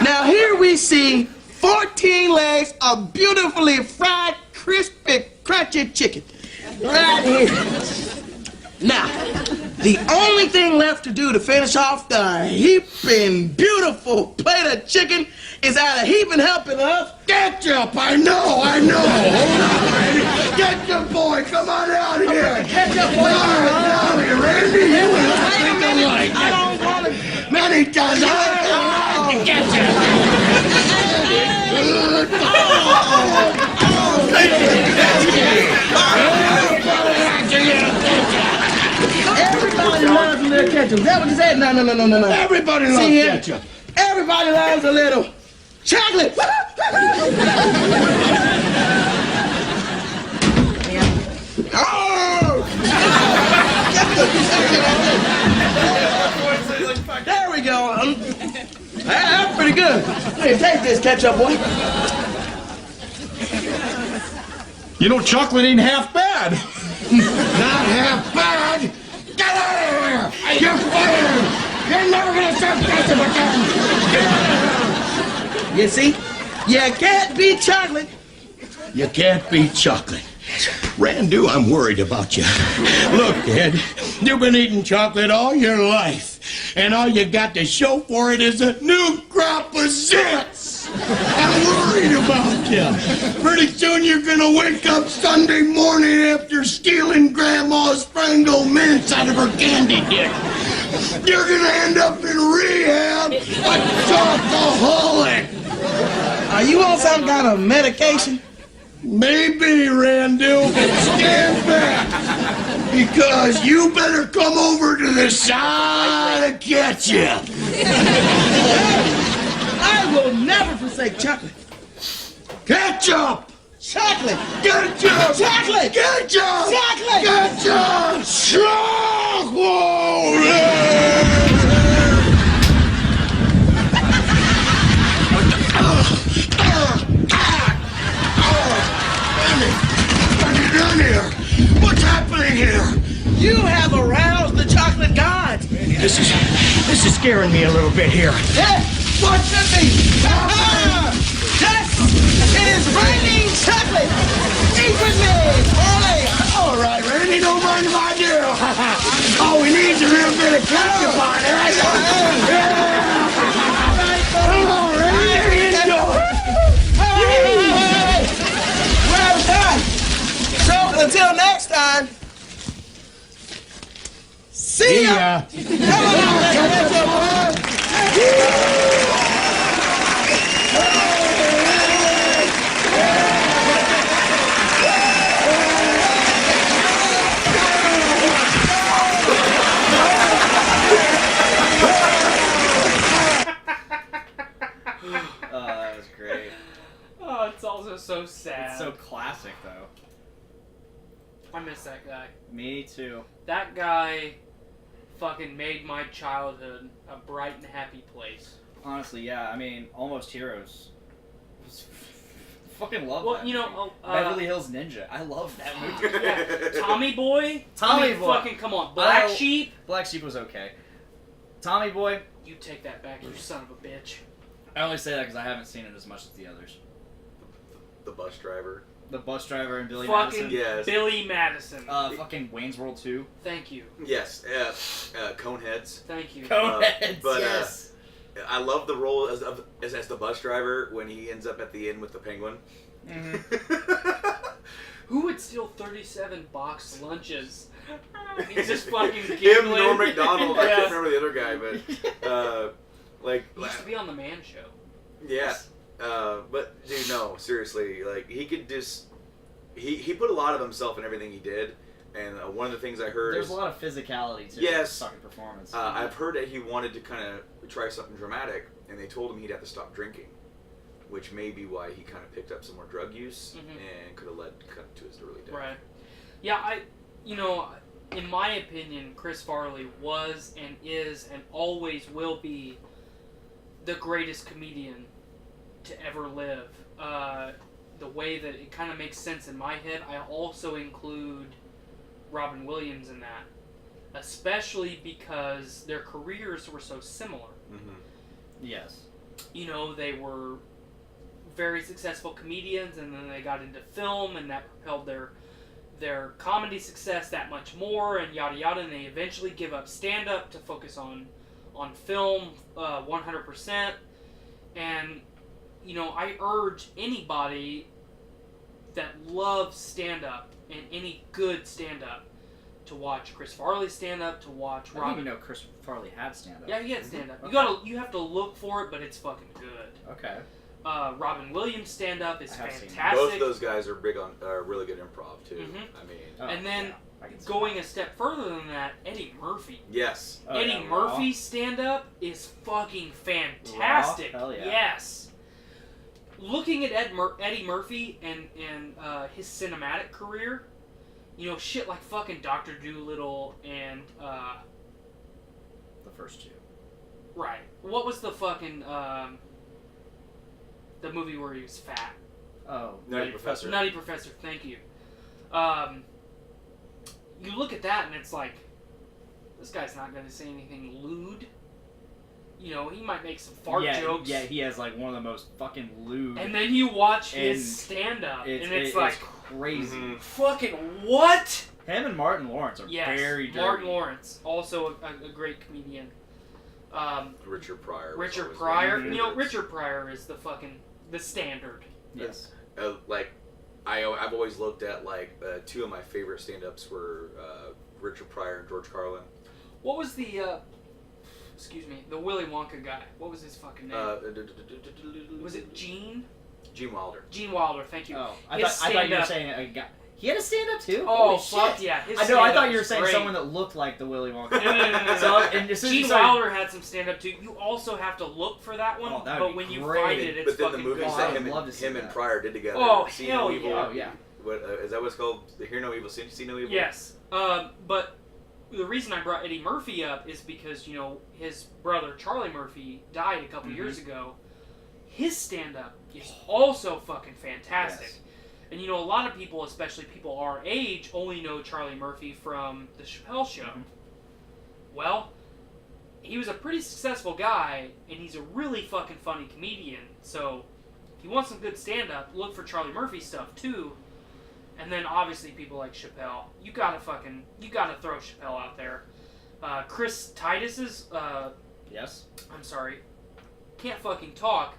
Now, here we see 14 legs of beautifully fried, crispy, crunchy chicken. Right here. Now, the only thing left to do to finish off the heaping beautiful plate of chicken is add a heaping helping of ketchup. I know. Hold on, Randy. Ketchup boy, come on out here. Ketchup boy, come on out here, Randy. You and I think alike. I don't want to. Many times I like the ketchup. Everybody loves a little ketchup. Is that what you said? No. Everybody loves ketchup. Everybody loves a little chocolate. Oh! There we go. That's pretty good. Hey, take this ketchup, boy. You know, chocolate ain't half bad. Not half bad. Get out of here! You're fired! You're never gonna serve ketchup again! Get out of here! You see? You can't beat chocolate. You can't beat chocolate. Randu, I'm worried about you. Look, Ed, you've been eating chocolate all your life, and all you got to show for it is a new crop of zits. I'm worried about you. Pretty soon you're gonna wake up Sunday morning after stealing Grandma's Frango mints out of her candy dish. You're gonna end up in rehab like a alcoholic. Are you on some kind of medication? Maybe, Randall, but stand back. Because you better come over to the side of ketchup. I will never forsake chocolate. Ketchup! Chocolate! Ketchup! Chocolate! Ketchup! Chocolate! Ketchup! Chocolate! Done here? What's happening here? You have aroused the chocolate gods. This is scaring me a little bit here. What should be? Yes! It is raining chocolate! Eat with me! Ollie! All right, Randy, don't mind if I do. All we need is a little bit of ketchup on it. Come on, Randy, enjoy. Hey! We're out of time. So, until next time, see ya! Come on, ketchup, That was great. Oh, it's also so sad. It's so classic, though. I miss that guy. Me too. That guy fucking made my childhood a bright and happy place. Honestly, yeah. I mean, Almost Heroes. Fucking love Well, that. you know, Beverly Hills Ninja. I love that movie. yeah, Tommy Boy. Tommy Boy. Fucking come on, Black I- Sheep. Black Sheep was okay. Tommy Boy. You take that back, you son of a bitch. I only say that because I haven't seen it as much as the others. The bus driver. The bus driver and Billy Fucking Madison. Yes. Billy Madison. Fucking Wayne's World 2. Thank you. Yes. Coneheads. Thank you. Coneheads. But yes. I love the role as the bus driver when he ends up at the inn with the penguin. Mm-hmm. Who would steal 37 boxed lunches? He's just fucking Him, giggling. Norm Macdonald. I Yeah. can't remember the other guy, but like He used to be on the Man Show. yeah. But dude, no, seriously, like he could just he put a lot of himself in everything he did, and one of the things I heard There's is a lot of physicality to Yes. his fucking performance. I've heard that he wanted to kind of try something dramatic, and they told him he'd have to stop drinking, which may be why he kind of picked up some more drug use and could have led to his early death. Right. Yeah, in my opinion, Chris Farley was and is and always will be the greatest comedian to ever live. The way that it kind of makes sense in my head, I also include Robin Williams in that, especially because their careers were so similar. Mm-hmm. Yes. You know, they were very successful comedians, and then they got into film, and that propelled their comedy success that much more, and yada yada, and they eventually give up stand-up to focus on film 100%. And, you know, I urge anybody that loves stand-up and any good stand-up to watch Chris Farley stand-up, to watch I didn't even know Chris Farley had stand-up. Yeah, he had stand-up. Okay. You have to look for it, but it's fucking good. Okay. Robin Williams stand-up is I have seen that. fantastic. Both of those guys are big on really good improv too. Mhm. I mean, And then yeah, I can see going a step further than that, Eddie Murphy. yes. Oh, Eddie yeah, Raw. Murphy's stand-up is fucking fantastic. Raw? Hell yeah. Yes. Looking at Eddie Murphy and his cinematic career, you know, shit like fucking Dr. Dolittle and The first two. right. What was the fucking the movie where he was fat? Oh, Nutty Professor. Nutty Professor. Thank you. You look at that and it's like, this guy's not going to say anything lewd. You know, he might make some fart jokes. Yeah, he has like one of the most fucking lewd. And then you watch And his stand-up, and it's like, crazy. Mhm. fucking what? Him and Martin Lawrence are Yes, very dirty. Martin Lawrence, also a great comedian. Richard Pryor. was Richard always Pryor. one of my You know, favorites. Richard Pryor is the standard. Yes. Like, I've always looked at like two of my favorite stand-ups were Richard Pryor and George Carlin. What was the excuse me, the Willy Wonka guy. What was his fucking name? Was it Gene? Gene Wilder. Gene Wilder, thank you. Oh, I thought you were saying a guy. He had a stand-up too? Oh, Holy fuck shit. yeah. His I know, I thought stand-up you were was saying great. someone that looked like the Willy Wonka. No. So, and as soon as you Gene started- Wilder had some stand-up too. You also have to look for that one, Oh, that would but be when you great. find it, it's But then the fucking movies good. that I would love to see him and that. Pryor did together. Oh, See hell No Evil. yeah. Oh, yeah. What, is that what it's called? Hear No Evil, See No Evil? Yes. But the reason I brought Eddie Murphy up is because, you know, his brother Charlie Murphy died a couple years ago. His stand-up is also fucking fantastic. Yes. And, you know, a lot of people, especially people our age, only know Charlie Murphy from The Chappelle Show. Well, he was a pretty successful guy, and he's a really fucking funny comedian. So, if you want some good stand-up, look for Charlie Murphy stuff, too. And then, obviously, people like Chappelle. You gotta throw Chappelle out there. Chris Titus's, Yes? I'm sorry, can't fucking talk.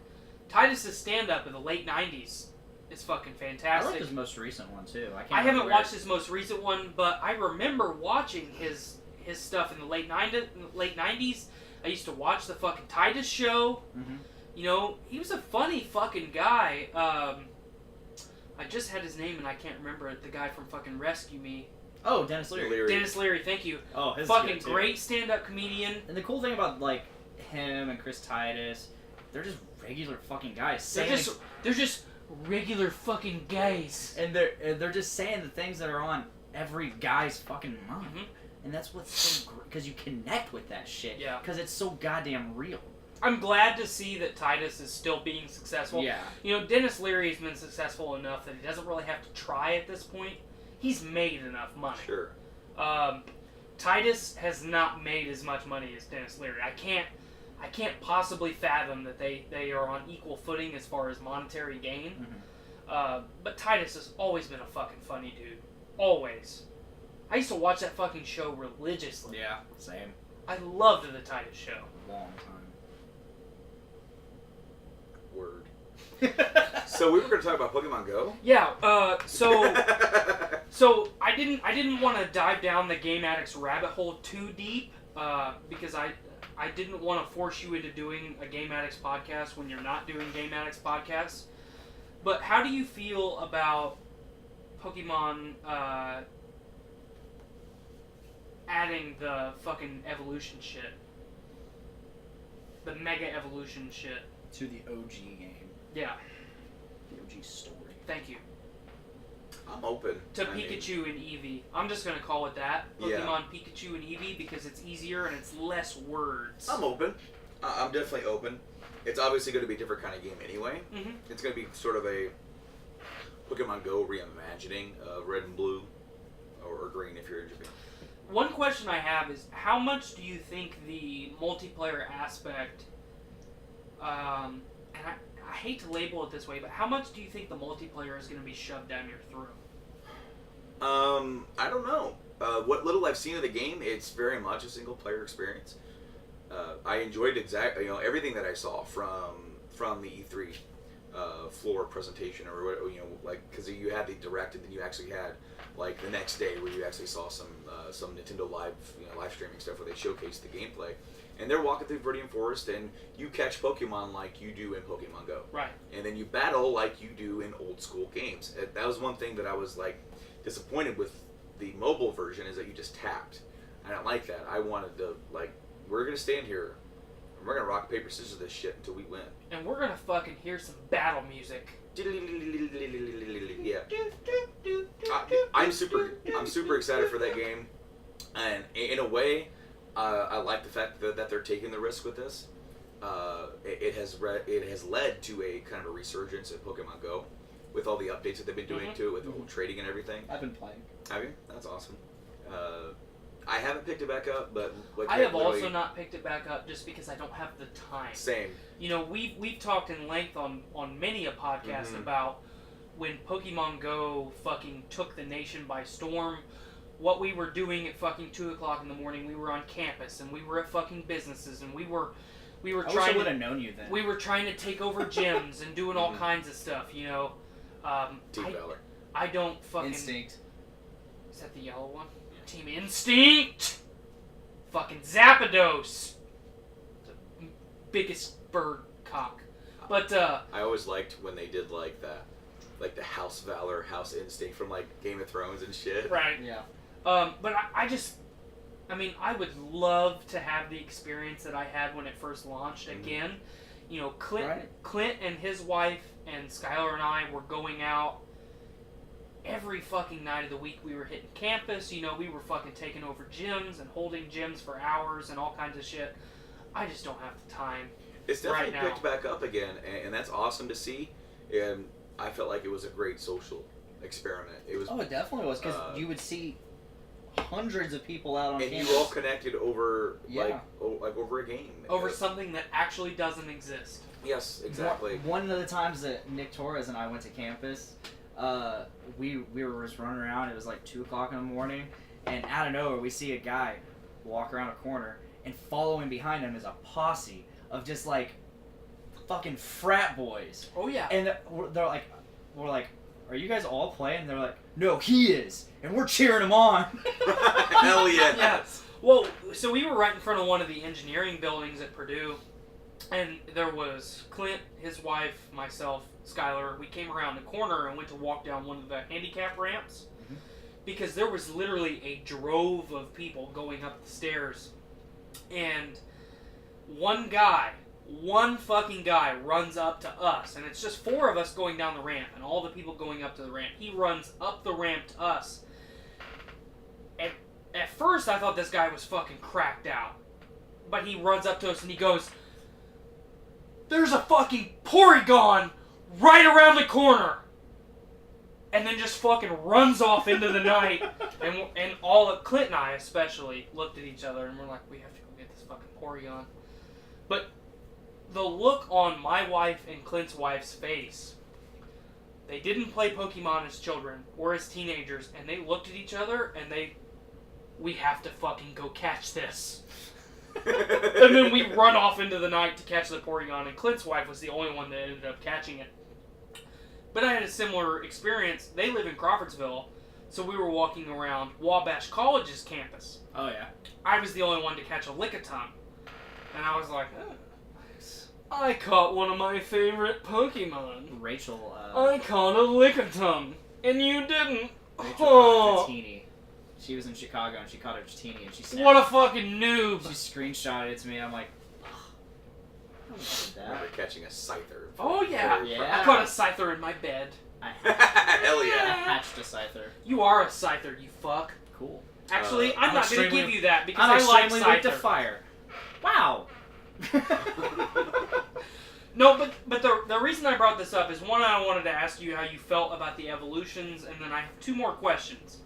Titus's stand-up in the late 90s is fucking I fantastic. like his most recent one too. I haven't watched his most recent one, but I remember watching his stuff in the late 90s. I used to watch the fucking Titus show. Mm-hmm. You know, he was a funny fucking guy. I just had his name and I can't remember it. The guy from fucking Rescue Me. Oh, Dennis Leary. Dennis Leary, thank you. Oh, his fucking is good, too. great stand-up comedian. And the cool thing about like him and Chris Titus, they're just regular fucking guys. They're just regular fucking guys. And they're just saying the things that are on every guy's fucking mind. Mm-hmm. And that's what's so great, because you connect with that shit. Yeah. Because it's so goddamn real. I'm glad to see that Titus is still being successful. Yeah. You know, Dennis Leary has been successful enough that he doesn't really have to try at this point. He's made enough money. Sure. Titus has not made as much money as Dennis Leary. I can't possibly fathom that they are on equal footing as far as monetary gain. Mm-hmm. But Titus has always been a fucking funny dude. Always. I used to watch that fucking show religiously. Yeah, same. I loved the Titus show. Long time. Word. So we were going to talk about Pokemon Go? Yeah, so I didn't want to dive down the Game Addicts rabbit hole too deep, because I didn't want to force you into doing a Game Addicts podcast when you're not doing Game Addicts podcasts. But how do you feel about Pokemon adding the fucking evolution shit? The Mega Evolution shit. To the OG game. Yeah. The OG story. Thank you. I'm open. To Pikachu and Eevee. I'm just going to call it that. Yeah. Pokemon Pikachu and Eevee, because it's easier and it's less words. I'm open. I'm definitely open. It's obviously going to be a different kind of game anyway. Mm-hmm. It's going to be sort of a Pokemon Go reimagining of Red and Blue, or Green if you're in Japan. One question I have is, how much do you think the multiplayer aspect, and I hate to label it this way, but how much do you think the multiplayer is going to be shoved down your throat? I don't know. What little I've seen of the game, it's very much a single player experience. I enjoyed everything that I saw from the E3 floor presentation, or like, because you had the direct, and then you actually had like the next day where you actually saw some Nintendo live streaming stuff where they showcased the gameplay. And they're walking through Viridian Forest, and you catch Pokemon like you do in Pokemon Go. Right. And then you battle like you do in old school games. That was one thing that I was like disappointed with the mobile version, is that you just tapped. I didn't like that. I wanted to, like, we're gonna stand here and we're gonna rock paper scissors this shit until we win. And we're gonna fucking hear some battle music. Yeah. I'm super excited for that game, and in a way, I like the fact that they're taking the risk with this. It has led to a kind of a resurgence in Pokemon Go, with all the updates that they've been doing to it, with the whole trading and everything. I've been playing. Have you? That's awesome. I haven't picked it back up, but I have also not picked it back up just because I don't have the time. Same. You know, we've talked in length on many a podcast about when Pokemon Go fucking took the nation by storm. What we were doing at fucking 2 o'clock in the morning, we were on campus and we were at fucking businesses and we were I trying. wish I would have known you then. We were trying to take over gyms and doing all kinds of stuff. You know. Team Valor. I don't fucking. Instinct. Is that the yellow one? Team Instinct. Fucking Zapdos. biggest bird cock. But I always liked when they did like that, like the house valor, house instinct from like Game of Thrones and shit. right. Yeah. But I mean, I would love to have the experience that I had when it first launched again. You know, Clint and his wife and Skylar and I were going out every fucking night of the week. We were hitting campus. You know, we were fucking taking over gyms and holding gyms for hours and all kinds of shit. I just don't have the time. It's definitely right now. picked back up again, and that's awesome to see. And I felt like it was a great social experiment. It was. Oh, it definitely was, because you would see hundreds of people out on and campus. you all connected over like over a game. Over something that actually doesn't exist. Yes, exactly. One of the times that Nick Torres and I went to campus, we were just running around. It was like 2 o'clock in the morning, and out of nowhere we see a guy walk around a corner, and following behind him is a posse of just like fucking frat boys. Oh yeah. And we're like, are you guys all playing? And they're like, no, he is, and we're cheering him on. Hell yeah. Yeah. Well, so we were right in front of one of the engineering buildings at Purdue, and there was Clint, his wife, myself, Skylar. We came around the corner and went to walk down one of the handicap ramps because there was literally a drove of people going up the stairs, and one fucking guy runs up to us, and it's just 4 of us going down the ramp and all the people going up to the ramp. He runs up the ramp to us. And at first I thought this guy was fucking cracked out. But he runs up to us and he goes, "There's a fucking Porygon right around the corner." And then just fucking runs off into the night. And all of Clint and I especially looked at each other and we're like, we have to go get this fucking Porygon. But the look on my wife and Clint's wife's face, they didn't play Pokemon as children or as teenagers, and they looked at each other and we have to fucking go catch this. And then we run off into the night to catch the Porygon, and Clint's wife was the only one that ended up catching it. But I had a similar experience. They live in Crawfordsville, so we were walking around Wabash College's campus. Oh yeah. I was the only one to catch a Lickitung. And I was like, I caught one of my favorite Pokemon. Rachel. I caught a Lickitung, and you didn't. Rachel Oh. caught a Dratini. She was in Chicago and she caught a Dratini and she snapped. What a fucking noob! She screenshotted it to me. I'm like, I don't know I remember that. catching a Scyther. Oh yeah. Yeah. I caught a Scyther in my bed. Hell I yeah. hatched a Scyther. You are a Scyther, you fuck. Cool. Actually, I'm not going to give you that because I'm I like extremely weak to Scyther. fire. Wow. No, but the reason I brought this up is, one, I wanted to ask you how you felt about the evolutions, and then I have 2 more questions.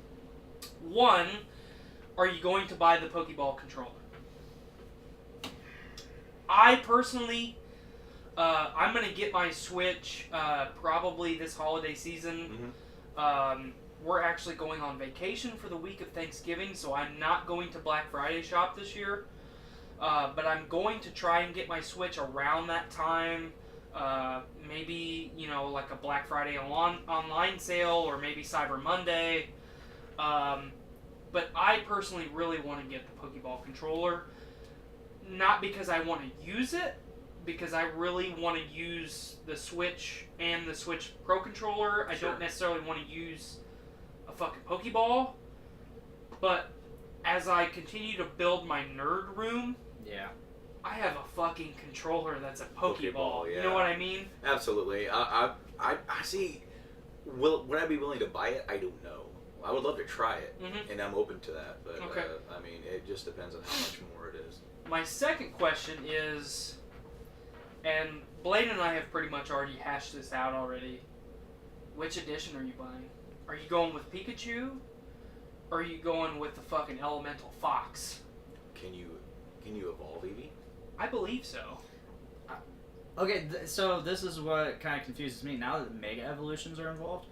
One, are you going to buy the Pokeball controller? I personally, I'm going to get my Switch probably this holiday season. We're actually going on vacation for the week of Thanksgiving, so I'm not going to Black Friday shop this year. But I'm going to try and get my Switch around that time. Maybe, like a Black Friday online sale, or maybe Cyber Monday. But I personally really want to get the Pokeball controller. Not because I want to use it, because I really want to use the Switch and the Switch Pro controller. I don't necessarily want to use a fucking Pokeball. But as I continue to build my nerd room, I have a fucking controller that's a Pokeball. Yeah. You know what I mean? Absolutely. I see. Would I be willing to buy it? I don't know. I would love to try it, and I'm open to that. But I mean, it just depends on how much more it is. My second question is, and Blaine and I have pretty much already hashed this out already. Which edition are you buying? Are you going with Pikachu? Or are you going with the fucking Elemental Fox? Can you evolve Eevee? I believe so. Okay, so this is what kind of confuses me. Now that Mega Evolutions are involved,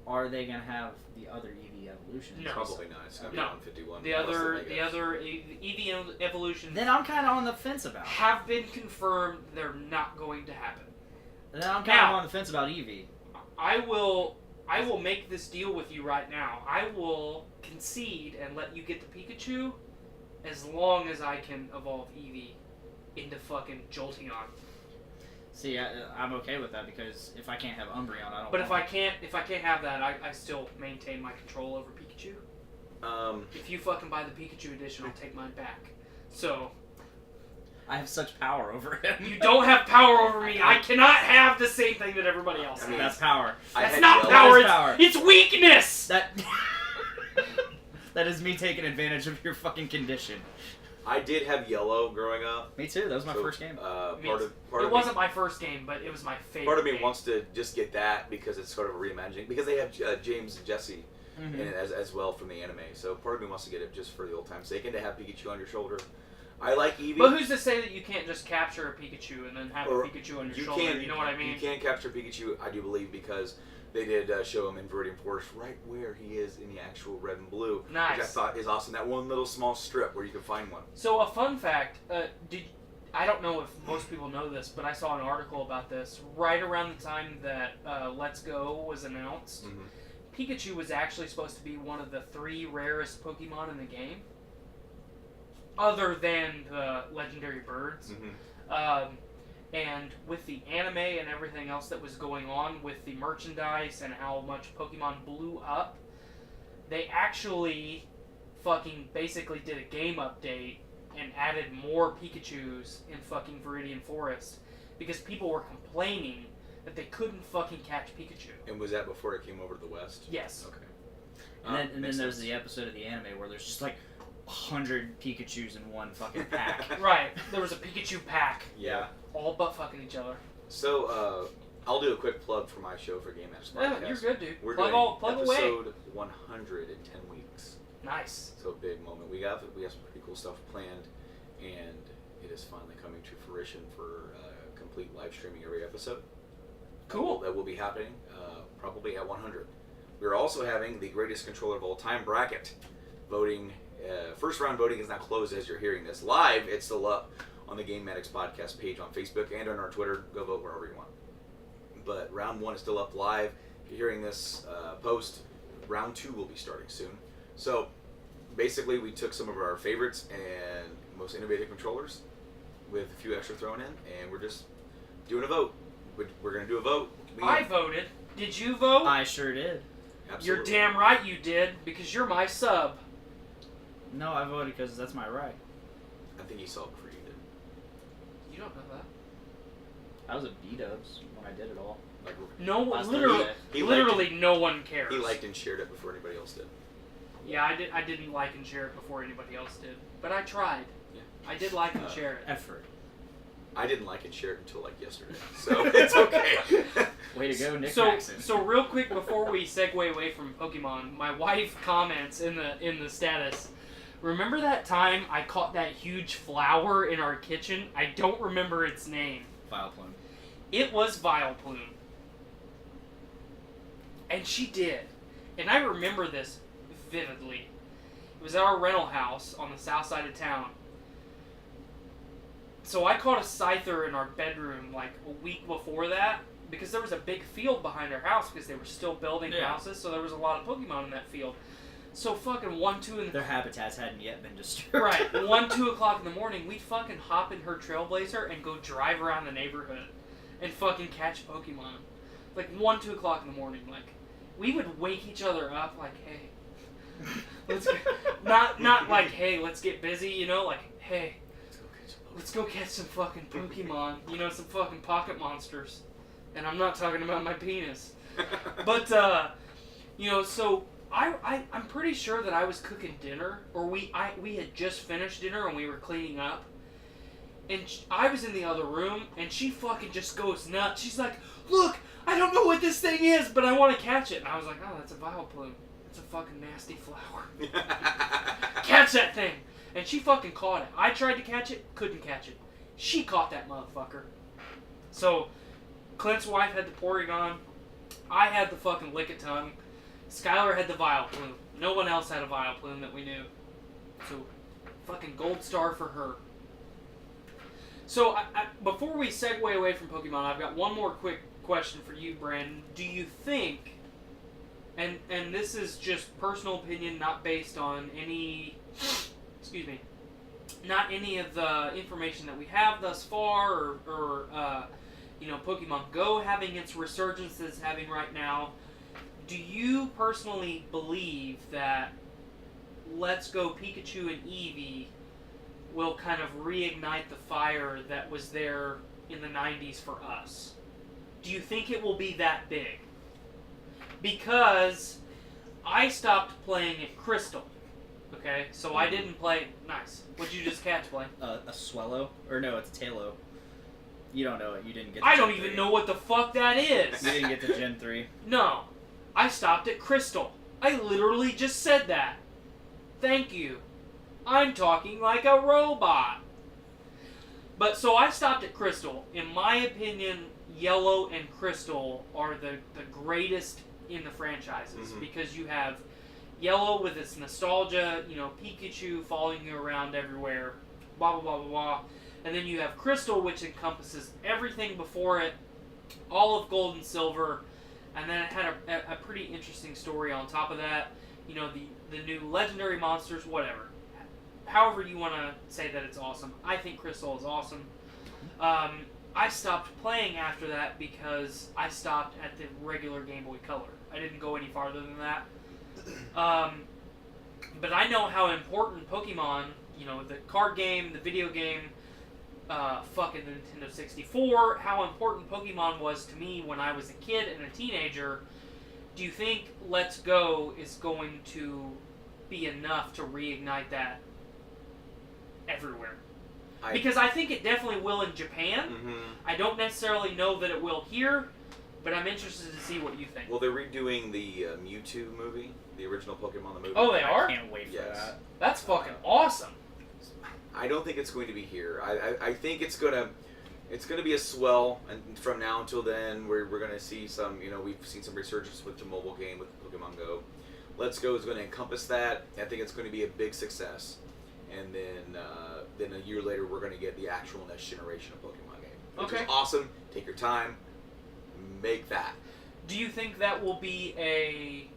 are they going to have the other Eevee Evolutions? No. Probably not. It's going to be 151. The other Eevee Evolutions. Then I'm kind of on the fence about it. Have been confirmed they're not going to happen. Then I'm kind of on the fence about Eevee. I will make this deal with you right now. I will concede and let you get the Pikachu as long as I can evolve Eevee. into fucking Jolteon. See, I'm okay with that because if I can't have Umbreon, I don't. But if I can't have that, I still maintain my control over Pikachu. If you fucking buy the Pikachu edition, I'll take mine back. So I have such power over him. You don't have power over me. I cannot have the same thing that everybody else has. That's power. That's not power. It's weakness. That is me taking advantage of your fucking condition. I did have yellow growing up. Me too. That was my first game. It wasn't my first game, but it was my favorite. Part of me game. wants to just get that because it's sort of a reimagining. Because they have James and Jesse in it as well from the anime. So part of me wants to get it just for the old time's sake and to have Pikachu on your shoulder. I like Eevee. But who's to say that you can't just capture a Pikachu and then have a Pikachu on your shoulder? You know what I mean? You can capture Pikachu, I do believe, because they did show him in Viridian Forest right where he is in the actual red and blue. Nice. Which I thought is awesome. That one little small strip where you can find one. So a fun fact, I don't know if most people know this, but I saw an article about this right around the time that Let's Go was announced. Mm-hmm. Pikachu was actually supposed to be one of the 3 rarest Pokemon in the game, other than the legendary birds. Mm-hmm. And with the anime and everything else that was going on with the merchandise and how much Pokemon blew up, they actually fucking basically did a game update and added more Pikachus in fucking Viridian Forest because people were complaining that they couldn't fucking catch Pikachu. And was that before it came over to the West? Yes. Okay. And then there's the episode of the anime where there's just like 100 Pikachus in one fucking pack. Right. There was a Pikachu pack. Yeah. All but fucking each other. So, I'll do a quick plug for my show for Game Matters Podcast. Yeah, you're good, dude. We're plug doing away. episode 100 in 10 weeks. Nice. So a big moment. We have some pretty cool stuff planned, and it is finally coming to fruition for complete live streaming every episode. Cool. That will be happening probably at 100. We're also having the greatest controller of all time bracket. Voting, first round voting is now closed as you're hearing this. Live, it's still up on the Game Matters Podcast page on Facebook and on our Twitter. Go vote wherever you want. But round 1 is still up live. If you're hearing this post, round 2 will be starting soon. So basically we took some of our favorites and most innovative controllers with a few extra thrown in, and we're just doing a vote. We're going to do a vote. I voted. Did you vote? I sure did. Absolutely. You're damn right you did, because you're my sub. No, I voted because that's my right. I think he saw it before you did. You don't know that. I was a B-dubs when I did it all. Like, no one, he literally no one cares. He liked and shared it before anybody else did. Yeah, I didn't like and share it before anybody else did. But I tried. Yeah. I did like and share it. Effort. I didn't like and share it until like yesterday, so it's okay. Way to go, Nick so, Maxon. So real quick before we segue away from Pokemon, my wife comments in the status, remember that time I caught that huge flower in our kitchen? I don't remember its name. Vileplume. It was Vileplume. And she did. And I remember this vividly. It was at our rental house on the south side of town. So I caught a scyther in our bedroom like a week before that because there was a big field behind our house because they were still building houses, so there was a lot of Pokemon in that field. So fucking 1, 2 in the... Their habitats hadn't yet been disturbed. Right. 1, 2 o'clock in the morning, we'd fucking hop in her Trailblazer and go drive around the neighborhood and fucking catch Pokemon. Like 1, 2 o'clock in the morning. Like, we would wake each other up like, hey, let's get... not like, hey, let's get busy, you know? Like, hey, let's go catch some fucking Pokemon. You know, some fucking pocket monsters. And I'm not talking about my penis. But, you know, so... I'm pretty sure that I was cooking dinner, or we had just finished dinner and we were cleaning up, and I was in the other room, and she fucking just goes nuts. She's like, look, I don't know what this thing is, but I want to catch it. And I was like, oh, that's a Vileplume. It's a fucking nasty flower. Catch that thing. And she fucking caught it. I tried to catch it, couldn't catch it. She caught that motherfucker. So, Clint's wife had the Porygon. I had the fucking Lickitung. Skylar had the Vileplume. No one else had a Vileplume that we knew. So, fucking gold star for her. So, before we segue away from Pokemon, I've got one more quick question for you, Branden. Do you think, and this is just personal opinion, not based on any, excuse me, not any of the information that we have thus far, or Pokemon Go having its resurgence that it's having right now, do you personally believe that Let's Go Pikachu and Eevee will kind of reignite the fire that was there in the 90s for us? Do you think it will be that big? Because I stopped playing at Crystal. Okay, so I didn't play. Nice. What'd you just catch, play? A Swellow? Or no, it's a Talo. You don't know it. You didn't get. I don't even know what the fuck that is. You didn't get to Gen 3. No, I stopped at Crystal. I literally just said that. Thank you. I'm talking like a robot. But so I stopped at Crystal. In my opinion, Yellow and Crystal are the greatest in the franchises because you have Yellow with its nostalgia, Pikachu following you around everywhere, blah, blah, blah, blah, blah. And then you have Crystal, which encompasses everything before it, all of Gold and Silver, and then it had a pretty interesting story on top of that. The new legendary monsters, whatever. However you want to say that it's awesome. I think Crystal is awesome. I stopped playing after that because I stopped at the regular Game Boy Color. I didn't go any farther than that. But I know how important Pokemon, the card game, the video game, fucking the Nintendo 64, how important Pokemon was to me when I was a kid and a teenager. Do you think Let's Go is going to be enough to reignite that everywhere? Because I think it definitely will in Japan. I don't necessarily know that it will here, but I'm interested to see what you think. Well, they're redoing the Mewtwo movie, the original Pokemon the movie. Oh, they are? I can't wait for that. That's fucking awesome. I don't think it's going to be here. I think it's gonna be a swell, and from now until then, we're gonna see some. We've seen some resurgence with the mobile game with Pokemon Go. Let's Go is going to encompass that. I think it's going to be a big success, and then a year later, we're going to get the actual next generation of Pokemon game, which is awesome. Take your time, make that. Do you think that will be a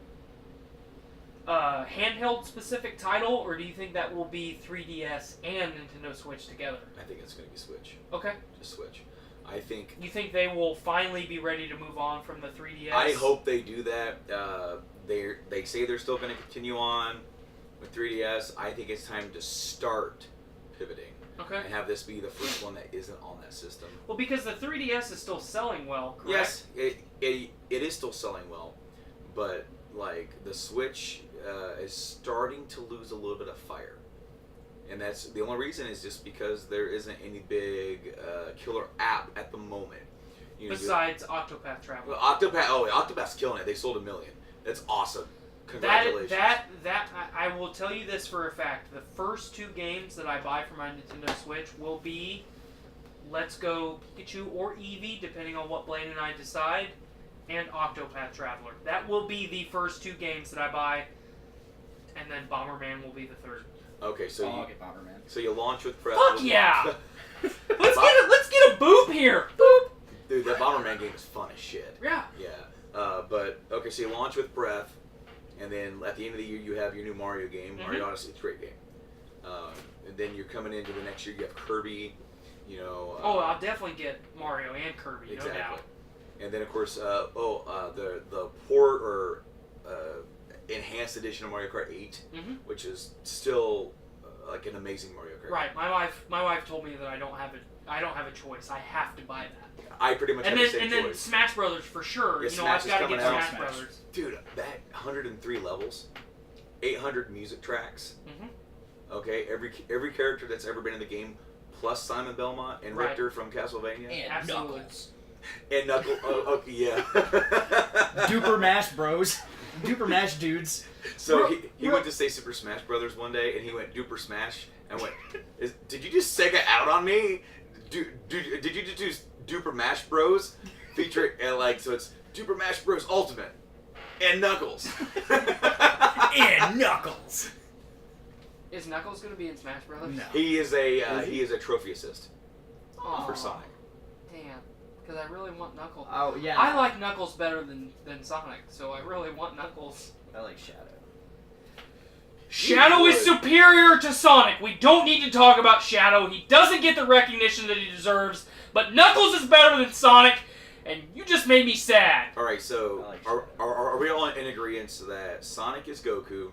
handheld specific title, or do you think that will be 3DS and Nintendo Switch together? I think it's going to be Switch. Okay. Just Switch. I think. You think they will finally be ready to move on from the 3DS? I hope they do that. They say they're still going to continue on with 3DS. I think it's time to start pivoting. Okay. And have this be the first one that isn't on that system. Well, because the 3DS is still selling well, correct? Yes, it is still selling well, but like the Switch is starting to lose a little bit of fire. And that's the only reason is just because there isn't any big killer app at the moment. Besides Octopath Traveler. Octopath's killing it. They sold 1 million. That's awesome. Congratulations. I will tell you this for a fact. The first 2 games that I buy for my Nintendo Switch will be Let's Go Pikachu or Eevee, depending on what Blaine and I decide, and Octopath Traveler. That will be the first 2 games that I buy, and then Bomberman will be the third. Okay, so I'll get Bomberman. So you launch with Prep. Fuck yeah! Let's get a boop here. Boop. Dude, that Bomberman game is fun as shit. Yeah. Yeah. But okay, so you launch with Breath, and then at the end of the year you have your new Mario game, Mario Odyssey. It's a great game. And then you're coming into the next year. You have Kirby. I'll definitely get Mario and Kirby, exactly. No doubt. And then of course, the port or enhanced edition of Mario Kart 8, which is still like an amazing Mario Kart. Right. My wife told me that I don't have a choice. I have to buy that. I pretty much have the same choice. And then Smash Brothers for sure. Yeah, I've got to get Smash Brothers. Dude, that 103 levels, 800 music tracks. Okay, every character that's ever been in the game, plus Simon Belmont and Richter from Castlevania. And Knuckles. And Knuckles. Okay, yeah. Duper Mash Bros. Duper Mash dudes. So he went to say Super Smash Brothers one day, and he went Duper Smash, and went, did you just Sega out on me? Did you just do Duper Mash Bros? Featuring, so it's Duper Mash Bros Ultimate. And Knuckles. And Knuckles. Is Knuckles going to be in Smash Brothers? No. He is a trophy assist for Sonic. Damn. Because I really want Knuckles. Oh, yeah. I like Knuckles better than Sonic, so I really want Knuckles. I like Shadow. Shadow is superior to Sonic. We don't need to talk about Shadow. He doesn't get the recognition that he deserves. But Knuckles is better than Sonic, and you just made me sad. Alright, so are we all in agreement that Sonic is Goku,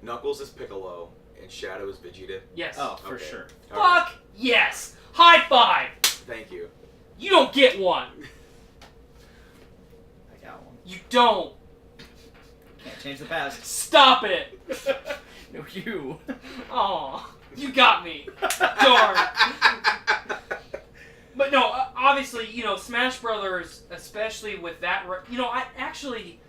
Knuckles is Piccolo, and Shadow is Vegeta? Yes. Oh, for sure. Fuck yes. High five. Thank you. You don't get one. I got one. You don't. Can't change the past. Stop it. No, you. Aw, you got me. Darn. But no, obviously, Smash Brothers, especially with that, I actually,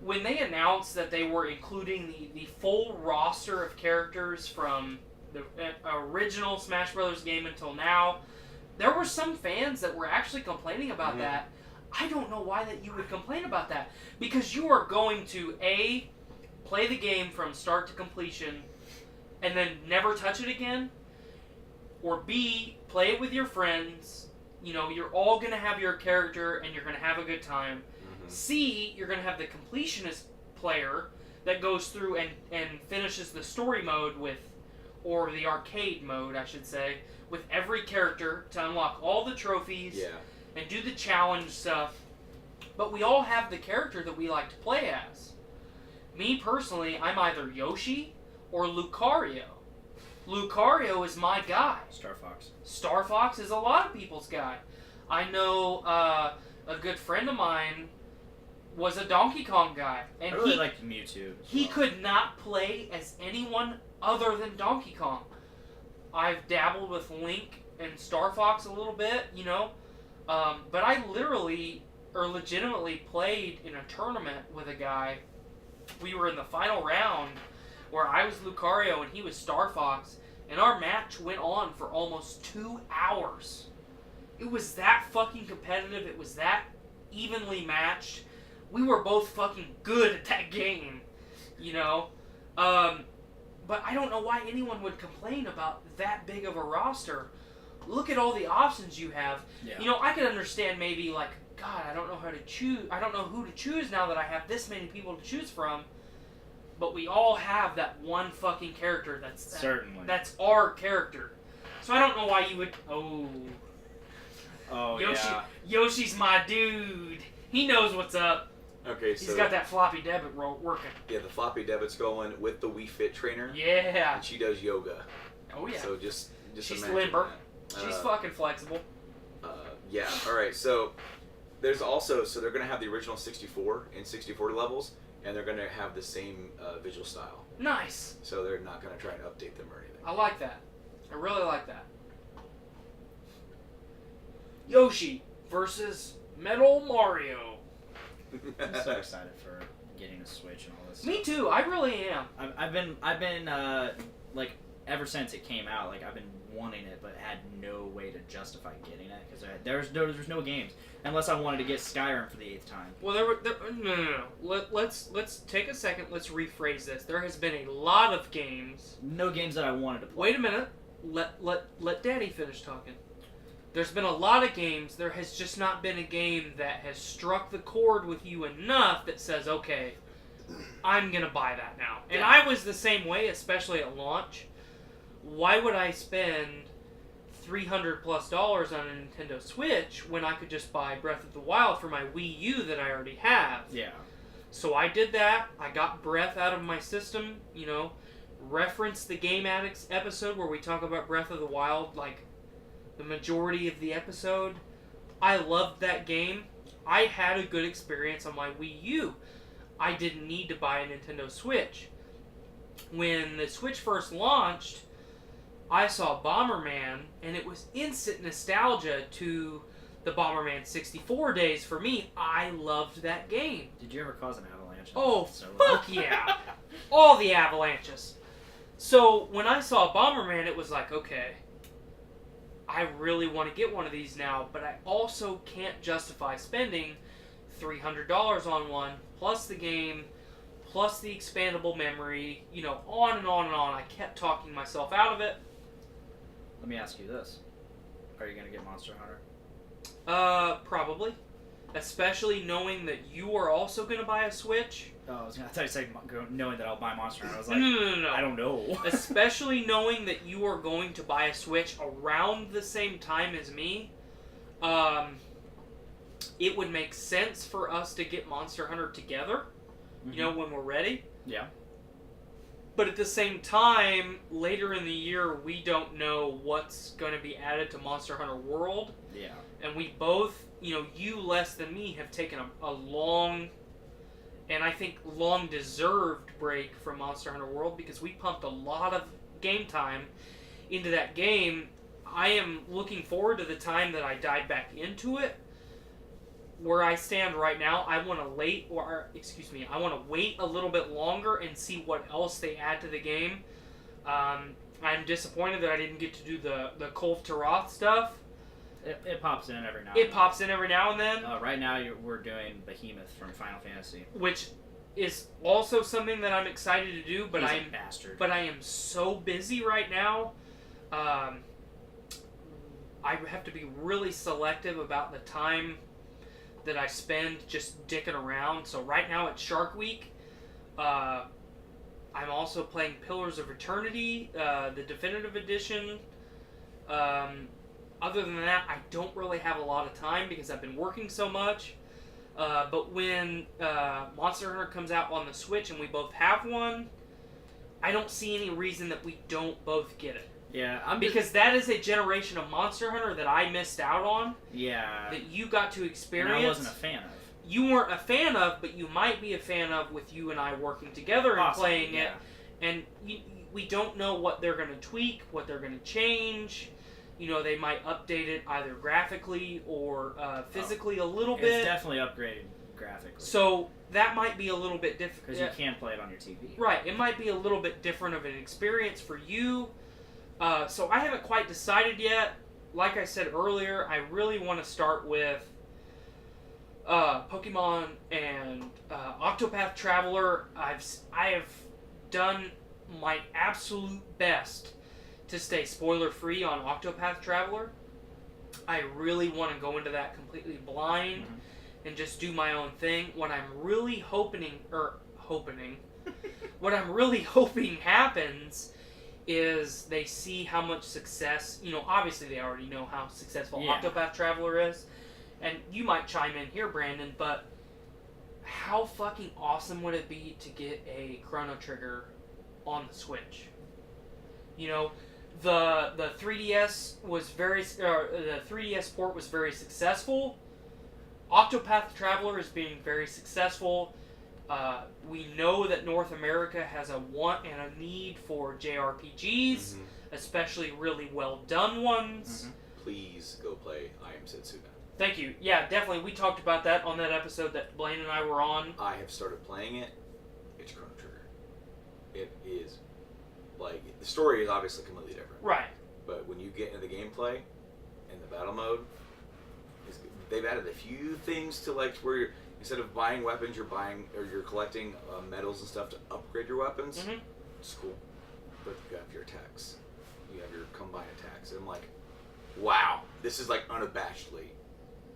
when they announced that they were including the full roster of characters from the original Smash Brothers game until now, there were some fans that were actually complaining about that. I don't know why that you would complain about that. Because you are going to, A, play the game from start to completion, and then never touch it again, or B, play it with your friends. You're all going to have your character, and you're going to have a good time. C, you're going to have the completionist player that goes through and finishes the story mode with, or the arcade mode, I should say, with every character to unlock all the trophies and do the challenge stuff. But we all have the character that we like to play as. Me personally, I'm either Yoshi or Lucario. Lucario is my guy. Star Fox. Star Fox is a lot of people's guy. I know a good friend of mine was a Donkey Kong guy. And I really liked Mewtwo. He could not play as anyone other than Donkey Kong. I've dabbled with Link and Star Fox a little bit, but I legitimately played in a tournament with a guy. We were in the final round where I was Lucario and he was Star Fox, and our match went on for almost 2 hours. It was that fucking competitive. It was that evenly matched. We were both fucking good at that game, But I don't know why anyone would complain about that big of a roster. Look at all the options you have. Yeah. I could understand maybe like, God, I don't know how to choose. I don't know who to choose now that I have this many people to choose from. But we all have that one fucking character certainly that's our character. So I don't know why you would. Yoshi, yeah. Yoshi's my dude. He knows what's up. Okay, so he's got that floppy debit working. Yeah, the floppy debit's going with the Wii Fit trainer. Yeah. And she does yoga. Oh yeah. So just she's imagine limber. that. She's fucking flexible. Yeah. All right. So there's also they're gonna have the original 64 and 64 levels, and they're gonna have the same visual style. Nice. So they're not gonna try and update them or anything. I like that. I really like that. Yoshi versus Metal Mario. I'm so excited for getting a Switch and all this. Me too. I really am. I've been like ever since it came out. Like I've been wanting it, but had no way to justify getting it because there's no games unless I wanted to get Skyrim for the 8th time. Well, no. Let's take a second. Let's rephrase this. There has been a lot of games. No games that I wanted to play. Wait a minute. Let Daddy finish talking. There's been a lot of games. There has just not been a game that has struck the chord with you enough that says, okay, I'm going to buy that now. And I was the same way, especially at launch. Why would I spend $300+ on a Nintendo Switch when I could just buy Breath of the Wild for my Wii U that I already have? Yeah. So I did that. I got Breath out of my system, reference the Game Addicts episode where we talk about Breath of the Wild, like, the majority of the episode. I loved that game. I had a good experience on my Wii U. I didn't need to buy a Nintendo Switch. When the Switch first launched, I saw Bomberman, and it was instant nostalgia to the Bomberman 64 days for me. I loved that game. Did you ever cause an avalanche? Oh, fuck yeah. All the avalanches. So when I saw Bomberman, it was like, okay, I really want to get one of these now, but I also can't justify spending $300 on one, plus the game, plus the expandable memory, on and on and on. I kept talking myself out of it. Let me ask you this. Are you going to get Monster Hunter? Probably. Especially knowing that you are also going to buy a Switch. I thought you said knowing that I'll buy Monster Hunter. I was like, No. I don't know. Especially knowing that you are going to buy a Switch around the same time as me, it would make sense for us to get Monster Hunter together, you know, when we're ready. Yeah. But at the same time, later in the year, we don't know what's going to be added to Monster Hunter World. Yeah. And we both, you know, you less than me, have taken a long, and I think long-deserved break from Monster Hunter World because we pumped a lot of game time into that game. I am looking forward to the time that I dive back into it. Where I stand right now, I want to wait a little bit longer and see what else they add to the game. I'm disappointed that I didn't get to do the Kolf Taroth stuff. It pops in every now. It pops in every now and then. Right now, we're doing Behemoth from Final Fantasy, which is also something that I'm excited to do. But He's a bastard. But I am so busy right now. I have to be really selective about the time that I spend just dicking around. So right now it's Shark Week. I'm also playing Pillars of Eternity, the Definitive Edition. Other than that, I don't really have a lot of time because I've been working so much. But when Monster Hunter comes out on the Switch and we both have one, I don't see any reason that we don't both get it. Yeah, because that is a generation of Monster Hunter that I missed out on. Yeah. That you got to experience. And I wasn't a fan of. You weren't a fan of, but you might be a fan of with you and I working together and playing it. And we don't know what they're going to tweak, what they're going to change. You know, they might update it either graphically or physically a little bit. It's definitely upgraded graphically. So that might be a little bit different. Because you can play it on your TV. Right. It might be a little bit different of an experience for you. So I haven't quite decided yet. Like I said earlier, I really want to start with Pokemon and Octopath Traveler. I have done my absolute best to stay spoiler free on Octopath Traveler. I really want to go into that completely blind and just do my own thing. What I'm really what I'm really hoping happens is they see how much success, you know, obviously they already know how successful Octopath Traveler is, and you might chime in here, Brandon, but how fucking awesome would it be to get a Chrono Trigger on the Switch? You know, the 3DS was the 3DS port was very successful. Octopath Traveler is being very successful. We know that North America has a want and a need for JRPGs, especially really well done ones. Please go play I Am Setsuna. Thank you. Yeah, definitely. We talked about that on that episode that Blaine and I were on. I have started playing it. It's Chrono Trigger. It is, like, the story is obviously completely different. Right. But when you get into the gameplay and the battle mode, they've added a few things to, like, where you're, instead of buying weapons, you're collecting medals and stuff to upgrade your weapons. It's cool. But you have your attacks. You have your combined attacks. And I'm like, wow, this is like unabashedly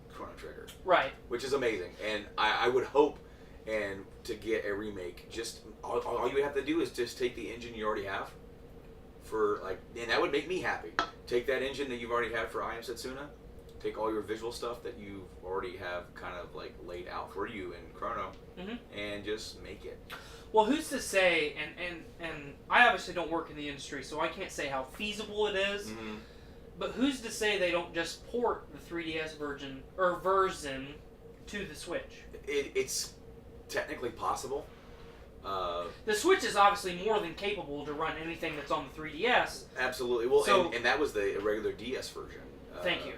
Chrono Trigger. Right. Which is amazing. And I would hope and to get a remake, just all you have to do is just take the engine you already have for, like, and that would make me happy. Take that engine that you've already had for I Am Setsuna. Take all your visual stuff that you already have kind of like laid out for you in Chrono, and just make it. Well, who's to say? And I obviously don't work in the industry, so I can't say how feasible it is. But who's to say they don't just port the 3DS version to the Switch? It's technically possible. The Switch is obviously more than capable to run anything that's on the 3DS. Absolutely. Well, so, and that was the regular DS version. Thank you.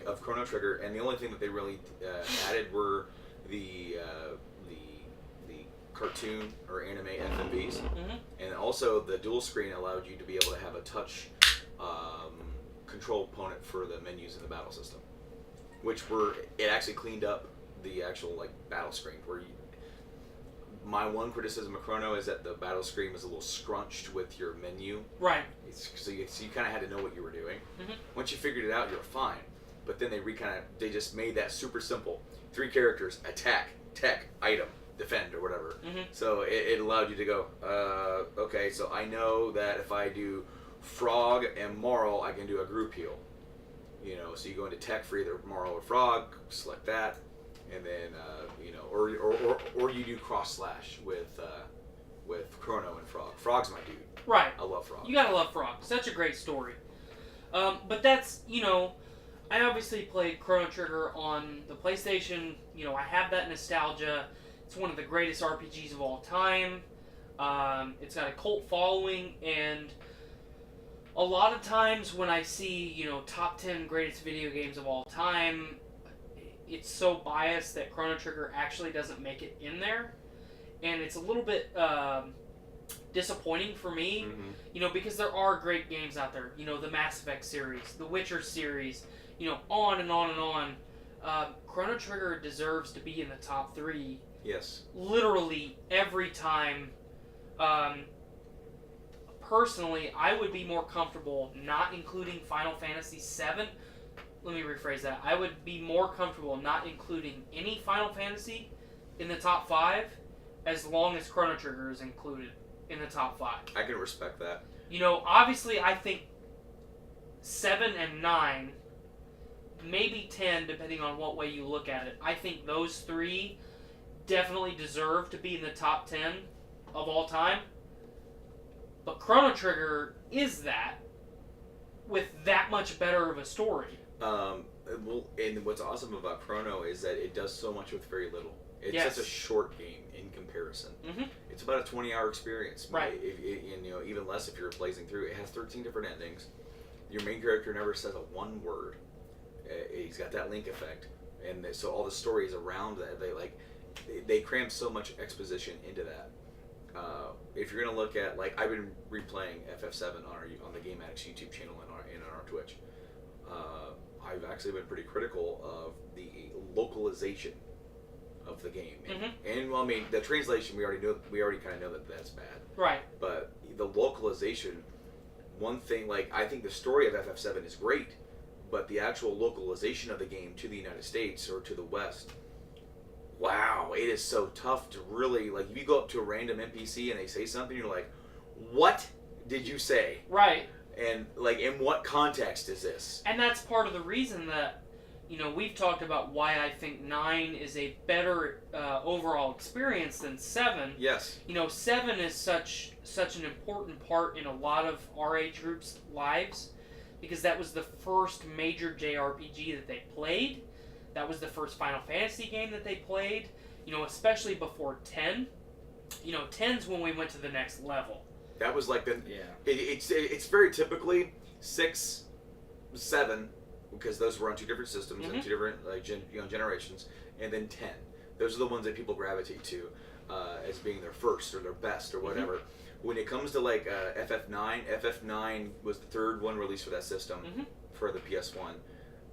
Of Chrono Trigger, and the only thing that they really added were the cartoon or anime FMVs, and also the dual screen allowed you to be able to have a touch control component for the menus in the battle system, it actually cleaned up the actual like battle screen. My one criticism of Chrono is that the battle screen was a little scrunched with your menu. Right. So you kind of had to know what you were doing. Once you figured it out, you were fine. But then they just made that super simple. 3 characters: attack, tech, item. defend or whatever. Mm-hmm. So it allowed you to go, okay, so I know that if I do frog and moral, I can do a group heal. You know, so you go into tech for either moral or frog, select that, and then you know, or you do cross slash with Chrono and Frog. Frog's my dude. Right. I love Frog. You gotta love Frog. Such a great story. But that's, you know, I obviously played Chrono Trigger on the PlayStation. You know, I have that nostalgia. It's one of the greatest RPGs of all time. It's got a cult following, and a lot of times when I see, you know, top 10 greatest video games of all time, it's so biased that Chrono Trigger actually doesn't make it in there. And it's a little bit disappointing for me, you know, because there are great games out there. You know, the Mass Effect series, the Witcher series, you know, on and on and on. Chrono Trigger deserves to be in the top 3. Yes. Literally every time. Personally, I would be more comfortable not including Final Fantasy VII. Let me rephrase that. I would be more comfortable not including any Final Fantasy in the top 5 as long as Chrono Trigger is included in the top 5. I can respect that. You know, obviously I think 7 and 9, maybe 10, depending on what way you look at it. I think those 3 definitely deserve to be in the top 10 of all time. But Chrono Trigger is that, with that much better of a story. Well, and what's awesome about Chrono is that it does so much with very little. It's Yes. such a short game in comparison. Mm-hmm. It's about a 20-hour experience. Right. And, you know, even less if you're blazing through. It has 13 different endings. Your main character never says a one word. He's got that link effect, and so all the stories around that, they cram so much exposition into that. If you're gonna look at, like, I've been replaying FF7 on the Game Addicts YouTube channel and on our Twitch. I've actually been pretty critical of the localization of the game, and well, I mean, the translation we already kind of know that that's bad. Right. But the localization, one thing, like, I think the story of FF7 is great, but the actual localization of the game to the United States or to the West, wow, it is so tough to really, like, if you go up to a random NPC and they say something, you're like, what did you say? Right. And, like, in what context is this? And that's part of the reason that, you know, we've talked about why I think 9 is a better overall experience than 7. Yes. You know, 7 is such an important part in a lot of our age groups' lives, because that was the first major JRPG that they played. That was the first Final Fantasy game that they played, you know, especially before 10. You know, 10's when we went to the next level. That was like the... Yeah. It's very typically 6, 7, because those were on 2 different systems and 2 different generations, and then 10. Those are the ones that people gravitate to as being their first or their best or whatever. When it comes to, like, FF9 was the 3rd one released for that system for the PS1.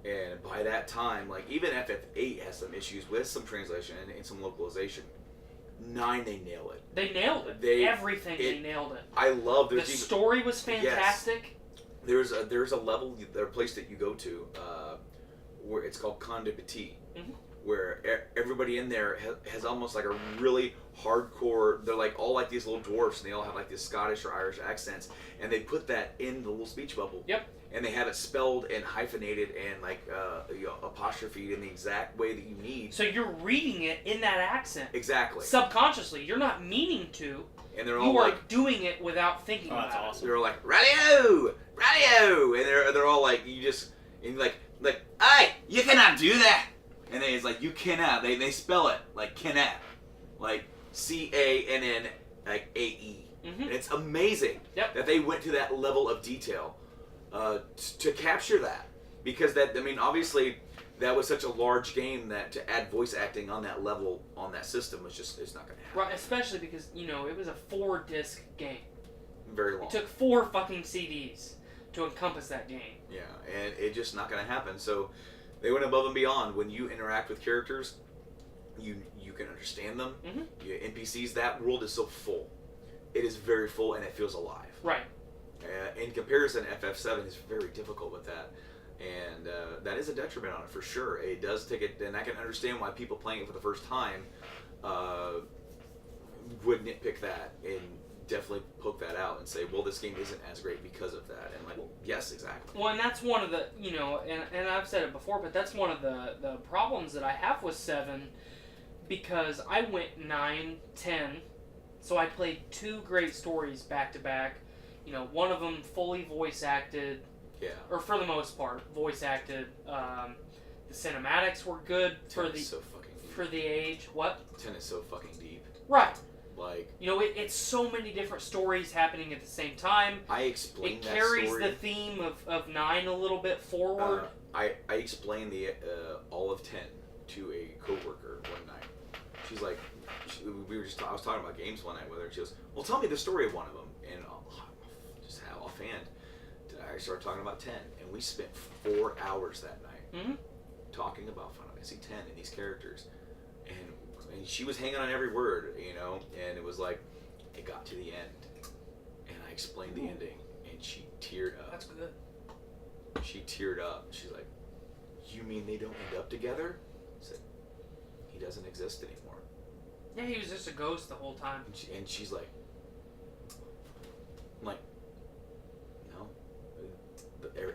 And by that time, like, even FF8 has some issues with some translation and some localization. 9, they nail it. They nailed it. They nailed it. I love the story was fantastic. Yes. There's a level, a place that you go to where it's called Conde Petit, where everybody in there has almost like a really hardcore. They're like all like these little dwarfs, and they all have like these Scottish or Irish accents, and they put that in the little speech bubble. Yep. And they have it spelled and hyphenated and like apostrophed in the exact way that you need. So you're reading it in that accent. Exactly. Subconsciously, you're not meaning to. And they're all you like are doing it without thinking about it. Awesome. They're all like radio, and they're all like hey, you cannot do that. And it's like you cannot. They spell it like cannot, like CANN, like AE. And it's amazing that they went to that level of detail. To capture that, because that, I mean, obviously that was such a large game that to add voice acting on that level on that system was just, it's not going to happen. Right, especially because, you know, it was a 4-disc game. Very long. It took 4 fucking CDs to encompass that game. Yeah, and it's just not going to happen. So they went above and beyond. When you interact with characters, you can understand them. NPCs, that world is so full. It is very full and it feels alive. Right. In comparison, FF7 is very difficult with that, and that is a detriment on it for sure. It does take it, and I can understand why people playing it for the first time would nitpick that and definitely poke that out and say, well, this game isn't as great because of that. And like, yes, exactly. Well, and that's one of the, and I've said it before, but that's one of the problems that I have with 7, because I went 9, 10, so I played 2 great stories back to back. One of them fully voice acted. Yeah. Or for the most part, voice acted. The cinematics were good for the so fucking deep. For the age. What? 10 is so fucking deep. Right. Like, it's so many different stories happening at the same time. I explained that story. It carries the theme of 9 a little bit forward. I explained the all of 10 to a coworker one night. She's like, I was talking about games one night with her. And she goes, "Well, tell me the story of one of them." And just offhand, I started talking about 10, and we spent 4 hours that night talking about Final Fantasy 10 and these characters, and she was hanging on every word, and it was like, it got to the end, and I explained the ending, and she teared up. That's good. She teared up. She's like, "You mean they don't end up together?" I said, "He doesn't exist anymore." Yeah, he was just a ghost the whole time. And she's like, "I'm like, no,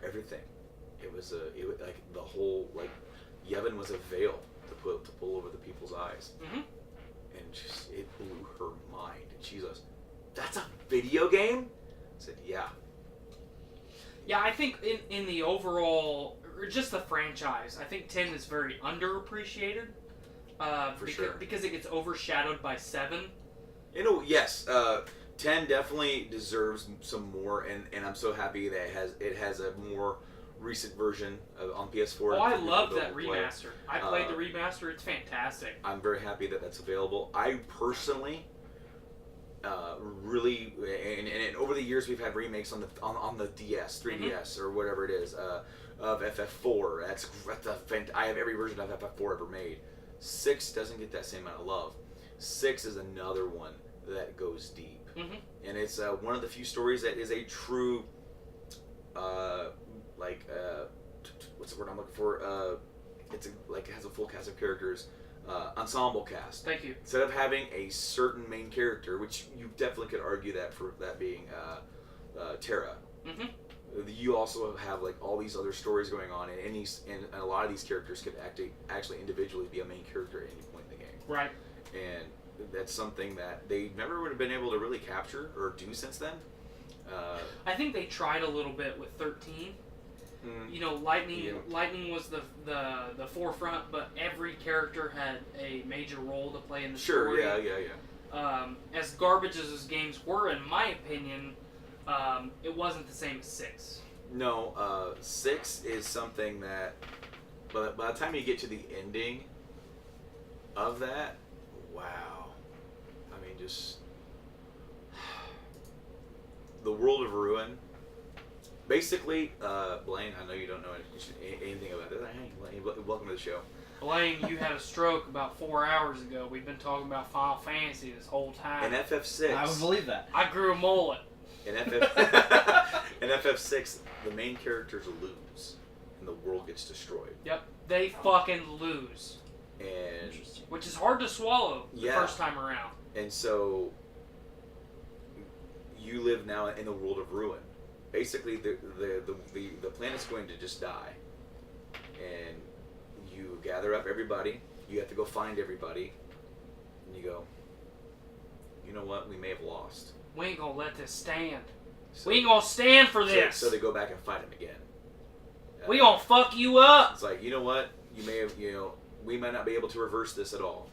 everything. It was like the whole, like, Yevon was a veil to pull over the people's eyes." And just, it blew her mind. And she goes, "That's a video game?" I said, "Yeah." Yeah, I think in the overall, or just the franchise, I think 10 is very underappreciated. Sure. Because it gets overshadowed by 7. Yes, 10 definitely deserves some more, and I'm so happy that it has a more recent version on PS4. Oh, I love that remaster. I played the remaster. It's fantastic. I'm very happy that that's available. I personally really, and over the years we've had remakes on the DS, 3DS, or whatever it is, of FF4. I have every version of FF4 ever made. 6 doesn't get that same amount of love. 6 is another one that goes deep, and it's one of the few stories that is a true, what's the word I'm looking for? It has a full cast of characters, ensemble cast. Thank you. Instead of having a certain main character, which you definitely could argue that for that being Terra. You also have like all these other stories going on, and a lot of these characters could actually individually be a main character at any point in the game. Right. And that's something that they never would have been able to really capture or do since then. I think they tried a little bit with 13. Lightning was the forefront, but every character had a major role to play in the story. Sure, yeah. As garbage as those games were, in my opinion, it wasn't the same as 6. No, 6 is something that, by the time you get to the ending of that, wow. I mean, just the world of ruin. Basically, Blaine, I know you don't know anything about this. Hey, Blaine, welcome to the show. Blaine, you had a stroke about 4 hours ago. We've been talking about Final Fantasy this whole time. In FF6. I would believe that. I grew a mullet. In FF6, the main characters lose, and the world gets destroyed. Yep, they fucking lose. And which is hard to swallow the first time around. And so, you live now in the world of ruin. Basically, the planet's going to just die, and you gather up everybody. You have to go find everybody, and you go, "You know what? We may have lost. We ain't gonna let this stand. We ain't gonna stand for this." So they go back and fight him again. We gonna fuck you up. It's like, you know what? You may have, we might not be able to reverse this at all,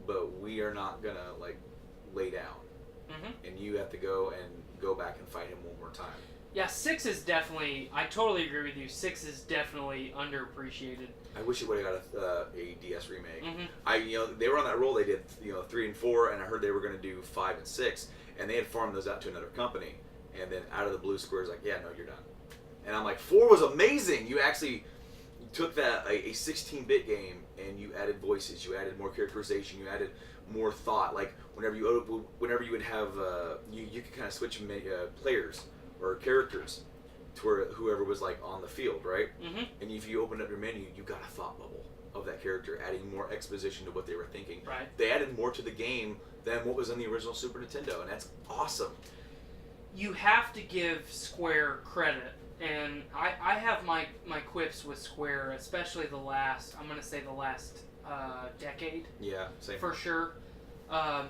but we are not gonna lay down. And you have to go back and fight him one more time. Yeah, 6 is definitely. I totally agree with you. 6 is definitely underappreciated. I wish it would have got a DS remake. They were on that roll. They did 3 and 4, and I heard they were going to do 5 and 6, and they had farmed those out to another company. And then out of the blue, Square's like, "Yeah, no, you're done." And I'm like, 4 was amazing. You actually took that a 16-bit game and you added voices, you added more characterization, you added more thought. Like whenever you would have you could kind of switch players or characters, to where whoever was like on the field, right? Mm-hmm. And if you open up your menu, you got a thought bubble of that character, adding more exposition to what they were thinking. Right. They added more to the game than what was in the original Super Nintendo, and that's awesome. You have to give Square credit, and I have my quips with Square, especially the last decade. Yeah, same. For sure.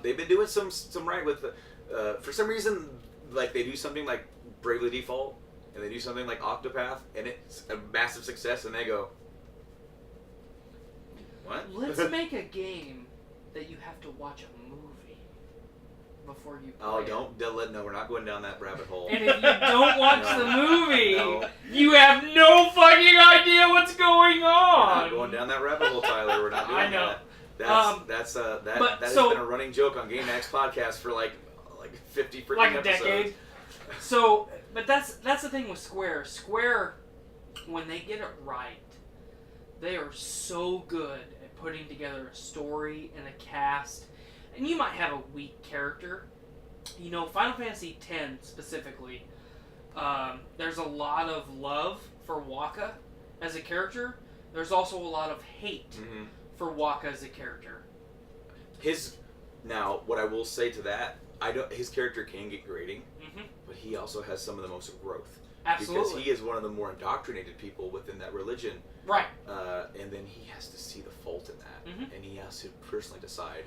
They've been doing some right with the, for some reason, like they do something like Bravely Default, and they do something like Octopath, and it's a massive success, and they go, what? Let's make a game that you have to watch a movie before you play it. No, we're not going down that rabbit hole. And if you don't watch the movie, no. you have no fucking idea what's going on. We're not going down that rabbit hole, Tyler. We're not doing I know. that. That has been a running joke on Game X podcast for like 50 freaking like a episodes. decade. So, but that's the thing with Square. Square, when they get it right, they are so good at putting together a story and a cast. And you might have a weak character. You know, Final Fantasy X specifically, there's a lot of love for Waka as a character. There's also a lot of hate for Waka as a character. Now, what I will say to that, his character can get grating, but he also has some of the most growth. Absolutely. Because he is one of the more indoctrinated people within that religion. Right. And then he has to see the fault in that, and he has to personally decide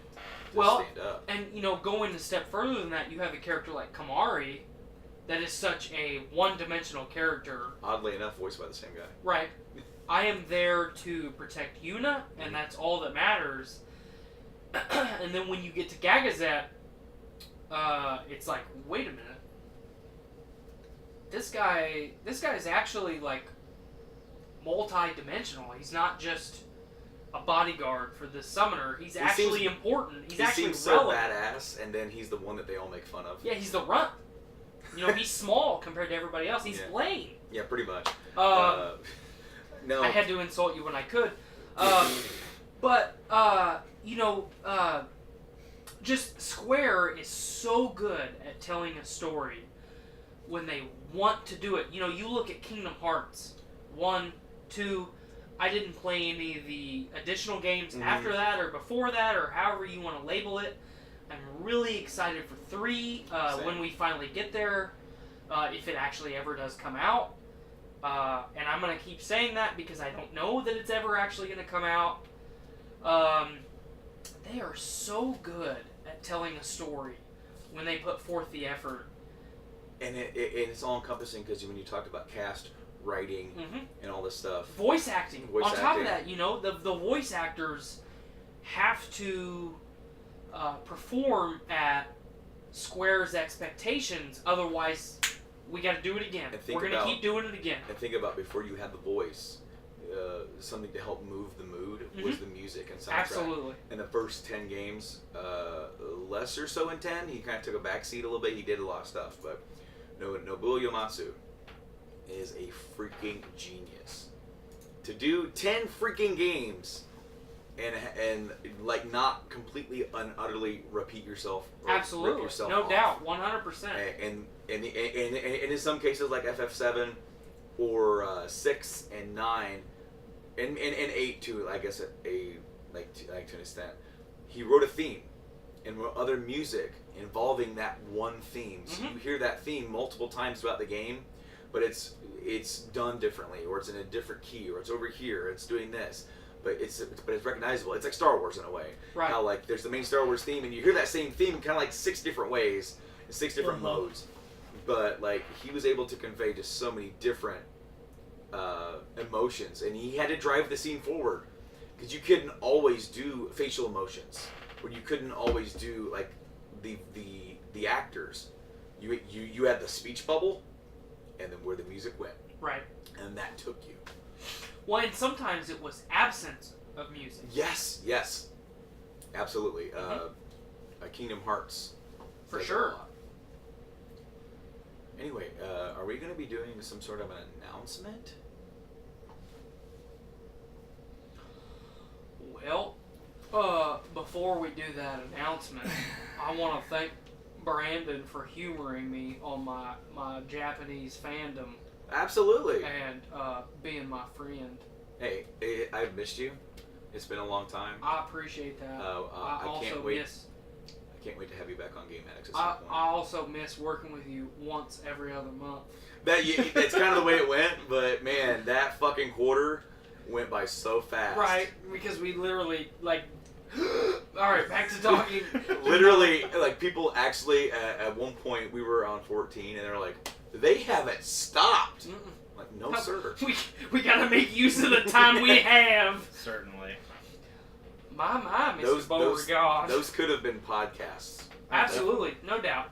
to stand up. And, you know, going a step further than that, you have a character like Kamari that is such a one-dimensional character. Oddly enough, voiced by the same guy. Right. I am there to protect Yuna, and that's all that matters. And then when you get to Gagazet, it's like, wait a minute. This guy is actually, like, multi-dimensional. He's not just a bodyguard for this summoner. He's actually important. He's actually seems relevant. so badass, and then he's the one that they all make fun of. Yeah, he's the runt. You know, he's small compared to everybody else. He's lame. Yeah, pretty much. No. I had to insult you when I could. But, you know, just Square is so good at telling a story when they want to do it. You know, you look at Kingdom Hearts 1, 2. I didn't play any of the additional games after that or before that or however you want to label it. I'm really excited for 3 when we finally get there, if it actually ever does come out. And I'm going to keep saying that because I don't know that it's ever actually going to come out. They are so good at telling a story when they put forth the effort. And it's all encompassing because when you talked about cast, writing, and all this stuff. Voice acting. On top of that, you know, the voice actors have to perform at Square's expectations. Otherwise, we got to do it again. We're going to keep doing it again. And think about before you had the voice, something to help move the mood was the music and soundtrack. Absolutely. In the first 10 games, less or so in 10, he kind of took a backseat a little bit. He did a lot of stuff, but Nobuo Uematsu is a freaking genius. To do 10 freaking games and like not completely utterly repeat yourself. Absolutely. Rip yourself no off. doubt. 100%. And in some cases like FF7 or 6 and 9 and 8 too, I guess like to an extent, he wrote a theme and wrote other music involving that one theme. So you hear that theme multiple times throughout the game, but it's done differently, or it's in a different key, or it's over here, it's doing this. But it's recognizable. It's like Star Wars in a way. Right. How like there's the main Star Wars theme, and you hear that same theme kind of like 6 different ways, in 6 different modes. But like he was able to convey just so many different emotions, and he had to drive the scene forward because you couldn't always do facial emotions, or you couldn't always do like the actors. You had the speech bubble, and then where the music went. Right. And that took you. Well, and sometimes it was absence of music. Yes. Absolutely. Kingdom Hearts. For sure. Anyway, are we going to be doing some sort of an announcement? Well, before we do that announcement, I want to thank Branden for humoring me on my Japanese fandom. Absolutely. and being my friend. Hey, I've missed you. It's been a long time. I appreciate that. I can't wait. I can't wait to have you back on Game Addicts at some point. I also miss working with you once every other month. That's kind of the way it went, but man, that fucking quarter went by so fast. Right, because we literally, like... Alright, back to talking. Literally, like, people actually, at one point, we were on 14, and they're like, they haven't stopped. Like, no, sir. We gotta make use of the time we have. Certainly. My, Mr. Beauregard. Those could have been podcasts. Absolutely, no doubt.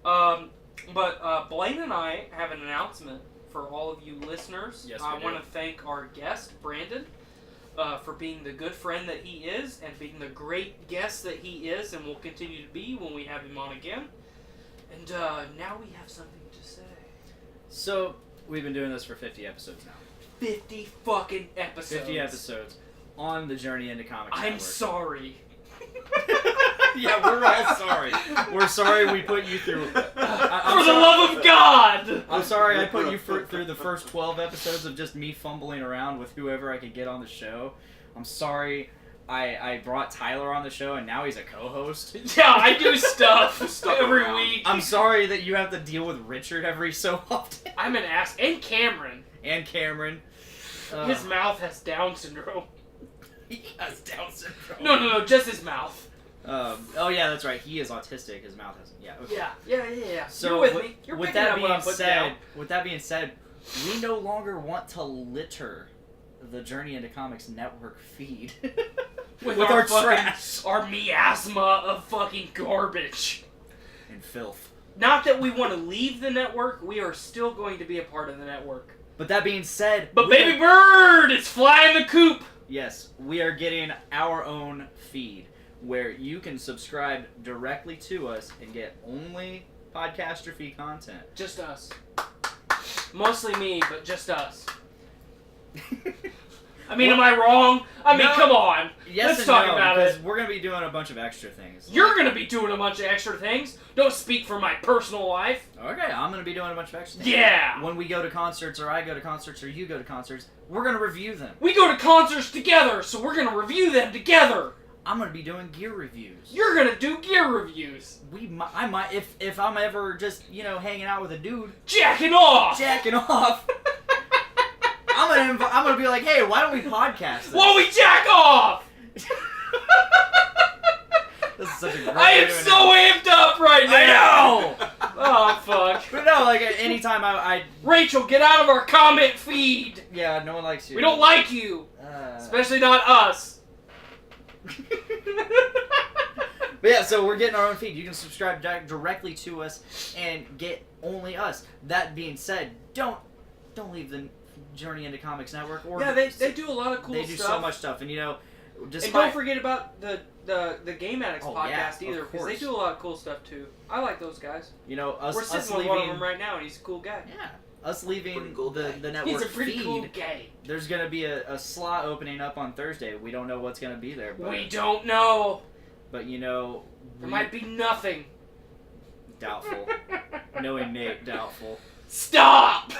But Blaine and I have an announcement for all of you listeners. Yes, I want to thank our guest, Branden, for being the good friend that he is and being the great guest that he is and will continue to be when we have him on again. And now we have something to say. So, we've been doing this for 50 episodes now. 50 fucking episodes. 50 episodes on the Journey into Comics I'm Network. sorry. Yeah, we're all sorry. We're sorry we put you through. For the love of God! I'm sorry I put you through the first 12 episodes of just me fumbling around with whoever I could get on the show. I'm sorry I brought Tyler on the show and now he's a co-host. Yeah, I do stuff every week. I'm sorry that you have to deal with Richard every so often. I'm an ass. And Cameron. His mouth has Down syndrome. He has Down syndrome. No, just his mouth. Oh yeah, that's right. He is autistic. His mouth hasn't. Yeah. Okay. Yeah. So you're with me. You're with picking up what I'm putting down. With that being said, we no longer want to litter the Journey into Comics Network feed with our trash, our miasma of fucking garbage and filth. Not that we want to leave the network. We are still going to be a part of the network. But that being said, Baby Bird is flying the coop. Yes, we are getting our own feed where you can subscribe directly to us and get only Podcastrophe content. Just us. Mostly me, but just us. I mean, am I wrong? I mean, come on. Yes, let's talk about it. We're going to be doing a bunch of extra things. You're going to be doing a bunch of extra things. Don't speak for my personal life. Okay, I'm going to be doing a bunch of extra things. Yeah. When we go to concerts, or I go to concerts, or you go to concerts, we're going to review them. We go to concerts together, so we're going to review them together. I'm going to be doing gear reviews. You're going to do gear reviews. I might, if I'm ever just, hanging out with a dude. Jacking off. I'm gonna be like, hey, why don't we podcast this? While we jack off! This is such a great I am so amped up right now! I know! Oh, fuck. But no, like, anytime I... Rachel, get out of our comment feed! Yeah, no one likes you. We don't like you! Especially not us. But yeah, so we're getting our own feed. You can subscribe directly to us and get only us. That being said, don't leave the Journey into Comics Network. Or yeah, they do a lot of cool stuff. They do so much stuff, and and don't forget about the Game Addicts podcast either, because they do a lot of cool stuff too. I like those guys. We're sitting with one of them right now, and he's a cool guy. Yeah, us leaving the network he's a pretty feed, cool guy. There's gonna be a slot opening up on Thursday. We don't know what's gonna be there. But, we don't know. But there might be nothing. Doubtful. Knowing Nate, doubtful. Stop!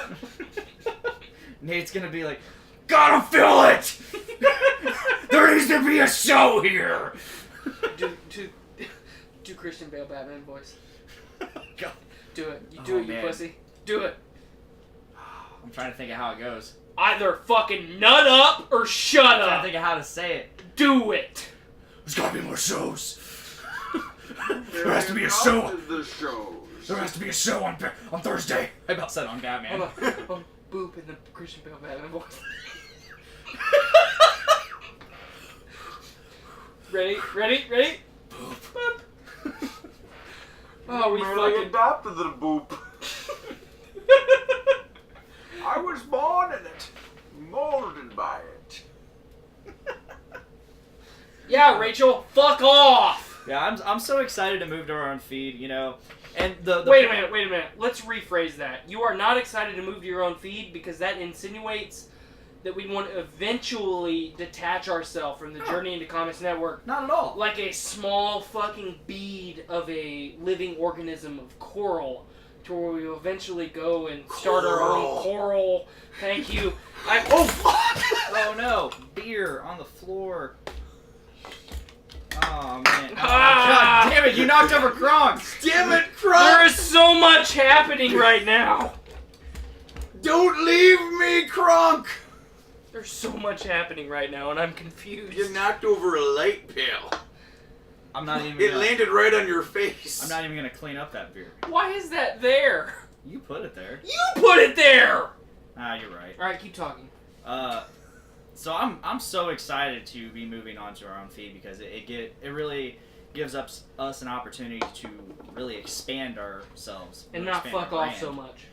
Nate's gonna be like, gotta fill it! There needs to be a show here! Do Christian Bale Batman voice. God. Do it. You do it, you pussy. Do it. I'm trying to think of how it goes. Either fucking nut up or shut up. I'm trying to think of how to say it. Do it. There's gotta be more shows. There has to be a show. There has to be a show on Thursday. I about said on Batman. Hold on. Boop in the Christian Bale Batman voice. Ready? Boop. Oh, we fucking adopted the boop. I was born in it, molded by it. Yeah, Rachel, fuck off. Yeah, I'm so excited to move to our own feed, And the wait a minute. Let's rephrase that. You are not excited to move to your own feed because that insinuates that we want to eventually detach ourselves from the Journey into Comics Network. Not at all. Like a small fucking bead of a living organism of coral to where we eventually go and start our own choral. Thank you. Oh, fuck! Oh no, beer on the floor. Oh man. Oh, Ah! God damn it, you knocked over Kronk. Damn it, Kronk! There is so much happening right now. Don't leave me, Kronk! There's so much happening right now, and I'm confused. You knocked over a light pail. I'm not even. It landed right on your face. I'm not even gonna clean up that beer. Why is that there? You put it there. You put it there! Ah, you're right. Alright, keep talking. So I'm so excited to be moving on to our own feed because it really gives us an opportunity to really expand ourselves And not fuck off so much.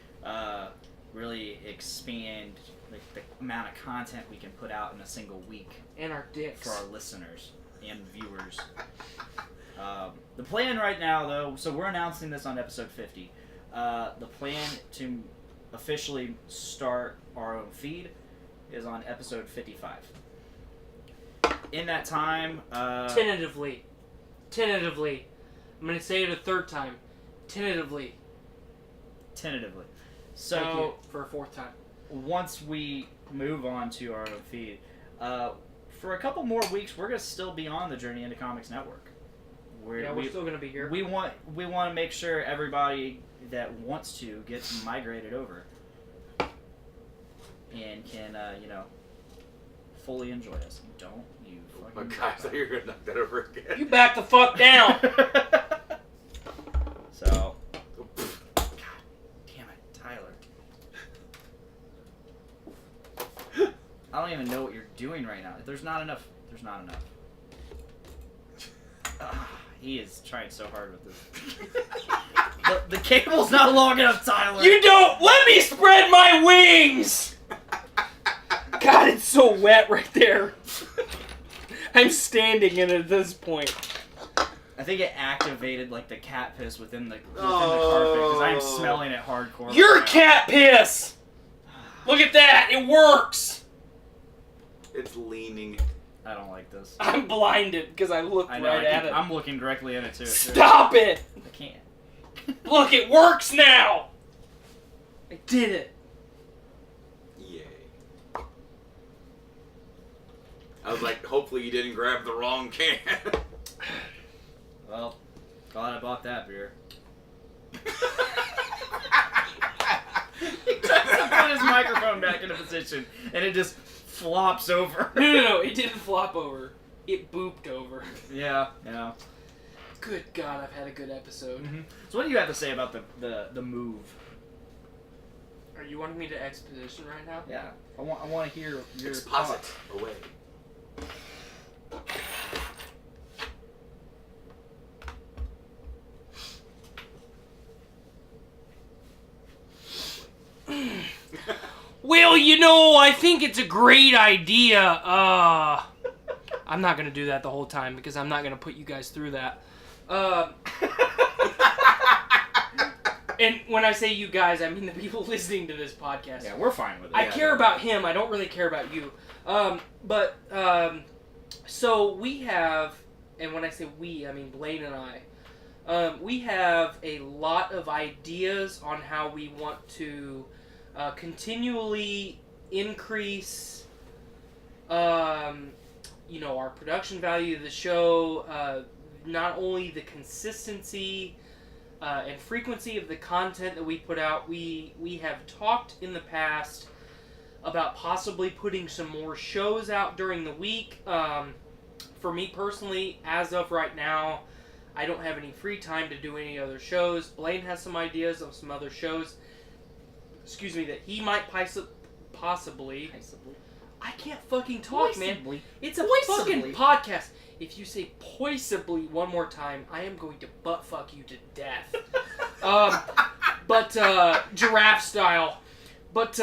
Really expand the amount of content we can put out in a single week. And our dicks. For our listeners and viewers. The plan right now, though, so we're announcing this on episode 50. The plan to officially start our own feed is on episode 55. In that time, Tentatively. I'm going to say it a third time. Tentatively. So, Thank you for a fourth time. Once we move on to our own feed, for a couple more weeks, we're going to still be on the Journey into Comics Network. We're still going to be here. We want to make sure everybody that wants to gets migrated over and can, fully enjoy us. Don't you fucking... Oh, God, I thought you were going to knock that over again. You back the fuck down! So... God damn it, Tyler. I don't even know what you're doing right now. There's not enough. He is trying so hard with this. The cable's not long enough, Tyler. You don't let me spread my wings! God, it's so wet right there. I'm standing in it at this point. I think it activated like the cat piss within the carpet because I'm smelling it hardcore. Your cat piss! Look at that, it works! It's leaning. I don't like this. I'm blinded because I looked right at it. I'm looking directly at it too. Stop it! I can't. Look, it works now! I did it. Yay. I was like, hopefully you didn't grab the wrong can. Well, glad I bought that beer. He tries to put his microphone back into position, and it just flops over. No, it didn't flop over. It booped over. Yeah. Good God, I've had a good episode. Mm-hmm. So what do you have to say about the move? Are you wanting me to exposition right now? Yeah, I want to hear your Exposit thoughts. away. Well, I think it's a great idea. I'm not going to do that the whole time because I'm not going to put you guys through that. And when I say you guys, I mean the people listening to this podcast. Yeah, we're fine with it. I care about him. I don't really care about you. So we have, and when I say we, I mean Blaine and I. We have a lot of ideas on how we want to continually increase, our production value of the show, not only the consistency and frequency of the content that we put out. We have talked in the past about possibly putting some more shows out during the week. For me personally, as of right now, I don't have any free time to do any other shows. Blaine has some ideas of some other shows, that he might possibly. I can't fucking talk, man. It's a fucking podcast. If you say possibly one more time, I am going to butt fuck you to death. Giraffe style. But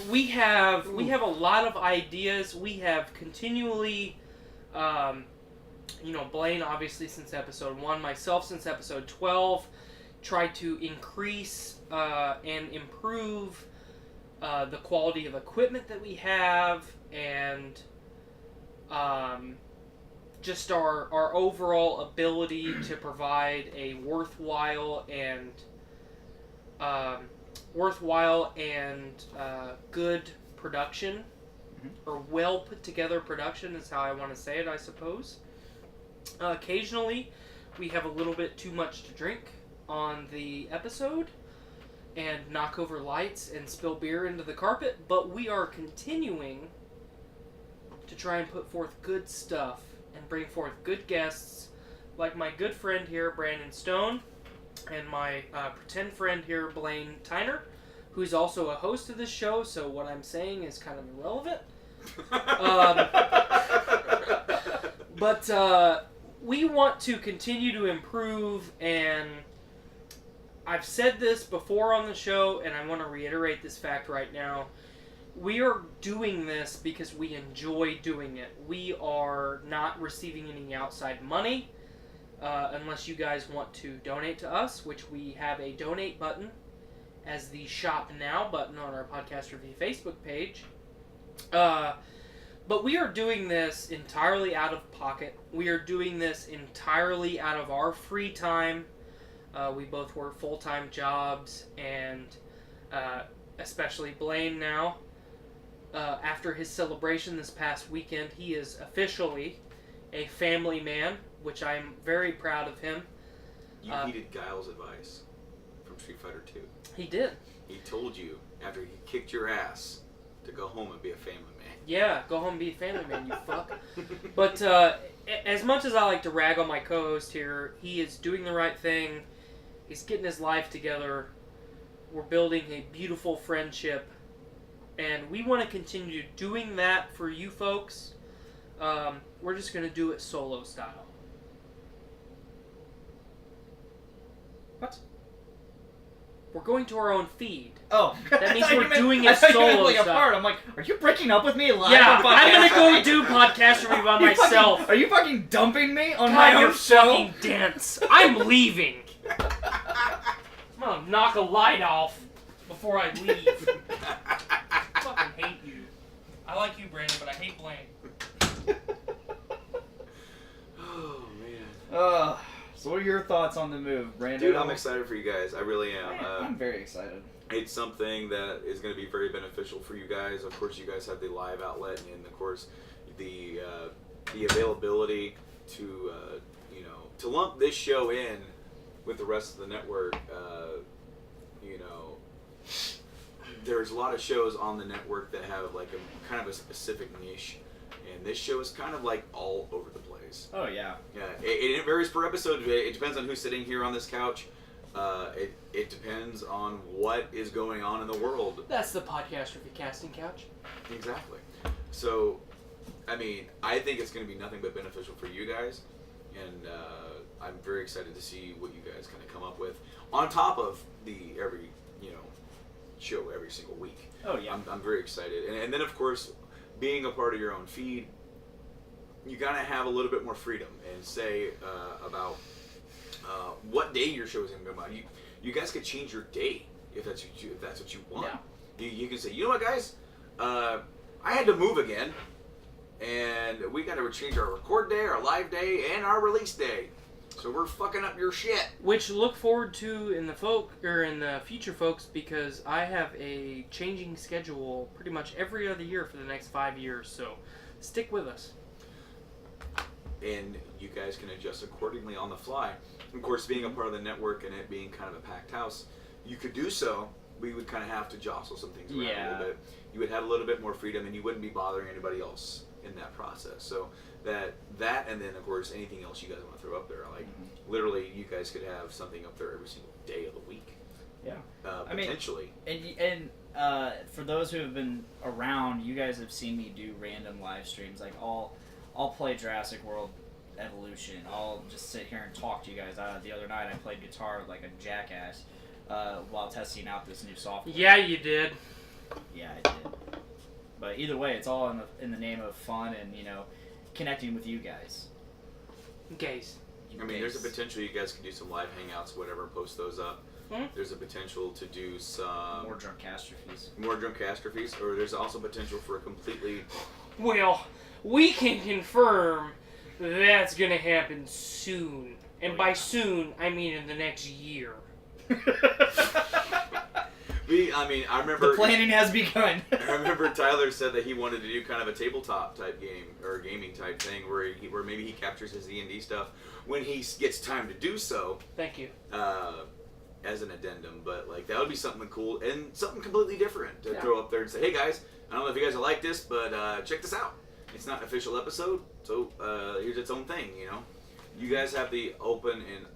we have a lot of ideas. We have continually, Blaine obviously since episode 1, myself since episode 12, tried to increase and improve the quality of equipment that we have, and just our overall ability to provide a worthwhile and worthwhile and good production, or well put together production is how I want to say it, I suppose. Occasionally, we have a little bit too much to drink on the episode and knock over lights and spill beer into the carpet, but we are continuing to try and put forth good stuff and bring forth good guests, like my good friend here, Branden Stone, and my pretend friend here, Blaine Tyner, who's also a host of this show, so what I'm saying is kind of irrelevant. But we want to continue to improve, and I've said this before on the show, and I want to reiterate this fact right now. We are doing this because we enjoy doing it. We are not receiving any outside money, unless you guys want to donate to us, which we have a donate button as the Shop Now button on our Podcastrophe Facebook page. But we are doing this entirely out of pocket. We are doing this entirely out of our free time. We both work full-time jobs, and especially Blaine now. After his celebration this past weekend, he is officially a family man, which I'm very proud of him. You heeded Guile's advice from Street Fighter 2. He did. He told you, after he kicked your ass, to go home and be a family man. Yeah, go home and be a family man, you fuck. But as much as I like to rag on my co-host here, he is doing the right thing. He's getting his life together. We're building a beautiful friendship. And we want to continue doing that for you folks. We're just going to do it solo style. What? We're going to our own feed. Oh. That means we're doing it solo style. Apart. I'm like, are you breaking up with me live? Yeah, I'm going to go do Podcastrophe by myself. Are you fucking dumping me on God, my own you're show? fucking dense. I'm leaving. I'm going to knock a light off before I leave. I fucking hate you. I like you, Brandon, but I hate Blaine. Oh, man. So what are your thoughts on the move, Brandon? Dude, I'm excited for you guys. I really am. I'm very excited. It's something that is going to be very beneficial for you guys. Of course, you guys have the live outlet, and of course, the availability to to lump this show in with the rest of the network. There's a lot of shows on the network that have like a kind of a specific niche, and this show is kind of like all over the place. Oh yeah. Yeah, it varies per episode. It depends on who's sitting here on this couch. It depends on what is going on in the world. That's the Podcastrophe casting couch. Exactly. So, I mean, I think it's going to be nothing but beneficial for you guys, and I'm very excited to see what you guys kind of come up with on top of the every show every single week. Oh yeah. I'm very excited, and then of course, being a part of your own feed, you gotta have a little bit more freedom and say about what day your show is going to come out. You guys could change your day if that's what you want. Yeah. You can say, you know what, guys, I had to move again, and we got to change our record day, our live day, and our release day. So we're fucking up your shit. Which look forward to in the future, folks, because I have a changing schedule pretty much every other year for the next 5 years. So stick with us. And you guys can adjust accordingly on the fly. Of course, being a part of the network and it being kind of a packed house, you could do so. We would kind of have to jostle some things around a little bit. You would have a little bit more freedom, and you wouldn't be bothering anybody else in that process. So that, and then of course anything else you guys want to throw up there, like literally, you guys could have something up there every single day of the week. Yeah, potentially. And for those who have been around, you guys have seen me do random live streams. Like I'll play Jurassic World Evolution. I'll just sit here and talk to you guys. The other night I played guitar like a jackass while testing out this new software. Yeah, you did. Yeah, I did. But either way, it's all in the name of fun and connecting with you guys. Gays. I mean, there's a potential you guys can do some live hangouts, whatever, post those up. There's a potential to do some more Drunkastrophes. Or there's also potential for a completely. Well, we can confirm that's gonna happen soon, and by soon I mean in the next year. I remember The planning has begun. I remember Tyler said that he wanted to do kind of a tabletop type game or gaming type thing where maybe he captures his D&D stuff when he gets time to do so. Thank you. As an addendum, but like that would be something cool and something completely different to throw up there and say, hey guys, I don't know if you guys will like this, but check this out. It's not an official episode, so here's its own thing, you know. You guys have the open and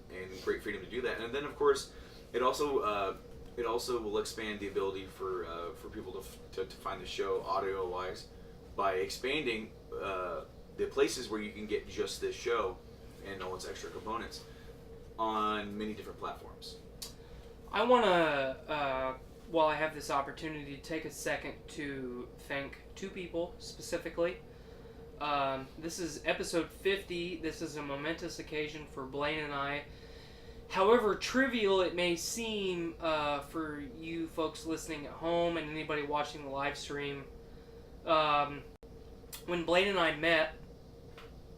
great freedom to do that, and then of course, it also will expand the ability for people to find the show audio wise by expanding the places where you can get just this show and all its extra components on many different platforms. I want to, while I have this opportunity, take a second to thank two people specifically. This is episode 50. This is a momentous occasion for Blaine and I. However trivial it may seem for you folks listening at home and anybody watching the live stream, when Blaine and I met,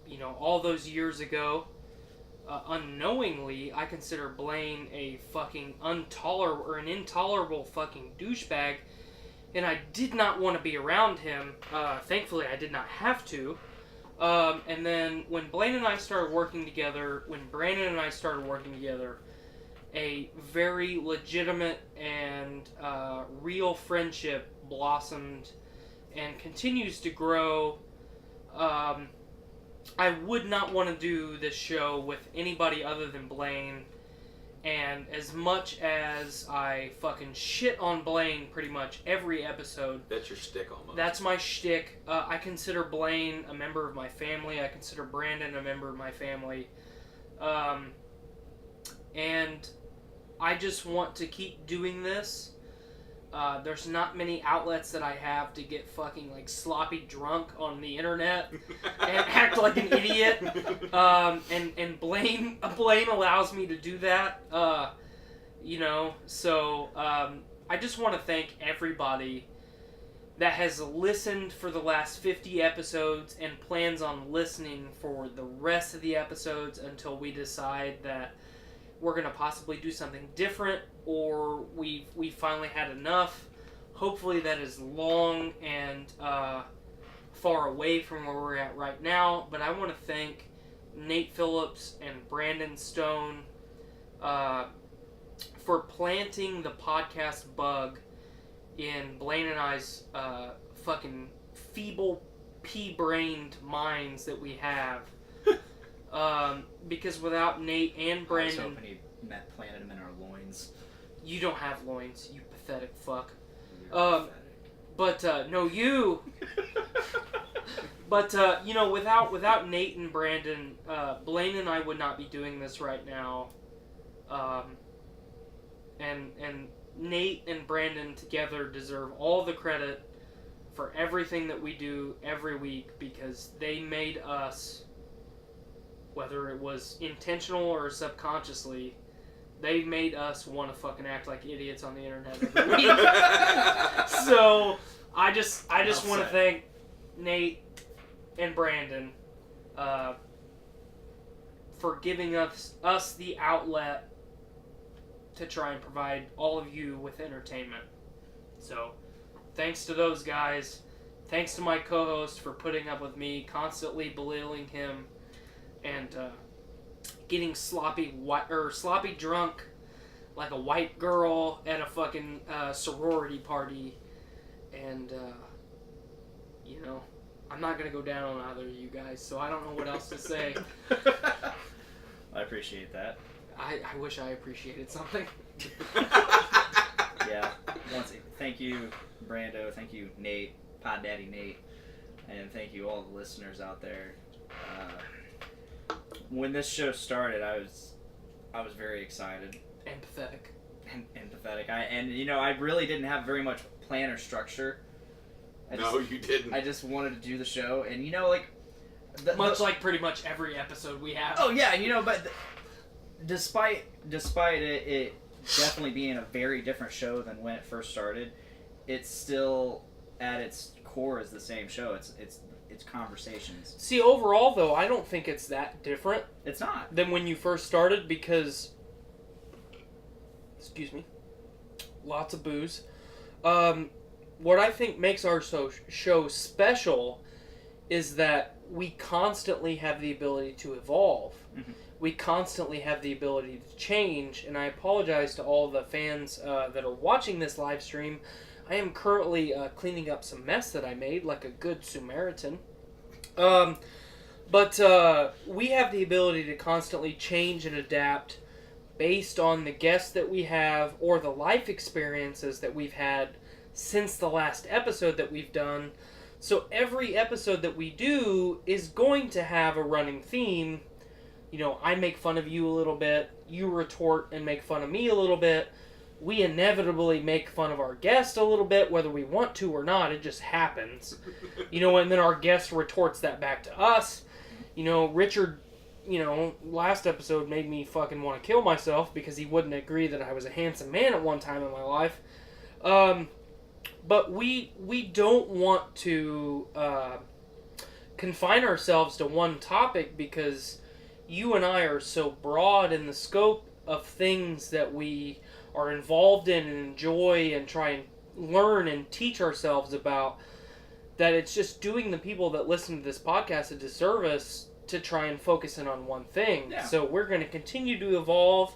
you know, all those years ago, unknowingly, I consider Blaine a fucking an intolerable fucking douchebag, and I did not want to be around him. Thankfully, I did not have to. And then when Blaine and I started working together, when Brandon and I started working together, a very legitimate and real friendship blossomed and continues to grow. I would not want to do this show with anybody other than Blaine, and as much as I fucking shit on Blaine pretty much every episode... That's your shtick almost. That's my shtick. I consider Blaine a member of my family. I consider Brandon a member of my family. And I just want to keep doing this. There's not many outlets that I have to get fucking like sloppy drunk on the internet and act like an idiot. And Blaine allows me to do that. You know, so I just want to thank everybody that has listened for the last 50 episodes and plans on listening for the rest of the episodes until we decide that we're going to possibly do something different, or we finally had enough. Hopefully that is long and far away from where we're at right now, but I want to thank Nate Phillips and Branden Stone for planting the podcast bug in Blaine and I's fucking feeble pea-brained minds that we have. Because without Nate and Brandon... I was hoping he planted him in our loins. You don't have loins, you pathetic fuck. No, you... But, you know, without Nate and Brandon, Blaine and I would not be doing this right now. And Nate and Brandon together deserve all the credit for everything that we do every week, because they made us... whether it was intentional or subconsciously, they made us want to fucking act like idiots on the internet every week. So, I just want to thank Nate and Brandon for giving us the outlet to try and provide all of you with entertainment. So, thanks to those guys. Thanks to my co-host for putting up with me, constantly belittling him, and getting sloppy drunk like a white girl at a fucking sorority party. And, you know, I'm not going to go down on either of you guys, so I don't know what else to say. I appreciate that. I wish I appreciated something. Yeah. Thank you, Brando. Thank you, Nate, Pod Daddy Nate. And thank you all the listeners out there. When this show started, I was very excited. Empathetic. Empathetic. I really didn't have very much plan or structure. You didn't. I just wanted to do the show, and like... like pretty much every episode we have. Oh, yeah, but despite it definitely being a very different show than when it first started, it's still, at its core, is the same show. It's conversations. See, overall, though, I don't think it's that different. It's not. Than when you first started, because... Excuse me. lots of booze. What I think makes our show special is that we constantly have the ability to evolve. Mm-hmm. We constantly have the ability to change, and I apologize to all the fans that are watching this live stream. I am currently cleaning up some mess that I made, like a good Samaritan. But we have the ability to constantly change and adapt based on the guests that we have or the life experiences that we've had since the last episode that we've done. So every episode that we do is going to have a running theme. You know, I make fun of you a little bit, you retort and make fun of me a little bit. We inevitably make fun of our guest a little bit, whether we want to or not. It just happens. You know, and then our guest retorts that back to us. You know, Richard, you know, last episode made me fucking want to kill myself because he wouldn't agree that I was a handsome man at one time in my life. But we don't want to confine ourselves to one topic because you and I are so broad in the scope of things that we are involved in and enjoy and try and learn and teach ourselves about, that it's just doing the people that listen to this podcast a disservice to try and focus in on one thing. Yeah. So we're going to continue to evolve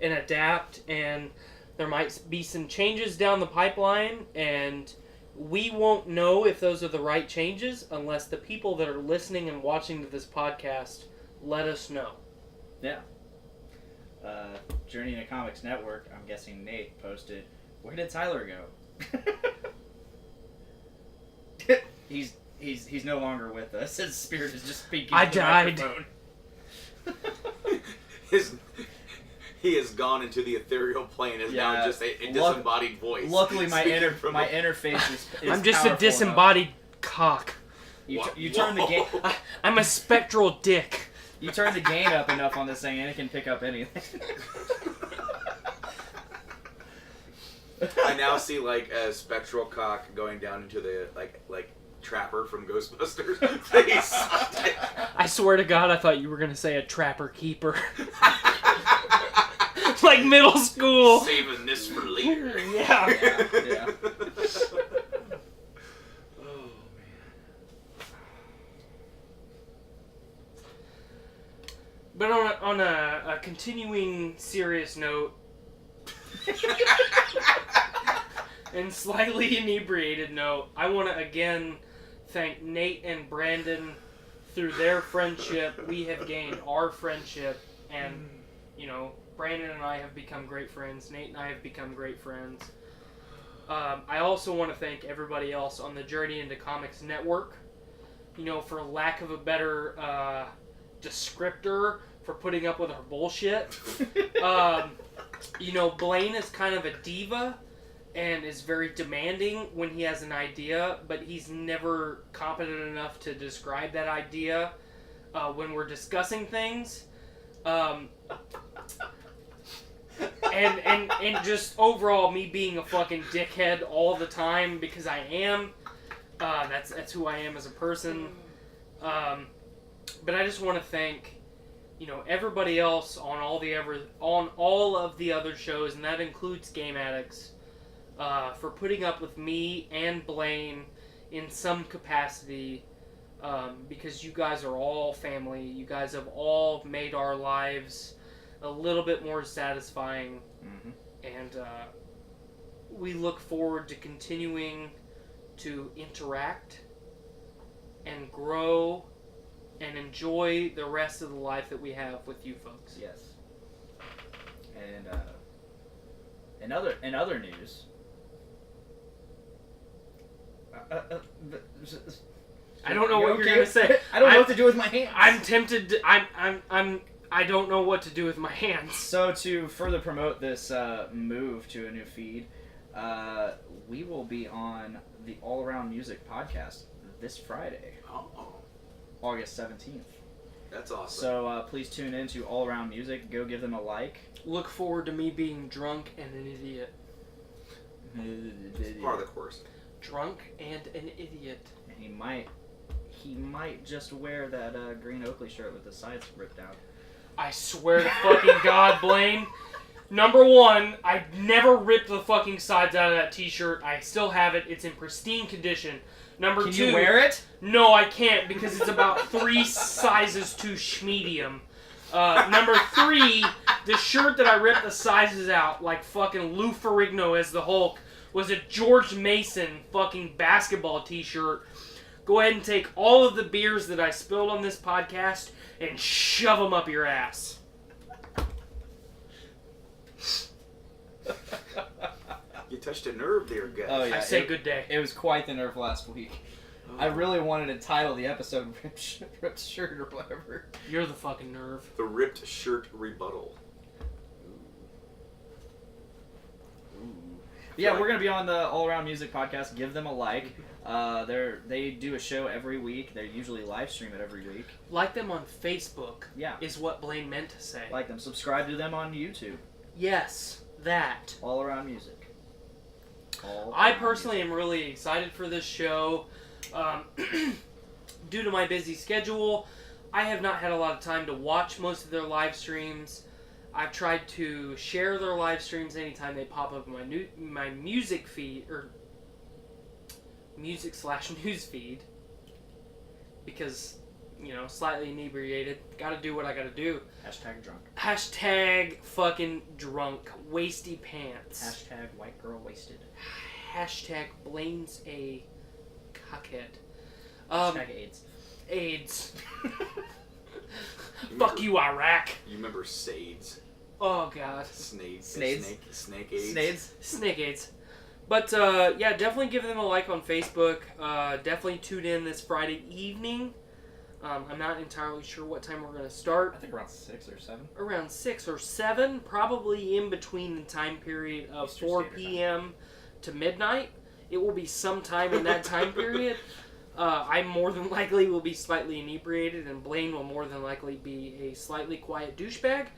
and adapt, and there might be some changes down the pipeline, and we won't know if those are the right changes unless the people that are listening and watching to this podcast let us know. Yeah. Journey into Comics Network, I'm guessing Nate posted, where did Tyler go? He's no longer with us. His spirit is just speaking I to the died. microphone. He has gone into the ethereal plane and is now just a disembodied voice. Luckily, my interface is I'm just a disembodied cock. You turn the gain. I'm a spectral dick. You turn the gain up enough on this thing, and it can pick up anything. I now see like a spectral cock going down into the like Trapper from Ghostbusters face. I swear to God, I thought you were gonna say a trapper keeper. Like middle school. Saving this for later. Yeah. Yeah. Oh man. But on a continuing serious note, and slightly inebriated note, I want to again thank Nate and Branden. Through their friendship, we have gained our friendship, and you know, Branden and I have become great friends. Nate and I have become great friends. I also want to thank everybody else on the Journey into Comics Network. You know, for lack of a better descriptor, for putting up with our bullshit. You know, Blaine is kind of a diva and is very demanding when he has an idea, but he's never competent enough to describe that idea when we're discussing things. And just overall me being a fucking dickhead all the time because I am. That's who I am as a person. But I just want to thank, you know, everybody else on all of the other shows, and that includes Game Addicts, for putting up with me and Blaine in some capacity, because you guys are all family. You guys have all made our lives a little bit more satisfying, and we look forward to continuing to interact and grow and enjoy the rest of the life that we have with you folks. Yes. And in other news, I don't know what you're gonna say. I don't know what to do with my hands. I'm tempted. I don't know what to do with my hands. So to further promote this move to a new feed, we will be on the All Around Music podcast this Friday, August 17th. That's awesome. So please tune in to All Around Music. Go give them a like. Look forward to me being drunk and an idiot. It's part of the course. Drunk and an idiot. And he might just wear that green Oakley shirt with the sides ripped out. I swear to fucking God, Blaine, Number one, I never ripped the fucking sides out of that T-shirt. I still have it. It's in pristine condition. Number two... Can you wear it? No, I can't because it's about 3 sizes too schmedium. Number three, the shirt that I ripped the sizes out like fucking Lou Ferrigno as the Hulk was a George Mason fucking basketball T-shirt. Go ahead and take all of the beers that I spilled on this podcast and shove them up your ass. You touched a nerve there, guys. Oh, yeah. I say good day. It was quite the nerve last week. I really wanted to title the episode Ripped Shirt or whatever. You're the fucking nerve. The ripped shirt rebuttal. Yeah, we're going to be on the All Around Music Podcast. Give them a like. They do a show every week. They usually live stream it every week. Like them on Facebook. Yeah. Is what Blaine meant to say. Like them. Subscribe to them on YouTube. Yes, that. All Around Music. I personally am really excited for this show. Due to my busy schedule, I have not had a lot of time to watch most of their live streams. I've tried to share their live streams anytime they pop up in my music feed, or music/news feed, because, you know, slightly inebriated. Gotta do what I gotta do. Hashtag drunk. Hashtag fucking drunk. Wasty pants. Hashtag white girl wasted. Hashtag Blaine's a cockhead. Hashtag AIDS. AIDS. Fuck you, Iraq. You remember SAIDs? Oh, God. Snake AIDS? Snake AIDS. But, yeah, definitely give them a like on Facebook. Definitely tune in this Friday evening. I'm not entirely sure what time we're going to start. I think around 6 or 7. Around 6 or 7. Probably in between the time period of Eastern 4 Standard p.m. to midnight. It will be sometime in that time period. I more than likely will be slightly inebriated, and Blaine will more than likely be a slightly quiet douchebag.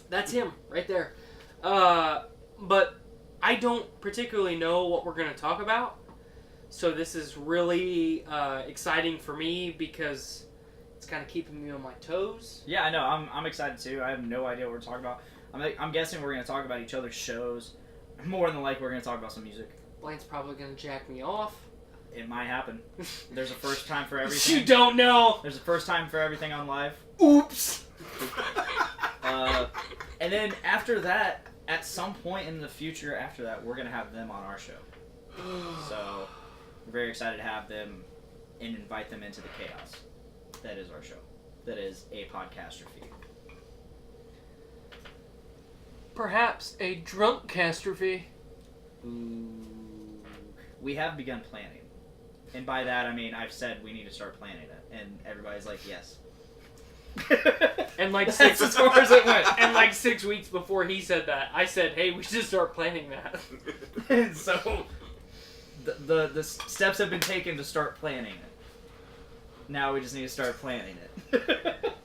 That's him right there. But I don't particularly know what we're going to talk about, so this is really exciting for me because it's kind of keeping me on my toes. Yeah, I know. I'm excited too. I have no idea what we're talking about. I'm guessing we're going to talk about each other's shows. More than likely, we're going to talk about some music. Blaine's probably going to jack me off. It might happen. There's a first time for everything. You don't know. There's a first time for everything on live. Oops. And then after that, at some point in the future after that, we're going to have them on our show. So we're very excited to have them and invite them into the chaos. That is our show. That is a Podcastrophe. Perhaps a drunk catastrophe. Ooh. We have begun planning. And by that, I mean, I've said we need to start planning it. And everybody's like, yes. And like six, as far as it went. And like 6 weeks before he said that, I said, hey, we should start planning that. And so, the steps have been taken to start planning it. Now we just need to start planning it.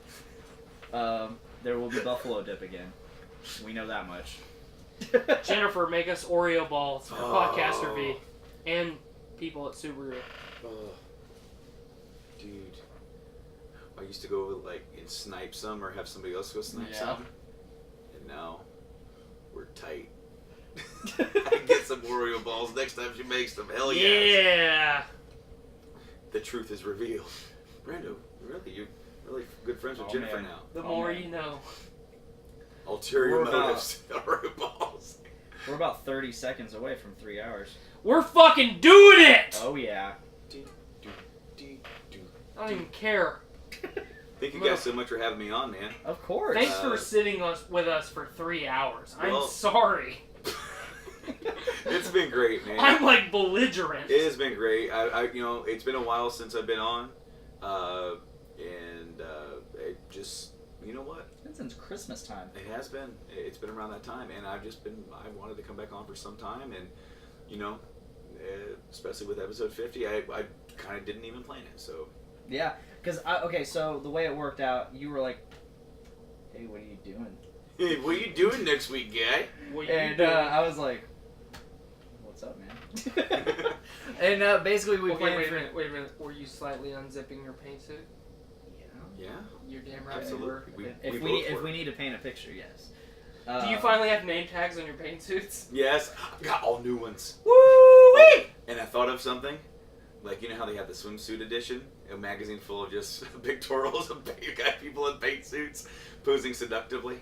There will be buffalo dip again. We know that much. Jennifer, make us Oreo balls for Podcastrophe. And people at Subaru. Dude. I used to go like and snipe some or have somebody else go snipe some. And now we're tight. I get some Oreo balls next time she makes them. Hell yeah. Yeah. The truth is revealed. Brando, really, you're really good friends with Jennifer now. The more you know. Ulterior motives. Oreo balls. We're about 30 seconds away from 3 hours. We're fucking doing it! Oh, yeah. I don't even care. Thank you guys so much for having me on, man. Of course. Thanks for sitting with us for 3 hours. I'm sorry. It's been great, man. I'm like belligerent. It has been great. I it's been a while since I've been on, it just, you know what? It's been since Christmas time. It has been. It's been around that time, and I wanted to come back on for some time, and especially with episode 50, I kind of didn't even plan it, so. Yeah, because so the way it worked out, you were like, "Hey, what are you doing?" Hey, what are you doing next week, guy? I was like, "What's up, man?" And basically we planned. Wait a minute. Were you slightly unzipping your paint suit? Yeah. You're damn right. Absolutely. If we need to paint a picture, yes. Do you finally have name tags on your paint suits? Yes, I got all new ones. Woo! And I thought of something. Like, you know how they have the swimsuit edition? A magazine full of just pictorials of people in paint suits posing seductively?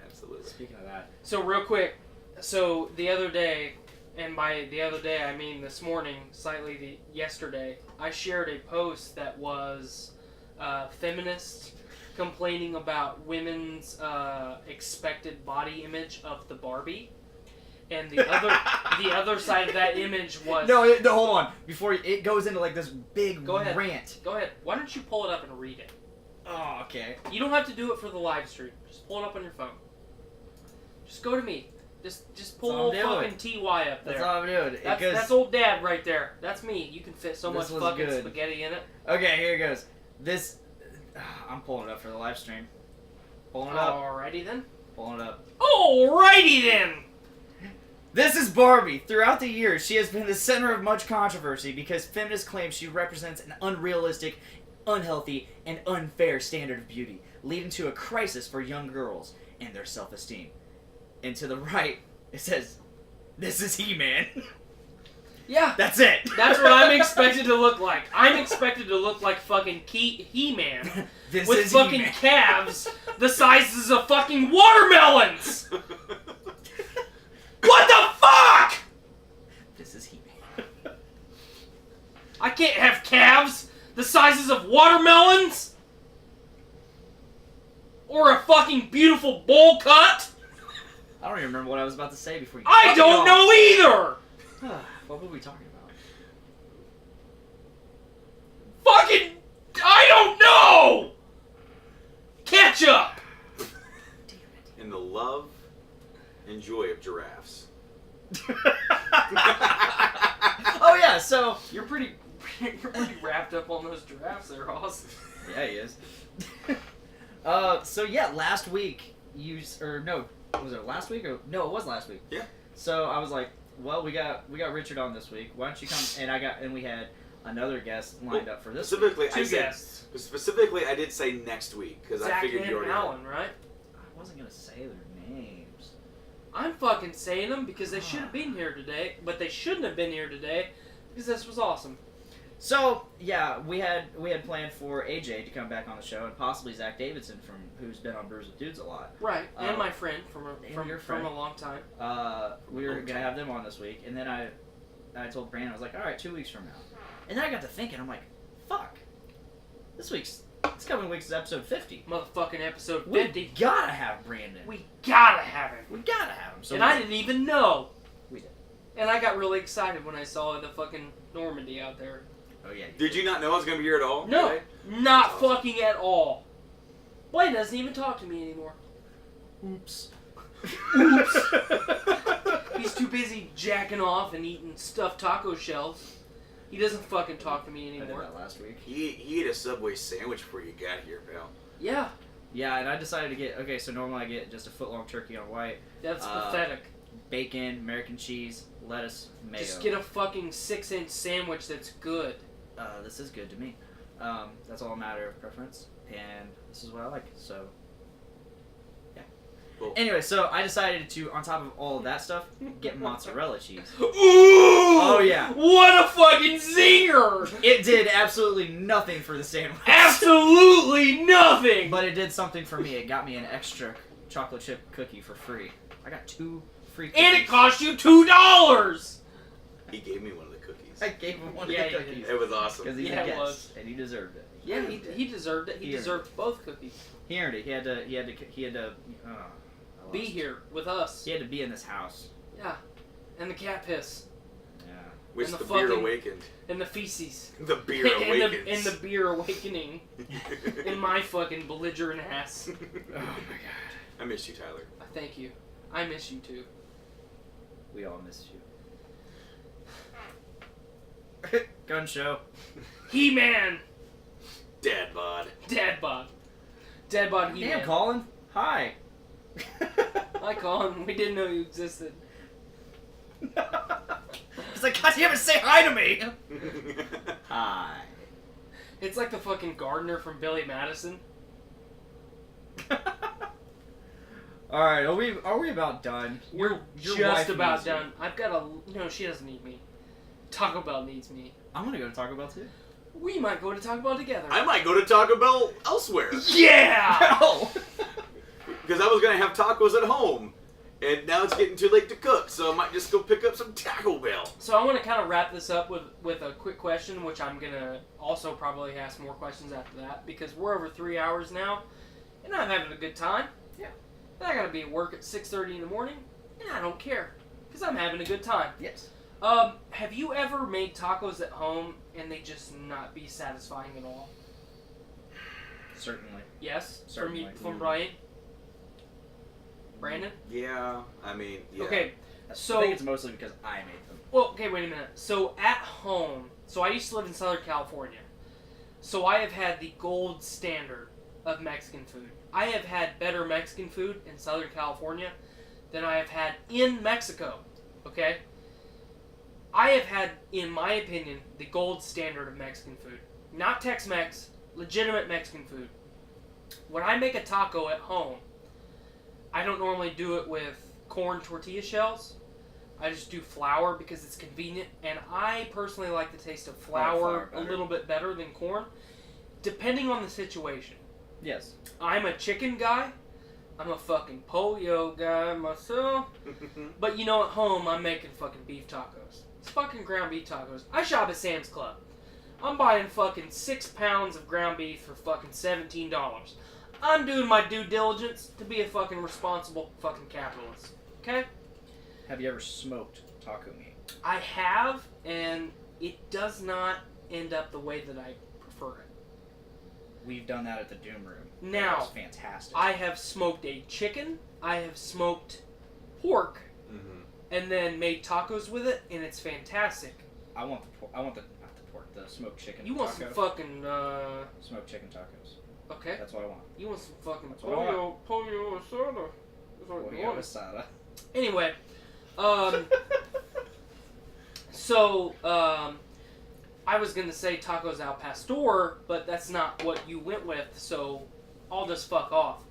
Absolutely. Speaking of that. So real quick, so the other day, and by the other day I mean this morning, slightly yesterday, I shared a post that was feminists complaining about women's expected body image of the Barbie, and the other side of that image was No, hold on. Before it goes into like this big rant. Go ahead. Why don't you pull it up and read it? Oh, okay. You don't have to do it for the live stream. Just pull it up on your phone. Just go to me. Just pull old fucking TY up there. That's all I'm doing. That's old dad right there. That's me. You can fit so much fucking good. spaghetti in it. Okay, here it goes. This, I'm pulling it up for the live stream. Pulling it up. Alrighty then. Pulling it up. Alrighty then. This is Barbie. Throughout the years, she has been the center of much controversy because feminists claim she represents an unrealistic, unhealthy, and unfair standard of beauty, leading to a crisis for young girls and their self-esteem. And to the right, it says, "This is He-Man." Yeah. That's it. That's what I'm expected to look like. I'm expected to look like fucking He-Man This with is fucking He-Man. calves the sizes of fucking watermelons. What the fuck? This is He-Man. I can't have calves the sizes of watermelons or a fucking beautiful bowl cut. I don't even remember what I was about to say before you. I don't know either. What were we talking about? Fucking, I don't know. Ketchup. In the love and joy of giraffes. Oh yeah, so You're pretty wrapped up on those giraffes there, Ross. yeah, he is. So yeah, last week was it last week or no? It was last week. Yeah. So I was like, well, we got Richard on this week. Why don't you come? And we had another guest lined up for this week. Specifically, Two guests. Specifically, I did say next week because I Zach figured and you already. Alan, right? I wasn't gonna say their names. I'm fucking saying them because they should have been here today, but they shouldn't have been here today because this was awesome. So yeah, we had planned for AJ to come back on the show and possibly Zach Davidson who's been on Brews with Dudes a lot. Right, and my friend from friend. a long time. We were gonna have them on this week, and then I told Brandon, I was like, all right, 2 weeks from now. And then I got to thinking, I'm like, fuck, this coming week's is episode 50. Motherfucking episode 50. We gotta have Brandon. We gotta have him. We gotta have him. So and I didn't even know. We did. And I got really excited when I saw the fucking Normandy out there. Oh yeah. Did you not know I was going to be here at all? No, today? not fucking at all. Blaine doesn't even talk to me anymore. Oops. Oops. He's too busy jacking off and eating stuffed taco shells. He doesn't fucking talk to me I did anymore. that last week. He ate a Subway sandwich before you got here, pal. Yeah, Yeah, and I decided to get, so normally I get just a foot-long turkey on white, that's pathetic. bacon, American cheese, lettuce, mayo. Just get a fucking 6-inch sandwich that's good. This is good to me. That's all a matter of preference, and this is what I like, so... Yeah. Cool. Anyway, so I decided to, on top of all of that stuff, get mozzarella cheese. Ooh! Oh, yeah. What a fucking zinger! It did absolutely nothing for the sandwich. Absolutely nothing! But it did something for me. It got me an extra chocolate chip cookie for free. I got 2 free cookies. And it cost you $2! He gave me one of the cookies. I gave him one Yeah, of you the did. cookies. It was awesome. Because he's Yeah, a it guest, was. and he deserved it. Yeah, he deserved it. He deserved both cookies. He earned it. He had to Be here with us. He had to be in this house. Yeah. And the cat piss. Yeah. Which and the the beer fucking- awakened. And the feces. The beer and awakens. the beer awakening. In my fucking belligerent ass. Oh my god. I miss you, Tyler. Thank you. I miss you too. We all miss you. Gun show. He-Man! Dad bod. Dad bod. Dad bod He-Man. Damn, Colin. Hi. Hi, Colin. We didn't know you existed. He's like, God damn it, say hi to me. Hi. It's like the fucking gardener from Billy Madison. All right, are we about done? We're Your just wife about needs you. done. I've got a... No, she doesn't need me. Taco Bell needs me. I'm gonna go to Taco Bell too. We might go to Taco Bell together. I might go to Taco Bell elsewhere. Yeah! Because I was going to have tacos at home. And now it's getting too late to cook, so I might just go pick up some Taco Bell. So I want to kind of wrap this up with a quick question, which I'm going to also probably ask more questions after that, because we're over 3 hours now, and I'm having a good time. Yeah. And I got to be at work at 6:30 in the morning, and I don't care, because I'm having a good time. Yes. Have you ever made tacos at home and they just not be satisfying at all? Certainly. Yes? Certainly. From Brian? Brandon? Yeah, I mean, yeah. Okay, so... I think it's mostly because I made them. Well, okay, wait a minute. So at home, so I used to live in Southern California. So I have had the gold standard of Mexican food. I have had better Mexican food in Southern California than I have had in Mexico. Okay? I have had, in my opinion, the gold standard of Mexican food. Not Tex-Mex, legitimate Mexican food. When I make a taco at home, I don't normally do it with corn tortilla shells. I just do flour because it's convenient, and I personally like the taste of flour a little bit better than corn, depending on the situation. Yes. I'm a chicken guy. I'm a fucking pollo guy myself. But you know, at home, I'm making fucking beef tacos. It's fucking ground beef tacos. I shop at Sam's Club. I'm buying fucking 6 pounds of ground beef for fucking $17. I'm doing my due diligence to be a fucking responsible fucking capitalist. Okay? Have you ever smoked taco meat? I have, and it does not end up the way that I prefer it. We've done that at the Doom Room. Now, it's fantastic. I have smoked a chicken, I have smoked pork, and then made tacos with it, and it's fantastic. I want not the pork, the smoked chicken. You want some fucking smoked chicken tacos. Okay. That's what I want. You want some fucking That's what I want. pollo asada. That's what you Pollo want. asada. Anyway, I was gonna say tacos al pastor, but that's not what you went with, so I'll just fuck off.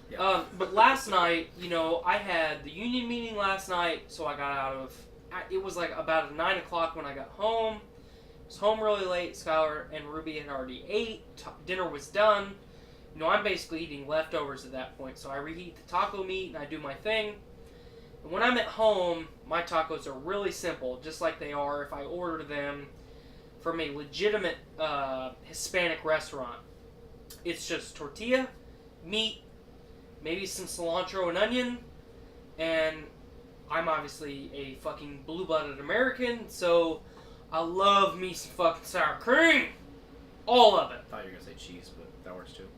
Yeah. But last night, you know, I had the union meeting last night, so I got out of... It was like about 9 o'clock when I got home. I was home really late. Skylar and Ruby had already ate. Dinner was done. You know, I'm basically eating leftovers at that point, so I reheat the taco meat and I do my thing. And when I'm at home, my tacos are really simple, just like they are if I order them from a legitimate Hispanic restaurant. It's just tortilla, meat, maybe some cilantro and onion, and I'm obviously a fucking blue-blooded American, so I love me some fucking sour cream. All of it. I thought you were going to say cheese, but that works too.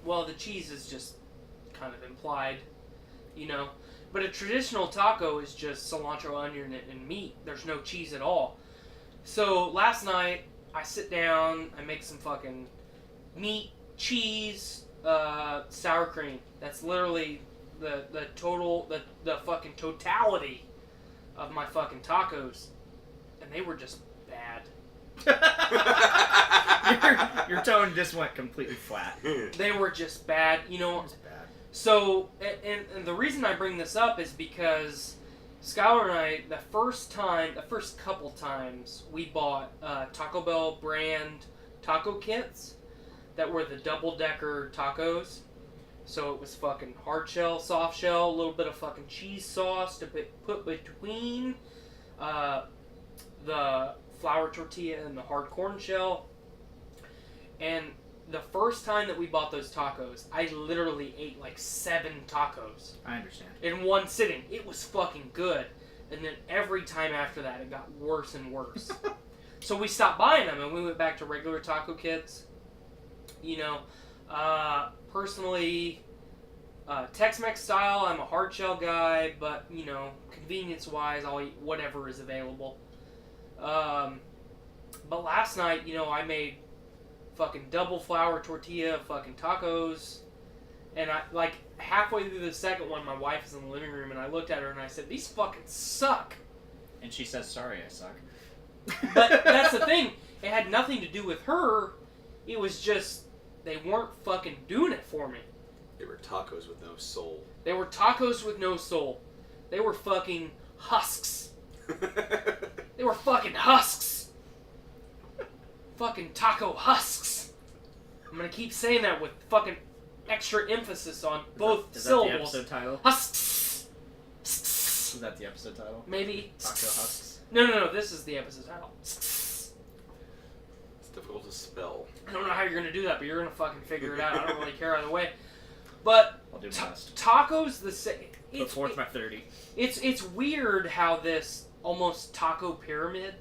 Well, the cheese is just kind of implied, you know. But a traditional taco is just cilantro, onion, and meat. There's no cheese at all. So last night, I sit down, I make some fucking meat, cheese, sour cream. That's literally the fucking totality of my fucking tacos. And they were just bad. your tone just went completely flat. They were just bad, you know. It was bad. So, and the reason I bring this up is because Skylar and I, the first couple times, we bought Taco Bell brand taco kits that were the double-decker tacos. So it was fucking hard shell, soft shell, a little bit of fucking cheese sauce to put between the flour tortilla and the hard corn shell. And the first time that we bought those tacos, I literally ate like 7 tacos. I understand. In one sitting. It was fucking good. And then every time after that, it got worse and worse. So we stopped buying them and we went back to regular taco kits. You know, personally, Tex-Mex style, I'm a hard shell guy, but, you know, convenience-wise, I'll eat whatever is available. But last night, you know, I made fucking double flour tortilla fucking tacos, and I, like, halfway through the second one, my wife is in the living room, and I looked at her and I said, these fucking suck. And she says, sorry, I suck. But that's the thing, it had nothing to do with her, it was just, they weren't fucking doing it for me. They were tacos with no soul. They were tacos with no soul. They were fucking husks. They were fucking husks. Fucking taco husks. I'm gonna keep saying that with fucking extra emphasis on both syllables. Is that the episode title? Husks. Is that the episode title? Maybe. Taco husks? No. This is the episode title. It's difficult to spell. I don't know how you're gonna do that, but you're gonna fucking figure it out. I don't really care either way. But I'll do my best. Tacos the same. Put forth my 30. It's weird how this almost taco pyramid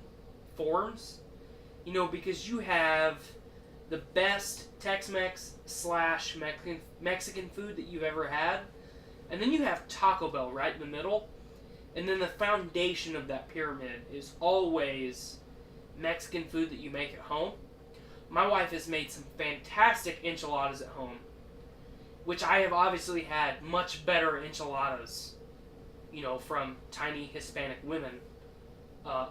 forms. You know, because you have the best Tex-Mex / Mexican food that you've ever had, and then you have Taco Bell right in the middle, and then the foundation of that pyramid is always Mexican food that you make at home. My wife has made some fantastic enchiladas at home, which I have obviously had much better enchiladas, you know, from tiny Hispanic women,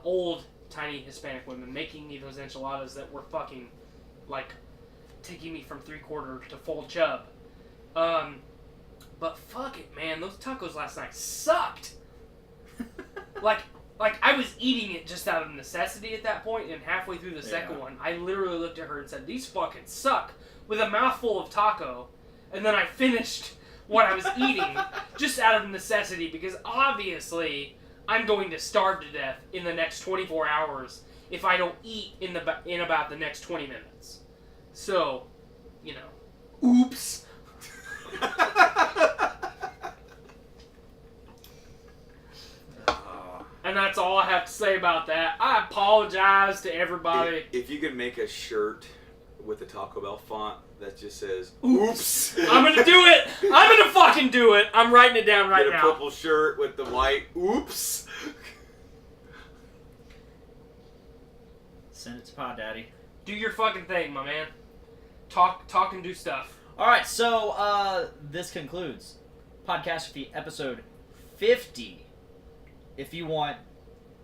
old tiny Hispanic women making me those enchiladas that were fucking, like, taking me from 3/4 to full chub. But fuck it, man, those tacos last night sucked. like I was eating it just out of necessity at that point, and halfway through the second one, I literally looked at her and said, "These fucking suck," with a mouthful of taco, and then I finished what I was eating just out of necessity, because obviously I'm going to starve to death in the next 24 hours if I don't eat in about the next 20 minutes. So, you know, oops. And that's all I have to say about that. I apologize to everybody. If you could make a shirt with a Taco Bell font that just says, oops. I'm gonna do it. I'm gonna fucking do it. I'm writing it down right now. Get a purple shirt with the white, oops. Send it to Pod Daddy. Do your fucking thing, my man. Talk and do stuff. Alright, so this concludes Podcastrophe episode 50. If you want,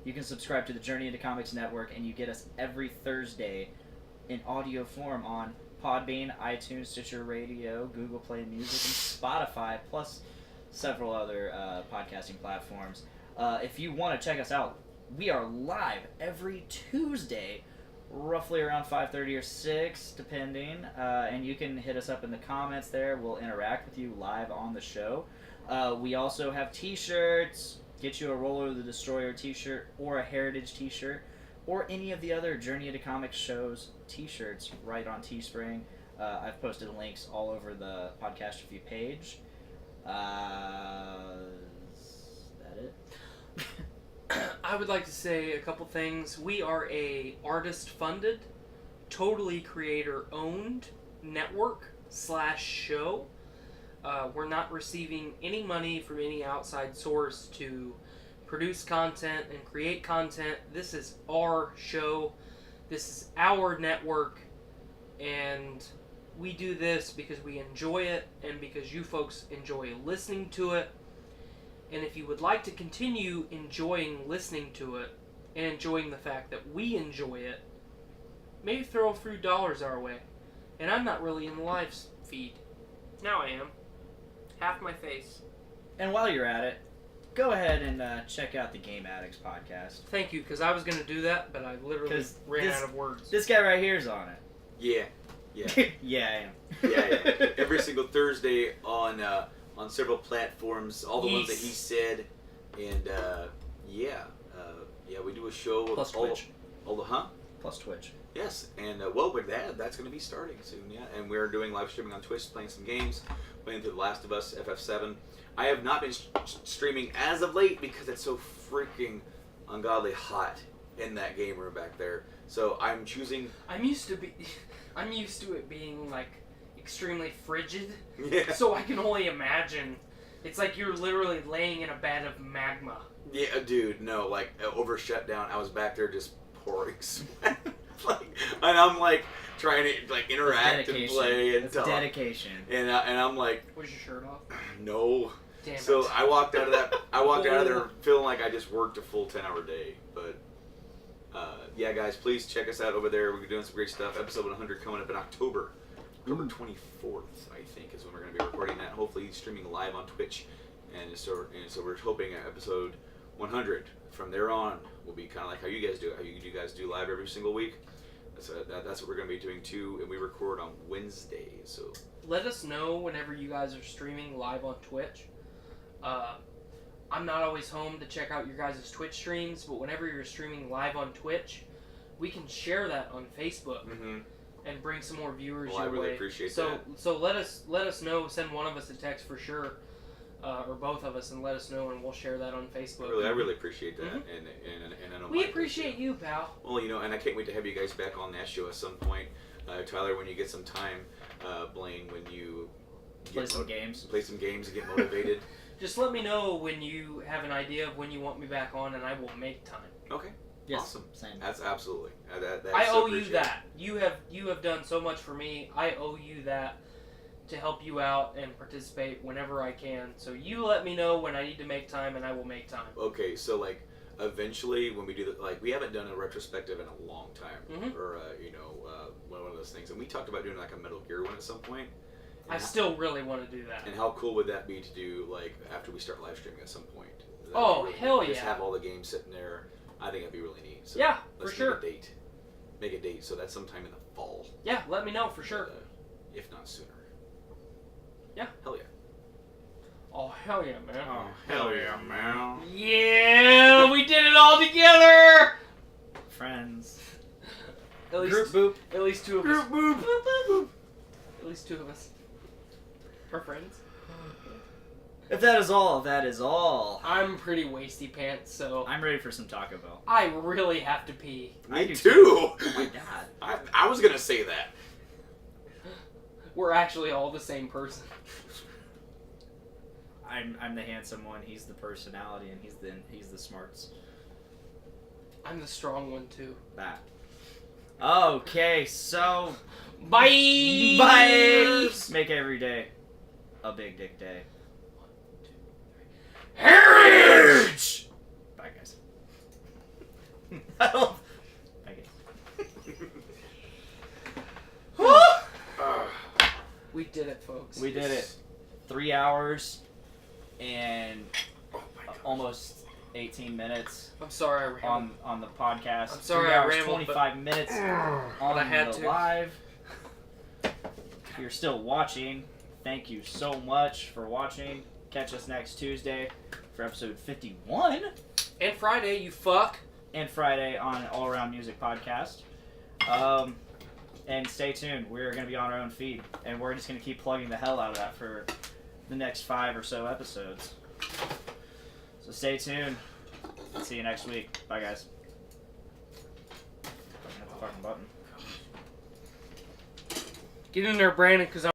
you can subscribe to the Journey into Comics Network, and you get us every Thursday in audio form on Podbean, iTunes, Stitcher Radio, Google Play Music, and Spotify, plus several other podcasting platforms. If you want to check us out, we are live every Tuesday, roughly around 5:30 or 6, depending. And you can hit us up in the comments there. We'll interact with you live on the show. We also have T-shirts. Get you a Rolo the Destroyer T-shirt or a Heritage T-shirt or any of the other Journey into Comics shows T-shirts right on Teespring. I've posted links all over the Podcastrophe page. Is that it? I would like to say a couple things. We are a artist-funded, totally creator-owned network / show. We're not receiving any money from any outside source to produce content and create content. This is our show. This is our network. And we do this because we enjoy it and because you folks enjoy listening to it. And if you would like to continue enjoying listening to it and enjoying the fact that we enjoy it, maybe throw a few dollars our way. And I'm not really in the live feed. Now I am. Half my face. And while you're at it, go ahead and check out the Game Addicts podcast. Thank you, because I was going to do that, but I literally ran out of words. This guy right here is on it. Yeah. Yeah, I am. Yeah. Every single Thursday on several platforms, all the ones that he said, and we do a show plus Twitch. Plus Twitch. Yes, and with that's going to be starting soon. Yeah, and we're doing live streaming on Twitch, playing some games, playing through The Last of Us, FF7. I have not been streaming as of late because it's so freaking ungodly hot in that game room back there. So I'm choosing. I'm used to it being like extremely frigid. Yeah. So I can only imagine. It's like you're literally laying in a bed of magma. Yeah, dude. No, like over shutdown, I was back there just pouring sweat. And I'm like trying to like interact and play and talk. Dedication. And I'm like, was your shirt off? No. Damn so it. I walked out of that. I walked out of there feeling like I just worked a full 10-hour day. But yeah, guys, please check us out over there. We're doing some great stuff. Episode 100 coming up in October. October 24th, I think, is when we're going to be recording that. Hopefully streaming live on Twitch. And so we're hoping at episode 100 from there on will be kind of like how you guys do it. How you guys do live every single week. That's what we're going to be doing too. And we record on Wednesdays. So let us know whenever you guys are streaming live on Twitch. I'm not always home to check out your guys' Twitch streams, but whenever you're streaming live on Twitch, we can share that on Facebook and bring some more viewers your way. I really appreciate that. So let us know. Send one of us a text for sure, or both of us, and let us know, and we'll share that on Facebook. I really appreciate that, and I know we appreciate you, pal. Well, and I can't wait to have you guys back on that show at some point. Tyler, when you get some time, Blaine, when you play some games and get motivated. Just let me know when you have an idea of when you want me back on, and I will make time. Okay. Yes, awesome. Same. That's absolutely. That's I owe you that. You have done so much for me. I owe you that to help you out and participate whenever I can. So you let me know when I need to make time, and I will make time. Okay, so eventually when we do we haven't done a retrospective in a long time, or one of those things, and we talked about doing a Metal Gear one at some point. I still really want to do that. And how cool would that be to do after we start live streaming at some point? Oh, really hell neat. yeah! Just have all the games sitting there. I think that'd be really neat. So yeah, let's for sure. Make a date. So that's sometime in the fall. Yeah, let me know for sure. If not sooner. Yeah. Hell yeah. Oh hell yeah, man. Oh hell yeah, man. Yeah, we did it all together. Friends. At least, Group boop. At least two of us. Group boop. Boop, boop. At least two of us. We're friends. If that is all, that is all. I'm pretty wasty pants, so I'm ready for some Taco Bell. I really have to pee. Me too. Oh my god. I was gonna say that. We're actually all the same person. I'm the handsome one. He's the personality, and he's the smarts. I'm the strong one too. That. Okay, so bye. Bye. Make every day a big dick day. 1, 2, 3. Heritage. Bye, guys. Bye, guys. We did it, folks. We did it. 3 hours and almost 18 minutes. I'm sorry I rambled. On the podcast. I'm sorry 3 I hours, rambled, 25 minutes on I had the to. live. If you're still watching, thank you so much for watching. Catch us next Tuesday for episode 51. And Friday, you fuck. And Friday on All Around Music Podcast. And stay tuned. We're going to be on our own feed. And we're just going to keep plugging the hell out of that for the next 5 or so episodes. So stay tuned. See you next week. Bye, guys. I don't have the fucking button. Get in there, Brandon, because I'm